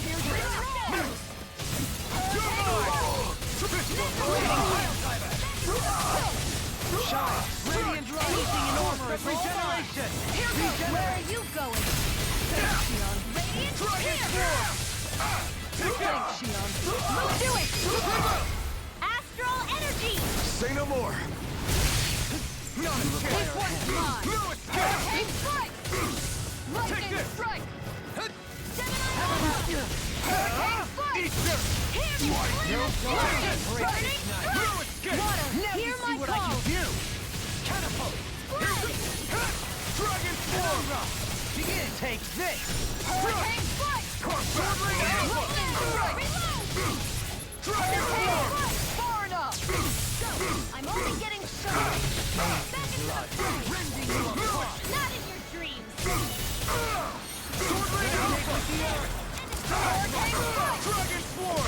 Here's the roll! You're mine! Shine! Radiant Light! Anything in armor is regeneration! Here goes! Where are you going? Thanks, Shion! Radiant Spear! Thanks, Shion! Do it! Astral energy! Say no more! Not a This chance! one's mine! No escape! Hurricane Strike! Take Lightning this! Strike! Eat this! Hurricane Strike! No escape! Water, hear my call! Catapult! Dragon Swarm! Begin! Take this! Hurricane Strike! Swordling Alpha! Lightning Strike! Dragon Swarm! Far enough! I'm only getting started! Back into the fight! Rending you apart! Not in your dreams! Swordling Alpha! Hurricane Strike! Dragon Swarm!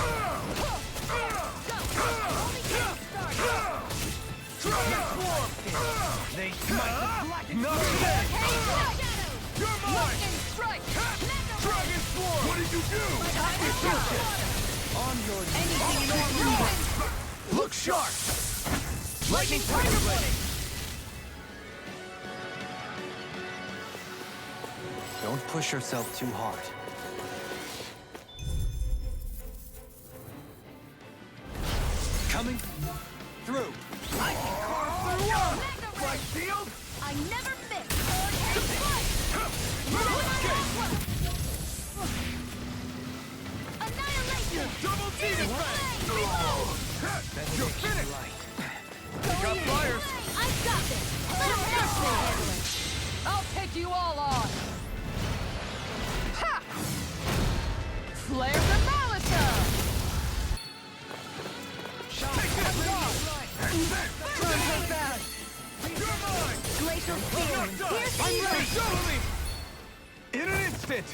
Only getting started! Dragon Swarm! They smite the black and Not Hurricane dead! Strike! You're mine! Lightning Strike! Dragon Swarm! What did you do? On your anything in armor! Look sharp! Lightning Tiger Blade! Don't push yourself too hard. Coming through. I can carve through one! My shield? I never miss! Hurricane Strike! Annihilation! Double demon fang! You're finished! You got fires! I've got this! Let me handle it! I'll take you all on! Ha! Flare the Molotov! Turn her back! You're mine! Glacial I'm Spear! not done! Piercing I'm ready! Blade! Show me! In an instant!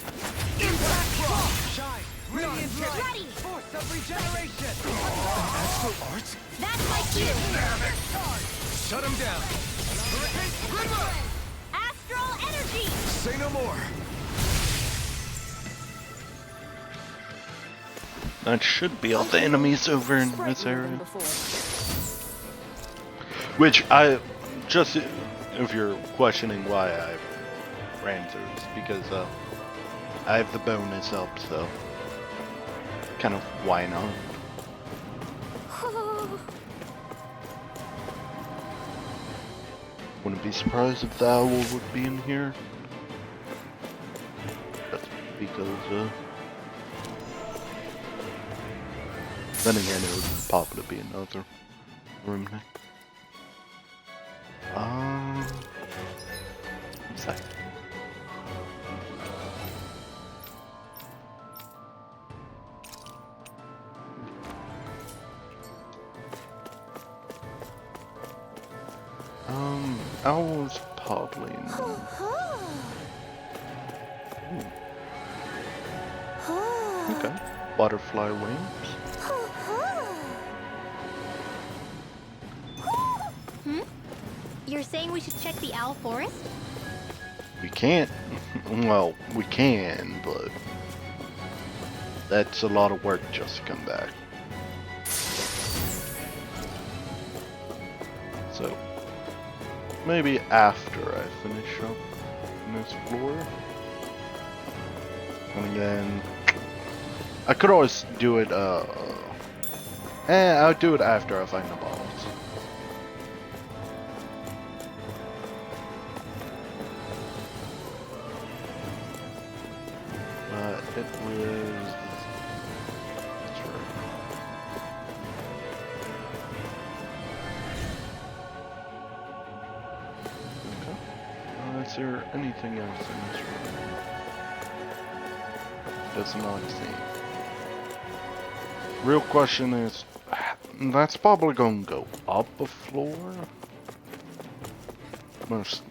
Impact Rock! Shine! Radiant Light! Ready! Force of regeneration! Astral Arts? That's my cue! Shut him down! Hurricane Screamer! Astral Say no more. That should be all the enemies over in this area. Which just if you're questioning why I ran through this, because I have the bonus up, so kind of why not? Wouldn't be surprised if the owl would be in here. That's because then again it would probably be another room next. What's that? Owl's probably in there. Okay. Butterfly wings. You're saying we should check the owl forest? We can't. Well, we can, but that's a lot of work just to come back. So maybe after I finish up in this floor. And again, I could always do it, I'll do it after I find the balls. It was... That's right. Okay. Is there anything else in this room? Does not seem. Real question is, that's probably gonna go up a floor? Most.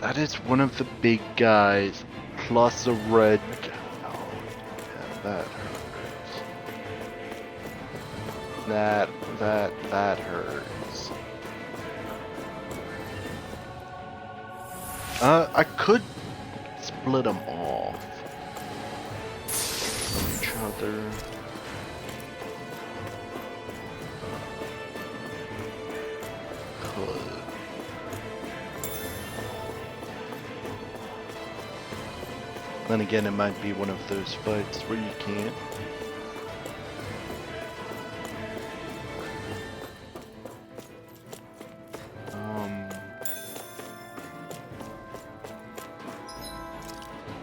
That is one of the big guys, plus a red. Oh, yeah, that hurts. That hurts. I could split them off from each other. Then again, it might be one of those fights where you can't.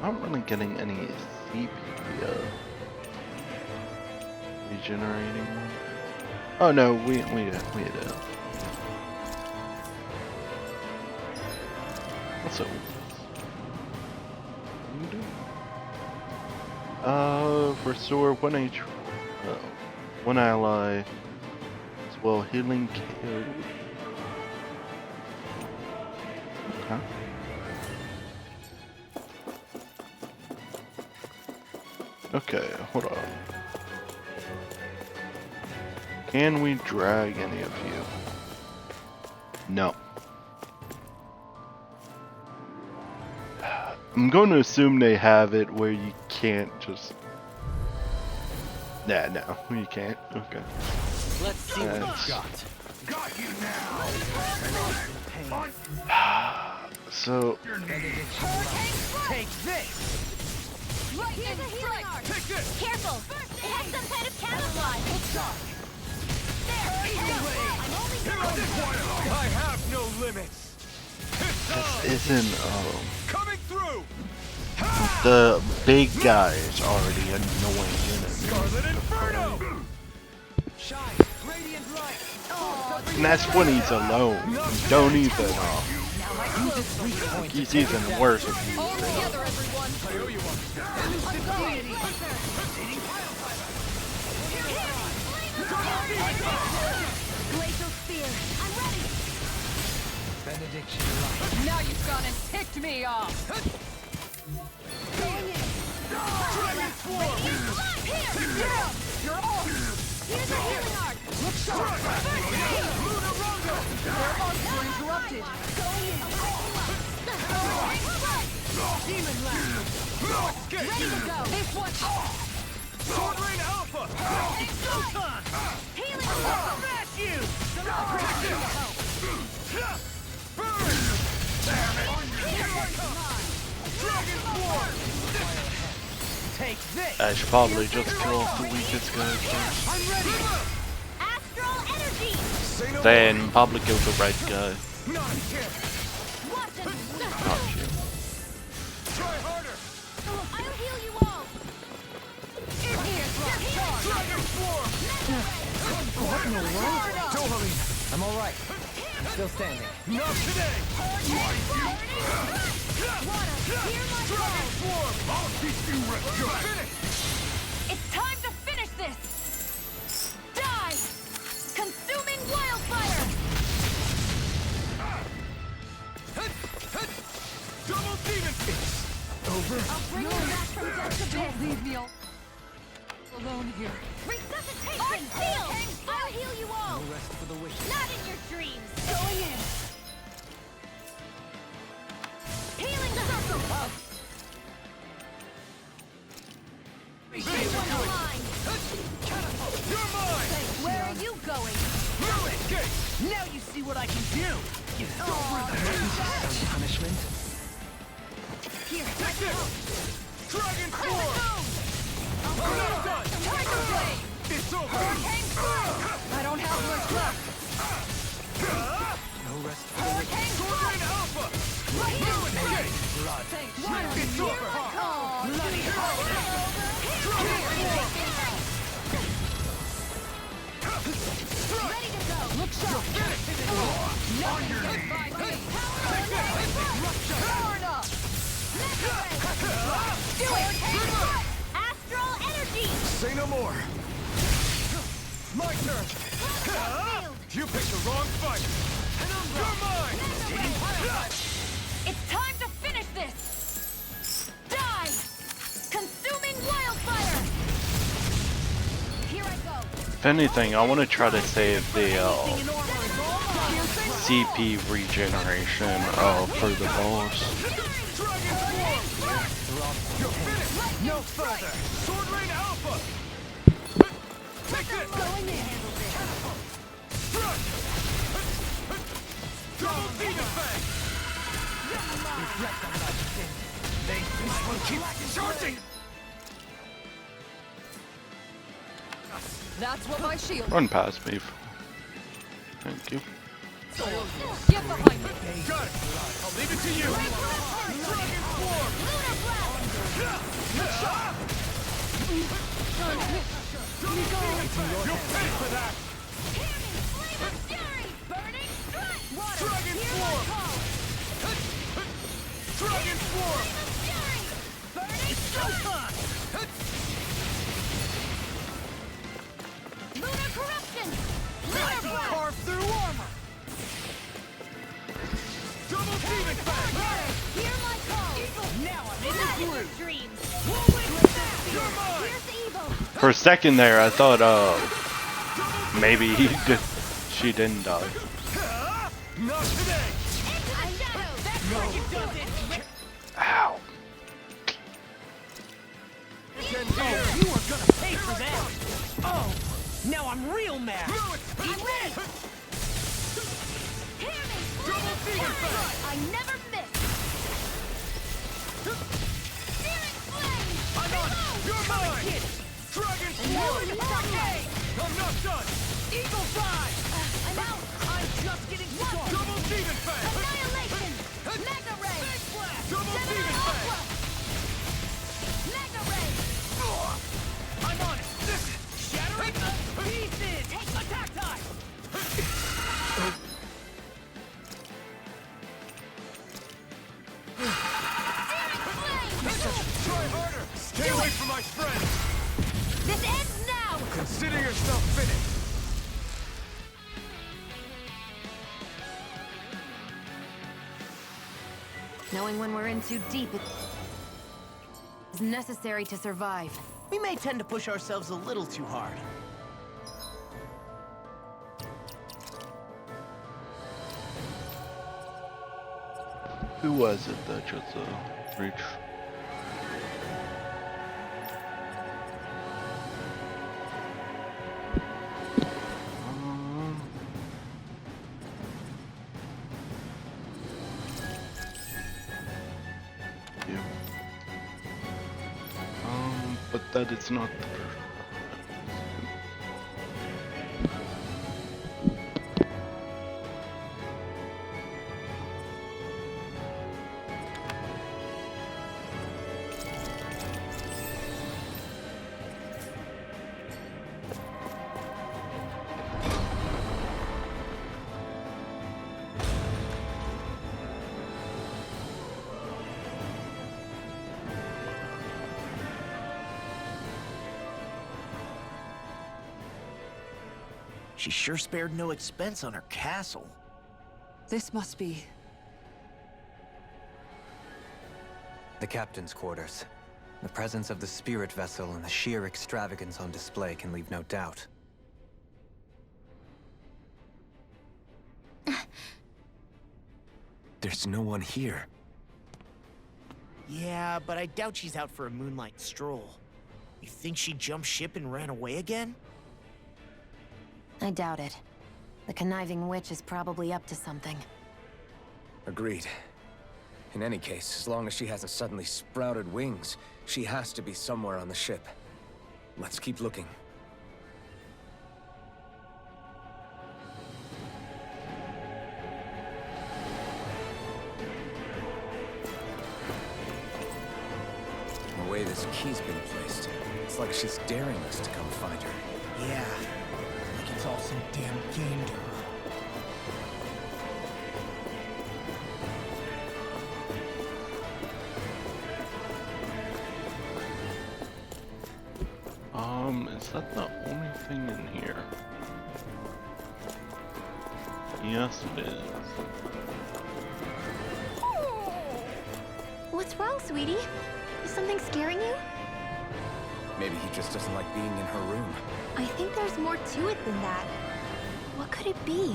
I'm really getting any CP regenerating. Oh no, we do. What's up? Restore 1 HP, 1 ally, as well healing KO. Okay. Okay, hold on. Can we drag any of you? No. I'm going to assume they have it where you can't just... Nah, no, you can't. Okay. Let's see what you got. Got you now. So... Take this! Here's a healing arc! Take this! Careful! It has some kind of camouflage! There! Here this one! I have no limits! This isn't, Coming through! the big guy is already annoying in it. Scarlet Inferno! Shine! Radiant light! And that's when he's alone. Don't even, he's even worse if he's All together, everyone! I owe you one. Glacial Spear! I'm ready! Benediction light! Now you've gone and ticked me off! Dragon Swarm! You're off! Here's a healing arc! Look sharp! Their arcs were interrupted! Demon Lash! No escape! Ready to go! This one! Sword Rain Alpha! It's go time! Healing Smash you! Burn! Dragon Swarm! Take this! I should probably just kill off the weakest guy first. I'm ready! Astral energy! Say no Then probably kill the red guy. more! Not here! Watch and Not you. Try harder! I'll heal you all! Dragon Swarm! I'm all right. Still standing. Not today! Dragon Swarm! I'll teach you You're finished! It's time to finish this! Die! Consuming wildfire! Double Demon Fist! I'll bring you back from death to Don't leave me all alone here. Resuscitation! Art Seal! I'll heal you all! Rest for the wish. Not in your dreams! Going in. Healing circle! This one's mine! You're mine! Where are you going? No escape! Now you see what I can do. Punishment? Here, Take this! Dragon Crescent Swarm! Moon! I'm not done! Tiger Blade! It's over! Hurricane Strike! I don't have much left. No rest for the wish. Hurricane Sword Strike! Rain Alpha! Right No here! escape! It's over! Bloody hell. Ready to go! Look sharp. On your knees! Power it up. Do it! Astral energy! Say no more! My turn! Field! You picked the wrong fight! You're mine! It's time to finish this! Die! Consuming wildfire! Here I go! If anything, I want to try to save the CP regeneration for the boss. You're finished! No further! Sword Rain Alpha! Take this! Going in. Thrust! Double Demon Fang! This one keeps charging! That's what my shield. Run past me. Thank you. Get behind me. Got it! I'll leave it to you! Dragon Swarm! You'll pay for that! Burning strike! Water! Dragon Hear Swarm! my call! Dragon Swarm! Fury! Burning strike! Lunar corruption! Lunar blast! Carve through armor! Double Demon Fang! Hear my call! Now I'm in Not the in your groove. dreams! You're mine! Here's the evil! For a second there, I thought, maybe she didn't die. Not today! Into the shadows! That's where you does it! Ow. Can hear! You are gonna pay for that. Oh, now I'm real mad. No escape! I'm ready! Hear me! Double Demon Fang! I never miss! Searing flame! I'm on it! You're mine! Kid, Dragon Now Swarm! you suck! I'm not done! Eagle Fly. I'm out! I'm just getting started. Double Demon Fang! Annihilation! Mega Ray! Double Demon Fang! Aqua! Mega Ray! I'm on it. Shattering pieces. Take attack time. Try harder! Stay away from my friend! This ends now! Consider yourself finished! Knowing when we're in too deep, is necessary to survive. We may tend to push ourselves a little too hard. Who was it that just reached? Yeah. But that is not the person. She sure spared no expense on her castle. This must be... The captain's quarters. The presence of the spirit vessel and the sheer extravagance on display can leave no doubt. There's no one here. Yeah, but I doubt she's out for a moonlight stroll. You think she jumped ship and ran away again? I doubt it. The conniving witch is probably up to something. Agreed. In any case, as long as she hasn't suddenly sprouted wings, she has to be somewhere on the ship. Let's keep looking. The way this key's been placed, it's like she's daring us to come find her. Yeah, like it's all some damn game to her. Is that the only thing in here? Yes, it is. What's wrong, sweetie? Is something scaring you? Maybe he just doesn't like being in her room. I think there's more to it than that. What could it be?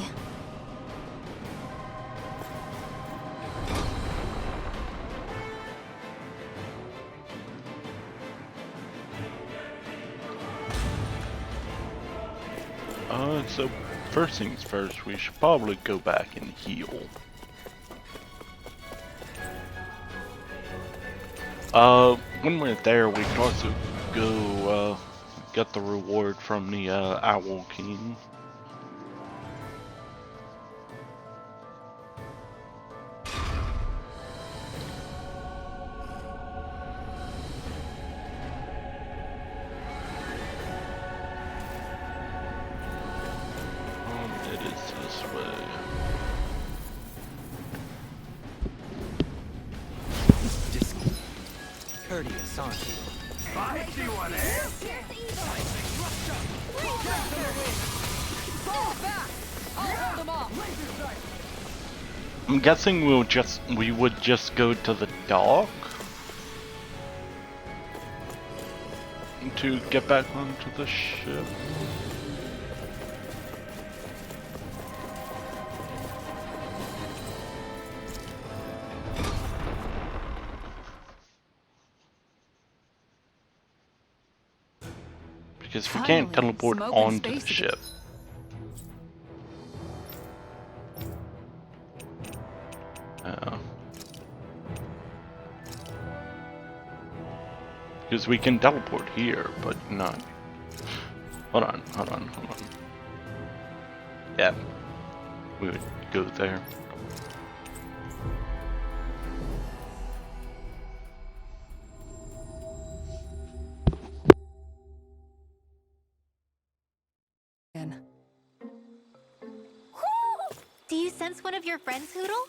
So first things first, we should probably go back and heal. When we're there, we can also go, get the reward from the, Owl King. It is this way. Courteous, aren't you? I see one, eh? Fall back! I'll hold them off! I'm guessing we would just go to the dock to get back onto the ship. Because we can't Finally, teleport some open onto the space ship. Because we can teleport here, but not. Hold on. Yeah, we would go there. Do you sense one of your friends, Hoodle?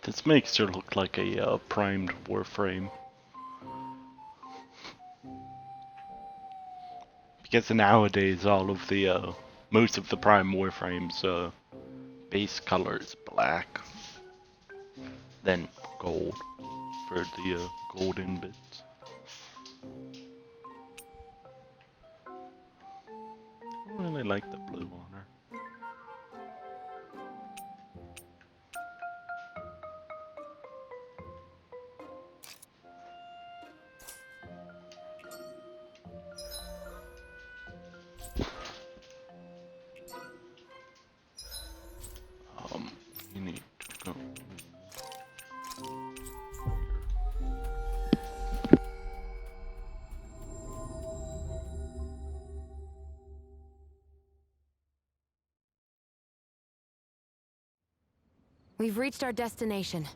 This makes her look like a primed Warframe. Because nowadays all of the most of the prime Warframes base color is black, then gold for the golden bits. I really like the blue on her. You need to go. We've reached our destination.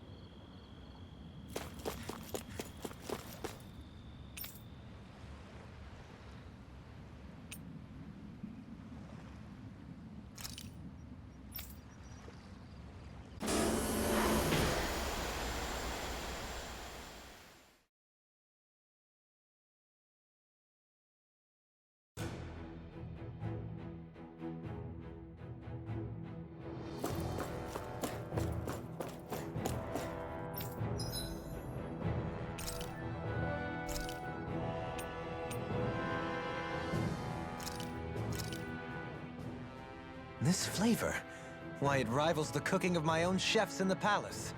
This flavor, why, it rivals the cooking of my own chefs in the palace.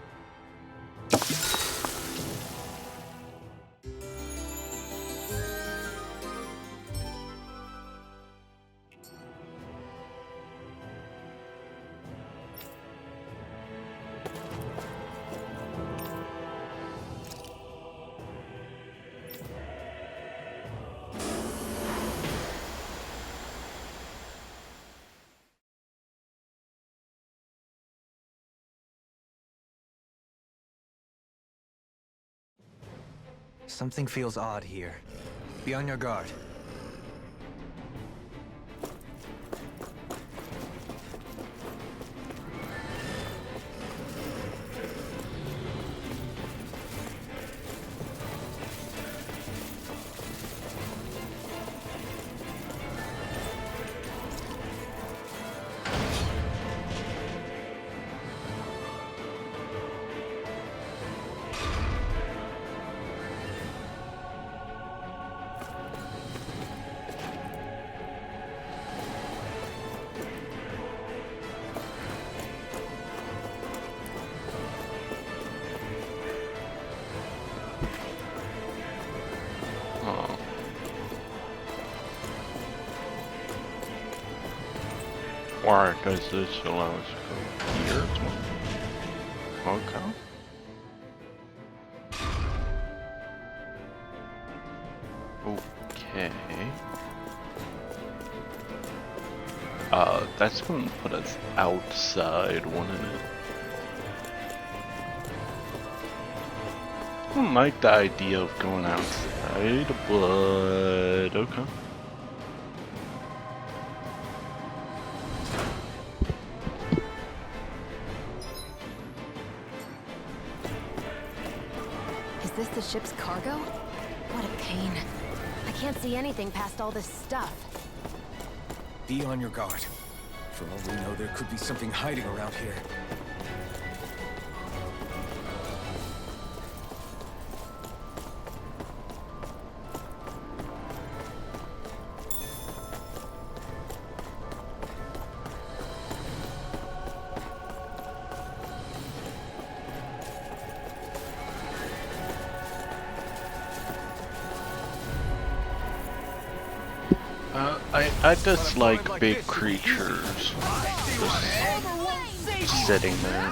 Something feels odd here. Be on your guard. Why does this allow us to go here? Okay. Okay. That's going to put us outside, wouldn't it? I don't like the idea of going outside, but okay. Is this the ship's cargo? What a pain. I can't see anything past all this stuff. Be on your guard. For all we know, there could be something hiding around here. I dislike big creatures just sitting there.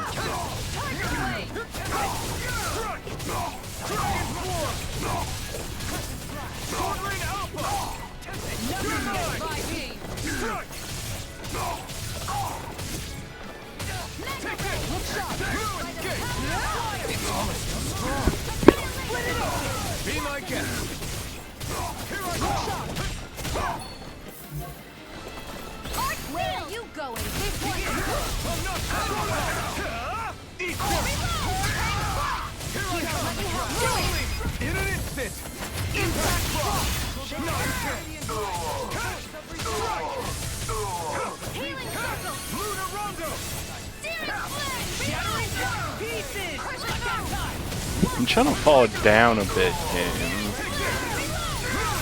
In an instant! Impact block! Healing circle! Luna Rondo! Shattering pieces! I'm trying to fall down a bit, Kim.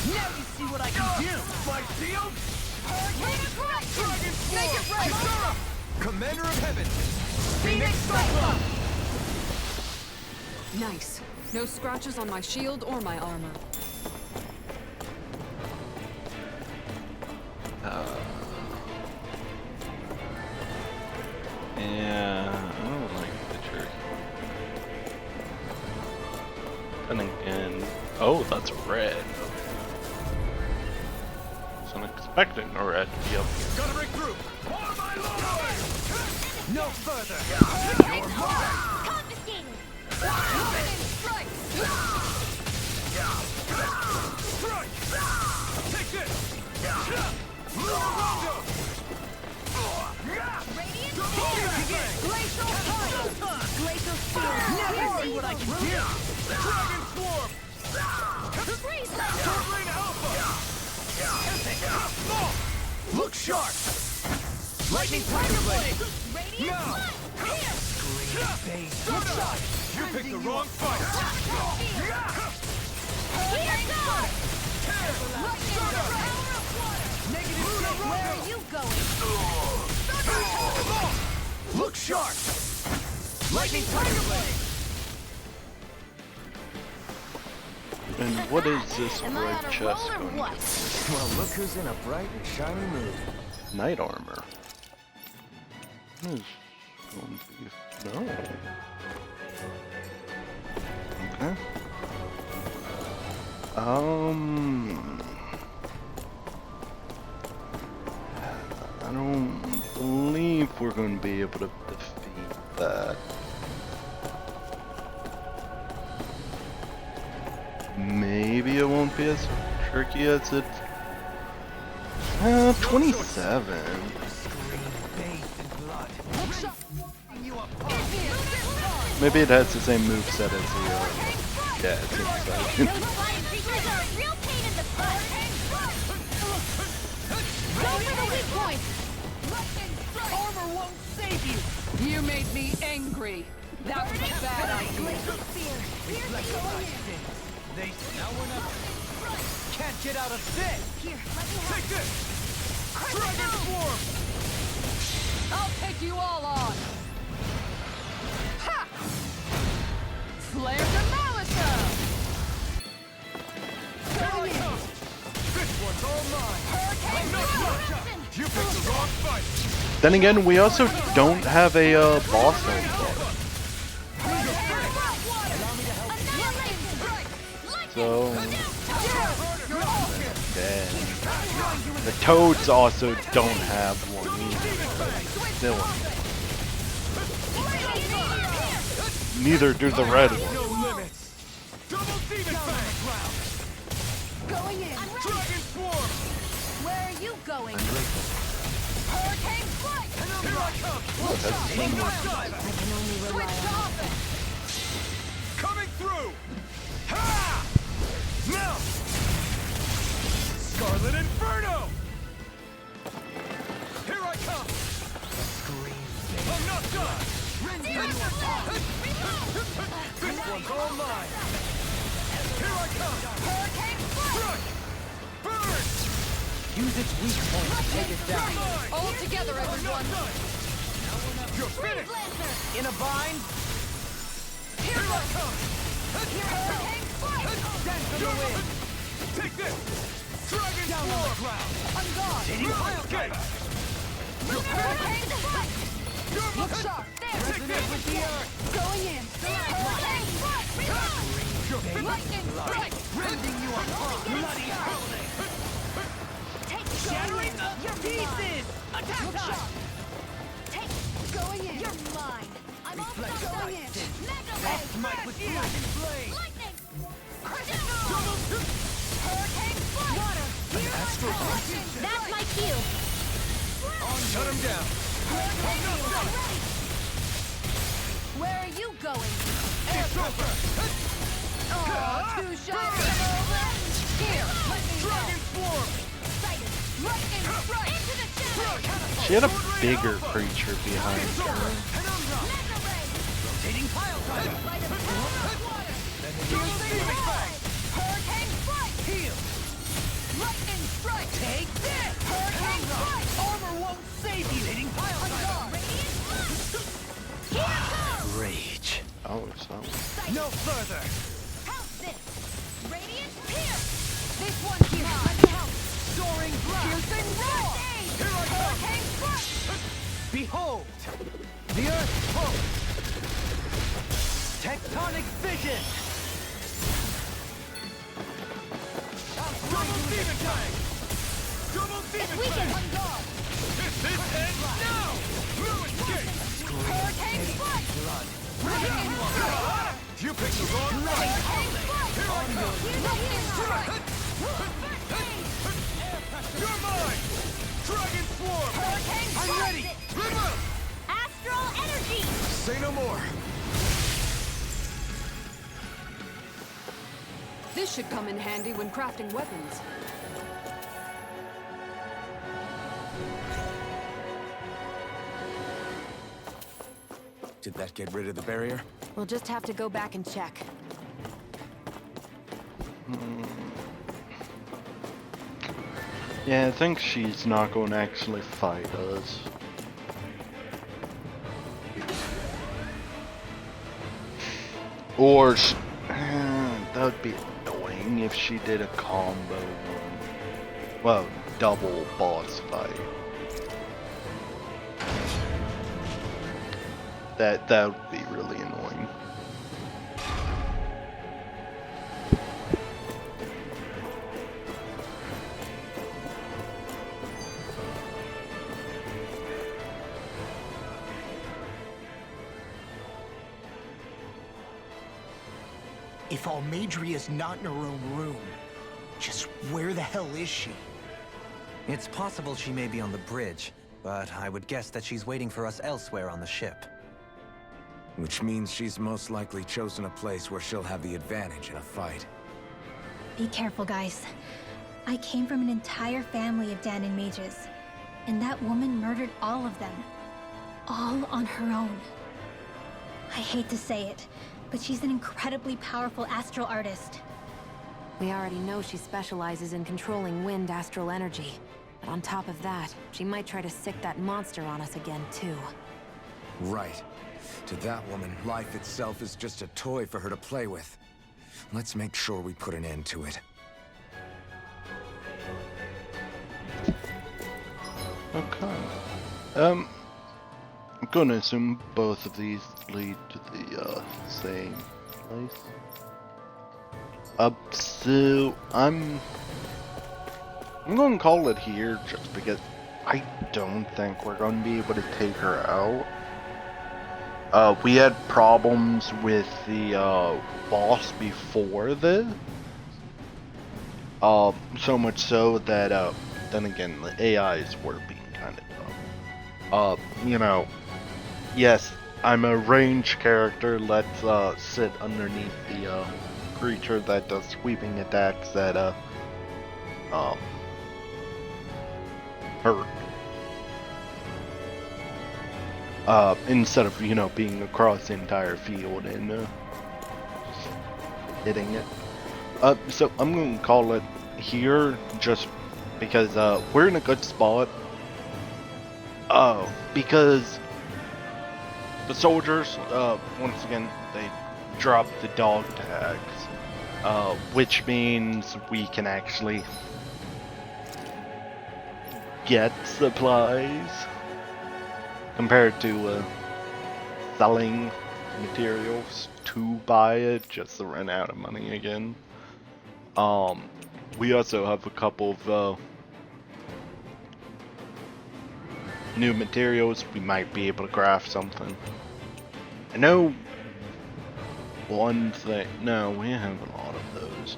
Now you see what I can do! My shield! Make it right! Kisara! Commander of Heaven! Phoenix Cyclone! Nice. No scratches on my shield or my armor. Yeah, I don't like the jerky. And again, oh, that's red. So I'm expecting a red to be up here. Gotta break through! For my lord! No further! You're mine! Confiscated! Strike! Take this! Luna Rondo! Radiant Glacial Time! Glacial Steel! Now you see what I can do! Dragon Swarm! Freeze! Turbine Alpha! Look sharp! Lightning Tiger Blade! Radiant Now! Here! Look sharp! You picked the wrong fight! Here goes! Negative state! Where are you going? Look sharp! Lightning Tiger Blade! And what is this Am I red on a chest roll or going what? Well, look who's in a bright and shiny mood. to? Knight armor. What is going to be? No. Okay. I don't believe we're going to be able to defeat that. Maybe it won't be as tricky as it. 27. Maybe it has the same moveset as the. Yeah, it's inside. Flying creatures are a real pain in the butt! Go for the weak point! Armor won't save you! You made me angry. That was a bad idea. Now we're not... Can't get out of this! Take this! Dragon Swarm! I'll take you all on. Ha! Flare to Malisa! Here I come! This one's all mine! No, you picked the wrong fight! Then again, we also don't have a boss anymore. So, then the toads also don't have one either. Still, neither do the red ones. No limits! Double Demon Fang! Going in! Dragon Swarm! Where are you going? Hurricane Strike! Here I come! Switch to offense! Coming through! Ha! Now! Scarlet Inferno! Here I come! I'm not done! This one's all mine! Here I come! Hurricane Strike! Burn! Use its weak point to take it down. All together, everyone. You're finished! In a bind? Here I come! Hurricane Dance to the wind! Take this! Dragon Down on the ground! I'm gone! Okay! Hurricane strike! Look sharp! There! Take this! With the earth! Going in! Hurricane strike! Lightning strike! Rending you apart! Bloody howling! Shattering your pieces! Attack time! Take! Going in! You're mine! I'm all going in! Mega Wave! Smite with Dragon Blade! Lightning! Hurricane strike! Water! Here I come! That's my cue! Shut him down! Where are you going? It's over! Oh, too shy to come over. Here, let me Dragon Swarm! Lightning strike! Into the shadow! She had a bigger creature behind her. Rotating pile driver. Hurricane strike! Heal. Lightning strike! Take this. Hurricane strike! Armor won't save you. Rotating pile driver. Rage. Oh, so. No further. How's this? Radiant pierce! This one here, let me help! Soaring blast. Piercing roar! Here I come. Hurricane strike! Behold. The earth pulse. Tectonic vision. Double Demon Tank! Double Demon Tank! On guard! This ends now! No escape! Hurricane strike! Hurricane strike! You picked the wrong fight! Lightning strike! You're mine! Dragon Swarm! Hurricane I'm strike! ready! River! Astral energy! Say no more! This should come in handy when crafting weapons. Did that get rid of the barrier? We'll just have to go back and check. Yeah, I think she's not going to actually fight us. Or that would be annoying if she did a combo one. Well, double boss fight. That would be really annoying. If Almadria's not in her own room, just where the hell is she? It's possible she may be on the bridge, but I would guess that she's waiting for us elsewhere on the ship. Which means she's most likely chosen a place where she'll have the advantage in a fight. Be careful, guys. I came from an entire family of Dahnan mages, and that woman murdered all of them. All on her own. I hate to say it, but she's an incredibly powerful astral artist. We already know she specializes in controlling wind astral energy. But on top of that, she might try to sick that monster on us again, too. Right. To that woman, life itself is just a toy for her to play with. Let's make sure we put an end to it. Okay. I'm gonna assume both of these lead to the same place. So I'm gonna call it here just because I don't think we're gonna be able to take her out. We had problems with the boss before this. So much so that then again the AIs were being kind of dumb. You know, yes, I'm a range character. Let's sit underneath the creature that does sweeping attacks that hurt. Instead of, you know, being across the entire field and just hitting it. So I'm going to call it here just because we're in a good spot. Because the soldiers, once again, they dropped the dog tags, which means we can actually get supplies compared to selling materials to buy it just to run out of money again. We also have a couple of new materials. We might be able to craft something. I know one thing. No, we have a lot of those.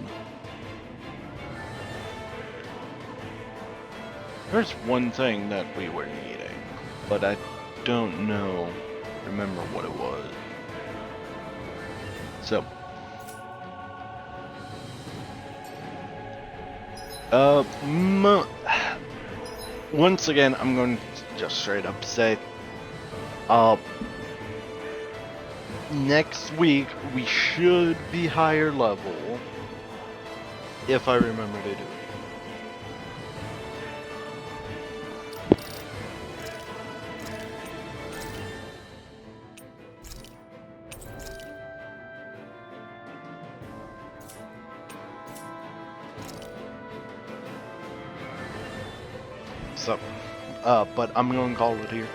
There's one thing that we were needing, but I don't remember what it was. So, once again, I'm going to just straight up say, next week we should be higher level, if I remember to do it. So, but I'm going to call it here.